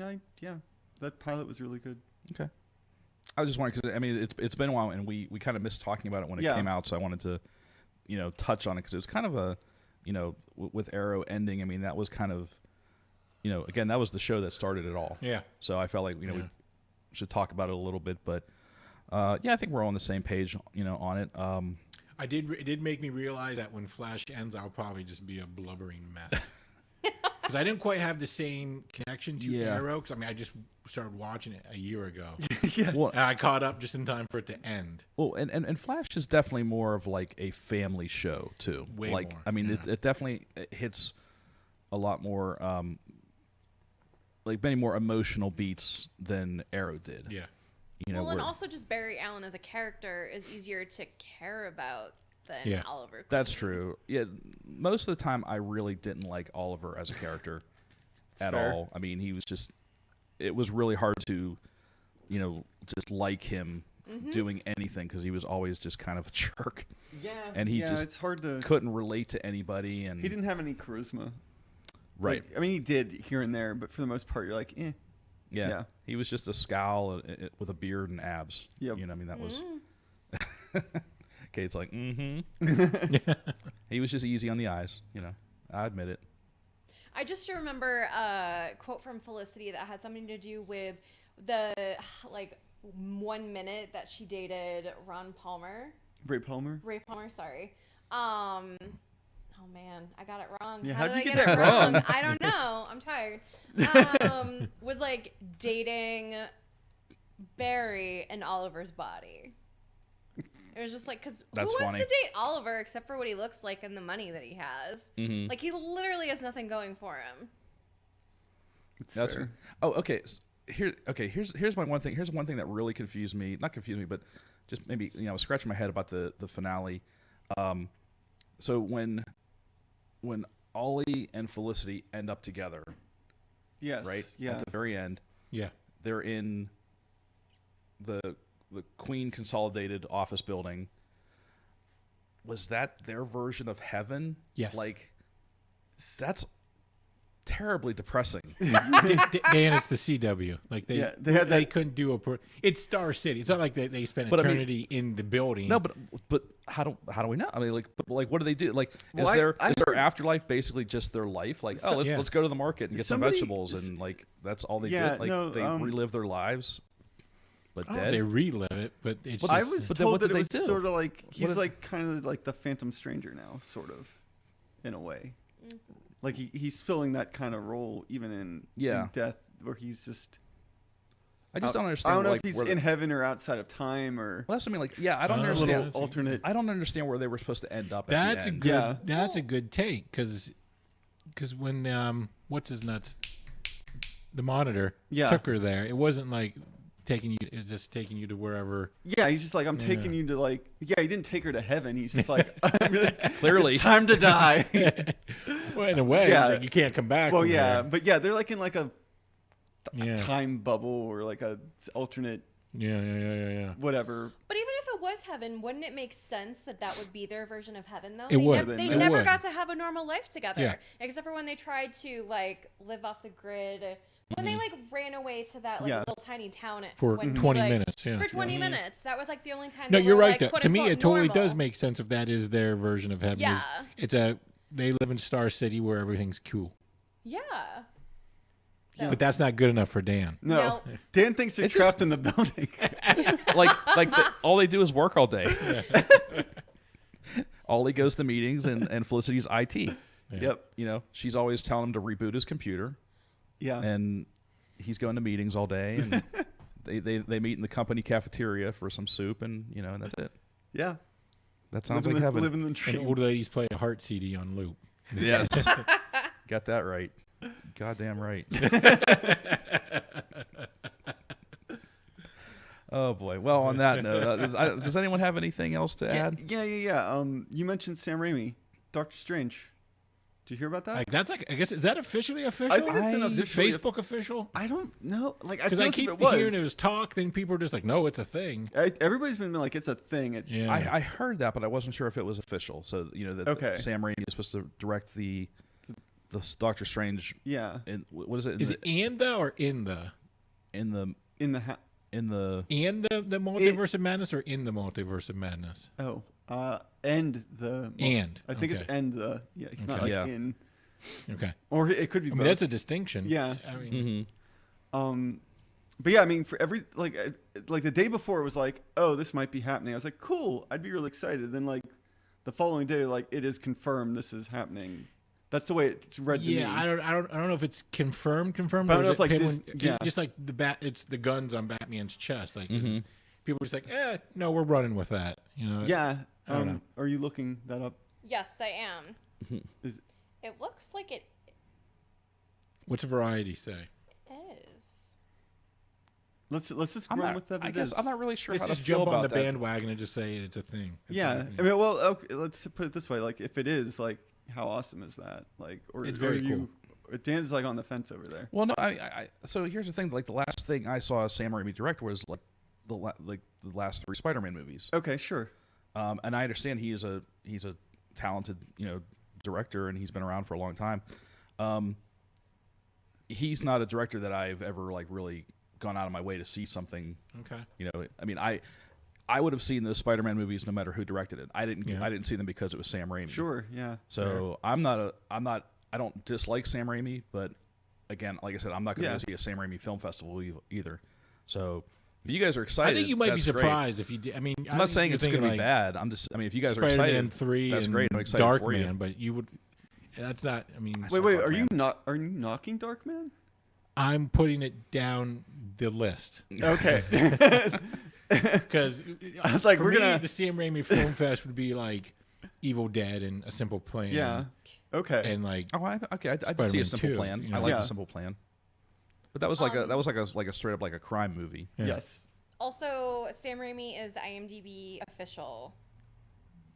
that pilot was really good. Okay. I was just wondering because I mean it's been a while and we kind of missed talking about it when it came out, so I wanted to touch on it because it was kind of a with Arrow ending. I mean that was kind of again that was the show that started it all. Yeah. So I felt like we should talk about it a little bit, but I think we're all on the same page on it. It did make me realize that when Flash ends, I'll probably just be a blubbering mess. Because because I didn't quite have the same connection to Yeah. Arrow. Because I mean, I just started watching it a year ago, Yes. Well, and I caught up just in time for it to end. Well, and Flash is definitely more of like a family show too. Way like more, I mean, yeah. it definitely hits a lot more, like many more emotional beats than Arrow did. Yeah. You know, Well, and where- also just Barry Allen as a character is easier to care about than Yeah. Oliver Queen. that's true. Yeah, most of the time I really didn't like Oliver as a character at fair. all. I mean, he was just. It was really hard to, just like him doing anything because he was always just kind of a jerk. Yeah. And he just it's hard to. Couldn't relate to anybody, and He didn't have any charisma. right. Like, I mean, he did here and there, but for the most part, you're like, eh. Yeah. Yeah. He was just a scowl with a beard and abs. Yep. I mean, that was. Kate's like, He was just easy on the eyes, I admit it. I just remember a quote from Felicity that had something to do with the 1 minute that she dated Ray Palmer, sorry. Oh man, I got it wrong. Yeah, How how'd did you I get get it that wrong? wrong? I don't know. I'm tired. Was like dating Barry and Oliver's body. It was just like, because who That's wants funny. to date Oliver except for what he looks like and the money that he has? Mhm. Like, he literally has nothing going for him. That's fair. Oh, okay. Here's my one thing. Here's one thing that really confused me. Not confused me, but just maybe I was scratching my head about the finale. So when Ollie and Felicity end up together, Yes. right Yeah. at the very end, Yeah. they're in the Queen Consolidated office building. Was that their version of heaven? Yes. Like, that's terribly depressing. Dan, it's the CW. Like they Yeah, they had that- couldn't do it's Star City. It's not like they spent But I mean- eternity in the building. No, but how do we know? I mean, like what do they do? Like, Well, is their I their heard- afterlife basically just their life? Like, So- yeah. let's go to the market and get Somebody- some vegetables, and like that's all they Yeah, did. Like no, they relive their lives, but I don't know if dead. they relive it, but it's But just, I was But then told what that did it was they do? sort of like he's did- like kind of like the Phantom Stranger now, sort of, in a way. Like he's filling that kind of role even in death, where he's just. I just don't understand. I don't know like, if he's where in heaven or outside of time or. well, that's what I mean. Like, yeah, I don't A understand. little alternate. I don't understand where they were supposed to end up. that's at a the end. good Yeah. that's a good take because when what's his nuts, the Monitor Yeah. took her there. It wasn't like it's just taking you to wherever. Yeah, he's just like I'm taking you to like. Yeah, he didn't take her to heaven. He's just like I'm really, Clearly. it's time to die. Well, in a way, Yeah. it's like you can't come back. Well, from yeah, there. but yeah, they're like in like a Yeah. time bubble or like a alternate Yeah. whatever. But even if it was heaven, wouldn't it make sense that that would be their version of heaven, though? It would. They It never would. got to have a normal life together, Yeah. except for when they tried to like live off the grid. When they like ran away to that like Yeah. little tiny town For when he, 20 like- minutes, yeah. For 20 minutes, that was like the only time. No, they you're were, right. Like, though. quote, To me, unquote, it totally normal. does make sense if that is their version of heaven. Yeah. They live in Star City where everything's cool. Yeah. So, But that's not good enough for Dan. No, Dan thinks they're It just- trapped in the building. all they do is work all day. Ollie goes to meetings and Felicity's IT. Yep. She's always telling him to reboot his computer, Yeah. and he's going to meetings all day, and they meet in the company cafeteria for some soup, and and that's it. Yeah. That sounds Living like heaven. Living the And dream. old ladies play a Heart CD on loop. Yes, got that right. Goddamn right. Oh boy. Well, on that note, does anyone have anything else to add? Yeah. You mentioned Sam Raimi, Doctor Strange. Did you hear about that? Like that's like I guess is that officially official? I think it's an Is it officially- Facebook official? I don't know. Like, Because I feel as if keep it was. hearing it was talk, then people are just like, no, it's a thing. Everybody's been like, it's a thing. It's, Yeah. I heard that, but I wasn't sure if it was official. So that Okay. Sam Raimi is supposed to direct the Doctor Strange. Yeah. What is it? Is it and the or in the in the In the and the multiverse of madness or in the multiverse of madness? end the. And, I think it's okay. end the. Yeah. It's not Okay. like Yeah. in. Okay, Or it could be. I mean both. that's a distinction. Yeah. I mean, But yeah, I mean, for every like the day before, it was like, oh, this might be happening. I was like, cool, I'd be real excited. Then like the following day, like it is confirmed this is happening. That's the way it's read to me. Yeah, I don't know if it's confirmed. But I Or don't is know it if, like, Penguin, this- yeah. just like it's the guns on Batman's chest. Like people are just like, no, we're running with that. You know? Yeah. I don't know. Are you looking that up? Yes, I am. Is It looks like it What's a variety say? is. let's just I'm run not, with that. I it guess is. I'm not really sure Let's how to just feel jump on about the that. bandwagon and just say it's a thing. It's Yeah. like, I mean, well, okay, let's put it this way. Like, if it is, like, how awesome is that? Like, or It's or very you, Dan's like on the fence over there. Well, no, so here's the thing. Like the last thing I saw Sam Raimi direct was like the last 3 Spider-Man movies. Okay, sure. And I understand he's a talented director and he's been around for a long time. He's not a director that I've ever like really gone out of my way to see something. Okay. I mean, I would have seen those Spider-Man movies no matter who directed it. I didn't. Yeah. I didn't see them because it was Sam Raimi. Sure, yeah. So I don't dislike Sam Raimi, but again, like I said, I'm not going to go see a Sam Raimi film festival either. So if you guys are excited, I think you might be that's great. surprised if you did. I mean, I'm not saying it's going to be bad. If you guys are Spider-Man excited, 3 that's and great. I'm excited Dark for you. Man, but you would. That's not. I mean, Wait, Dark are you Man. not? Are you knocking Darkman? I'm putting it down the list Okay. because I was like, for we're me, gonna- the Sam Raimi Film Fest would be like Evil Dead and A Simple Plan. Yeah. Okay. And like Oh, I did see a Spider-Man Simple 2, Plan. you know? I like Yeah. the Simple Plan, but that was like a straight up like a crime movie. Yeah. Yes. Also, Sam Raimi is the IMDb official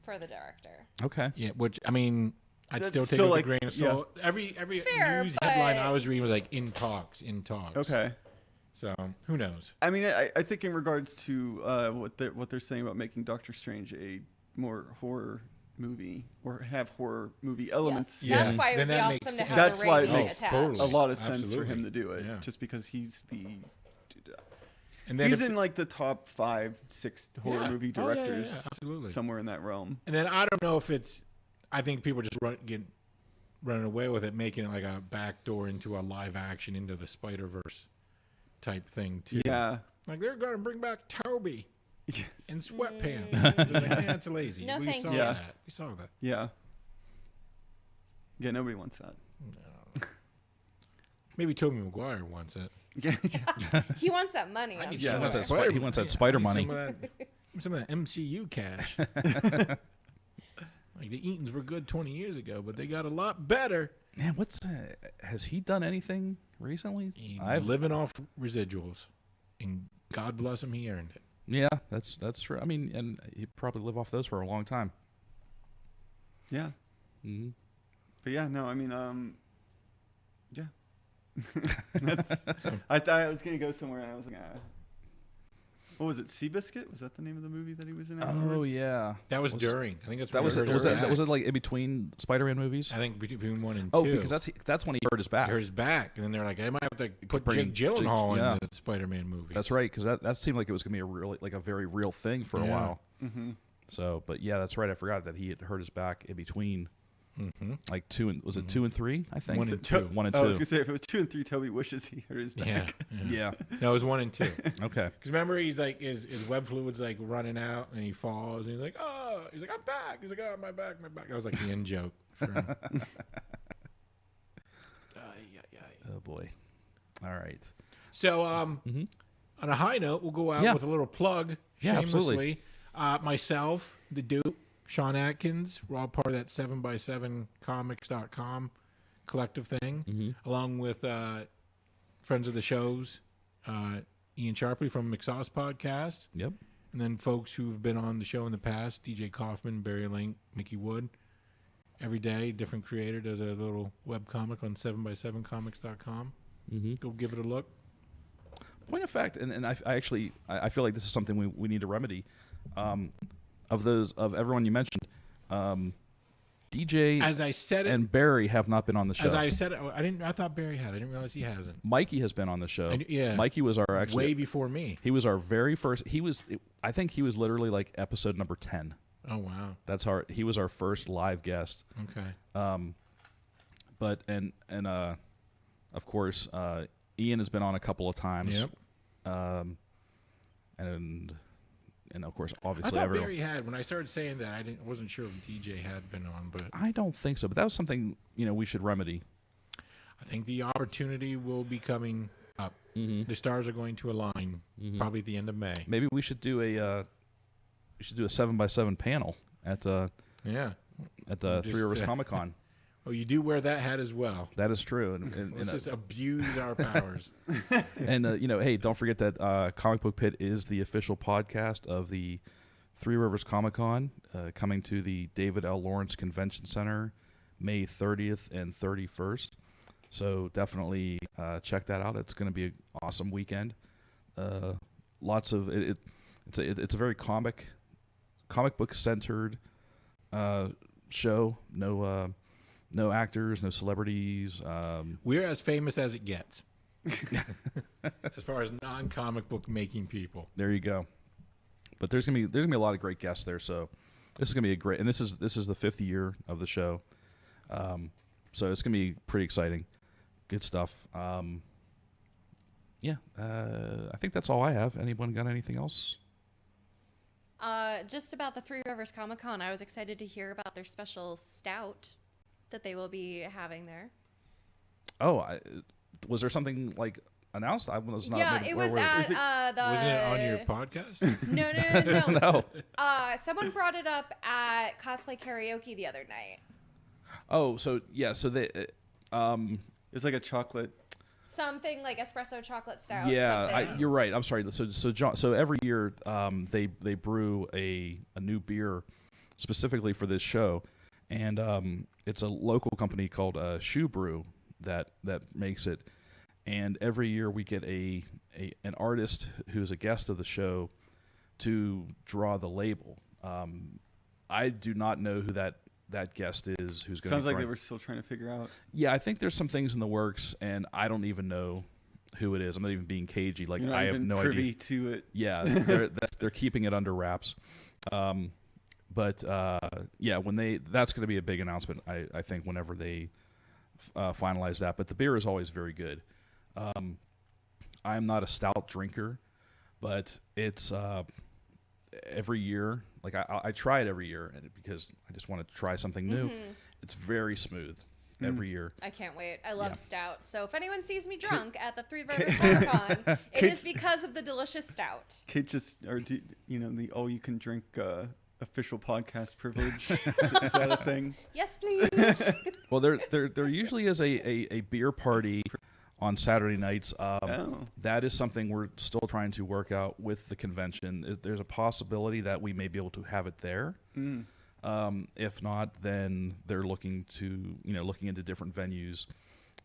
for the director. Okay. Yeah, which I mean, I'd That's still take still it with like- a grain of salt. Every Fair, news headline but- I was reading was like in talks. Okay. So who knows? I mean, I think in regards to what they're saying about making Doctor Strange a more horror movie or have horror movie elements, Yeah. That's why it Then would be that awesome makes to sense. have That's a why it Raimi makes attached. totally. a lot of sense for Absolutely. him to do it, Yeah. just because he's And then he's if- in like the top 5-6 horror Yeah. movie Oh, yeah, directors, yeah, absolutely. somewhere in that realm. And then I don't know if it's. I think people just running away with it, making it like a backdoor into a live action into the Spider-Verse type thing too. Yeah. Like they're gonna bring back Toby Yes. in sweatpants. It's like, that's lazy. No, we thank saw you. Yeah. that. We saw that. Yeah. Yeah. Nobody wants that. Maybe Tobey Maguire wants it. Yeah. He wants that money. I I'm need Yeah. some of He that wants that he wants that Spider I need money. Some of that MCU cash. Like the Eatons were good 20 years ago, but they got a lot better. Man, has he done anything recently? He's I've living off residuals, and God bless him, he earned it. Yeah, that's true. I mean, and he'd probably live off those for a long time. Yeah. Mm-hmm. But yeah, no, I mean, yeah. I thought I was gonna go somewhere, and I was like, what was it? Seabiscuit? Was that the name of the movie that he was in? Oh Afterwards? yeah, That was during. I think that's that when was he it. hurt Was his it? back. Was it like in between Spider-Man movies? I think between 1 and 2. Oh, because that's when he hurt his back. He hurt his back, and then they're like, I might have to put bring Jake Gyllenhaal yeah. in the Spider-Man movie. That's right, because that seemed like it was gonna be a very real thing for a Yeah. while. Mm-hmm. So, but yeah, that's right. I forgot that he had hurt his back in between, Mm-hmm. like 2 and 2 and 3? I think 1 and 2. 1 and I was 2. gonna say if it was 2 and 3, Toby wishes he hurt his back. Yeah. Yeah. No, it was 1 and 2. Okay. Because remember, he's like, his web fluid's like running out, and he falls, and he's like, oh, he's like, I'm back. He's like, oh, my back. That was like the end joke. For him. Oh boy. All right. So, on a high note, we'll go out Yeah. with a little plug, Yeah, shamelessly. Myself, the Duke, Sean Atkins, we're all part of that 7x7comics.com collective thing, along with friends of the shows, Ian Sharpley from McSauce Podcast, Yep. and then folks who've been on the show in the past, DJ Kaufman, Barry Link, Mickey Wood. Every day, different creator does a little web comic on 7x7comics.com. Go give it a look. Point of fact, and I actually feel like this is something we need to remedy. Of everyone you mentioned, DJ As I said it, and Barry have not been on the show. as I said it, I thought Barry had. I didn't realize he hasn't. Mikey has been on the show. Yeah. Mikey was our actually Way before me. he was our very first. I think he was literally like episode number 10. Oh wow. He was our first live guest. Okay. But of course Ian has been on a couple of times. Yep. And and of course, I obviously, thought everyone. Barry had. When I started saying that, I wasn't sure if DJ had been on, but I don't think so, but that was something we should remedy. I think the opportunity will be coming up. Mm-hmm. The stars are going to align probably at the end of May. Maybe we should do a 7x7 panel at Yeah. Three Rivers Comic Con. Oh, you do wear that hat as well. That is true. And Let's just abuse our powers. and hey, don't forget that Comic Book Pit is the official podcast of the Three Rivers Comic Con, coming to the David L. Lawrence Convention Center, May 30th and 31st. So definitely check that out. It's going to be an awesome weekend. Lots of it's a very comic book centered show. No actors, no celebrities. We're as famous as it gets, as far as non-comic book making people. There you go. But there's gonna be a lot of great guests there. So this is gonna be a great. And this is the 5th year of the show. So it's gonna be pretty exciting. Good stuff. I think that's all I have. Anyone got anything else? Just about the Three Rivers Comic Con, I was excited to hear about their special stout that they will be having there. Oh, was there something like announced? I was not. Yeah, it was at the. Wasn't it on your podcast? No. No. Someone brought it up at Cosplay Karaoke the other night. Oh, so yeah, so they. It's like a chocolate. Something like espresso chocolate stout. Yeah, you're right. I'm sorry. So every year they brew a new beer specifically for this show, and it's a local company called Shoe Brew that makes it. And every year we get an artist who's a guest of the show to draw the label. I do not know who that guest is who's going to Sounds like they were still trying to figure out. Yeah, I think there's some things in the works, and I don't even know who it is. I'm not even being cagey. Like, You're not I have even no privy idea. to it. Yeah, they're keeping it under wraps. But yeah, that's going to be a big announcement, I think, whenever they finalize that. But the beer is always very good. I'm not a stout drinker, but it's every year. Like I try it every year, because I just want to try something new. It's very smooth every year. I can't wait. I love stout. So if anyone sees me drunk at the Three Rivers Comic Con, it is because of the delicious stout. Kate the all-you-can-drink official podcast privilege. Is that a thing? Yes, please. Well, there usually is a beer party on Saturday nights. That is something we're still trying to work out with the convention. There's a possibility that we may be able to have it there. If not, then they're looking into different venues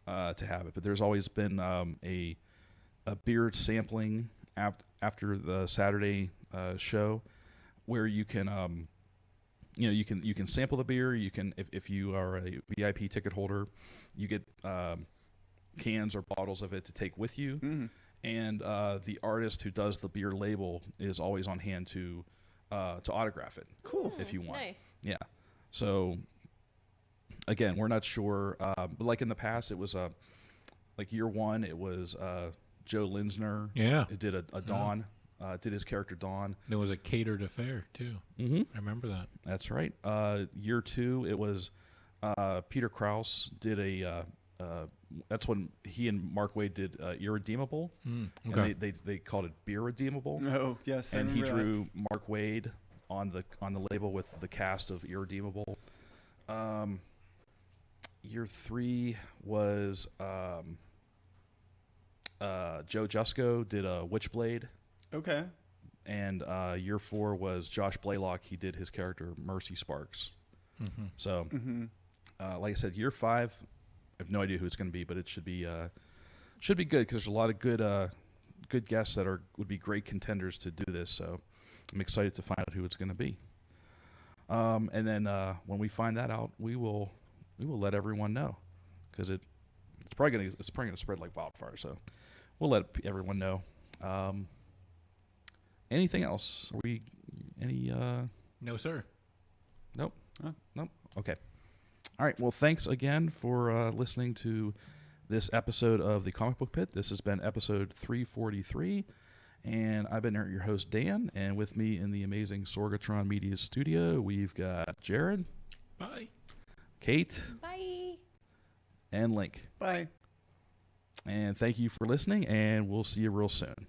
to have it. But there's always been a beer sampling after the Saturday show, where you can you can sample the beer. You can, if you are a VIP ticket holder, you get cans or bottles of it to take with you, and the artist who does the beer label is always on hand to autograph it. Cool. If you want. Nice. Yeah. So again, we're not sure, but like in the past, it was like year one, it was Joe Linsner. Yeah. It did a Dawn. Did his character Dawn. There was a catered affair too. I remember that. That's right. Year two, it was Peter Krause did that's when he and Mark Waid did Irredeemable. Okay. And they called it Beer Redeemable. Oh, yes. I And he remember that. drew Mark Waid on the label with the cast of Irredeemable. Year three was Joe Jusko did a Witchblade. Okay. And year four was Josh Blaylock. He did his character Mercy Sparks. So, like I said, year five, I have no idea who it's going to be, but it should be good, because there's a lot of good guests that would be great contenders to do this. So I'm excited to find out who it's going to be. And then when we find that out, we will let everyone know, because it's probably gonna spread like wildfire. So we'll let everyone know. Anything else? No, sir. Nope. Nope. Okay. All right. Well, thanks again for listening to this episode of the Comic Book Pit. This has been episode 343, And I've been your host, Dan. And with me in the amazing Sorgatron Media studio, we've got Jared. Bye. Kate. Bye. And Link. Bye. And thank you for listening, and we'll see you real soon.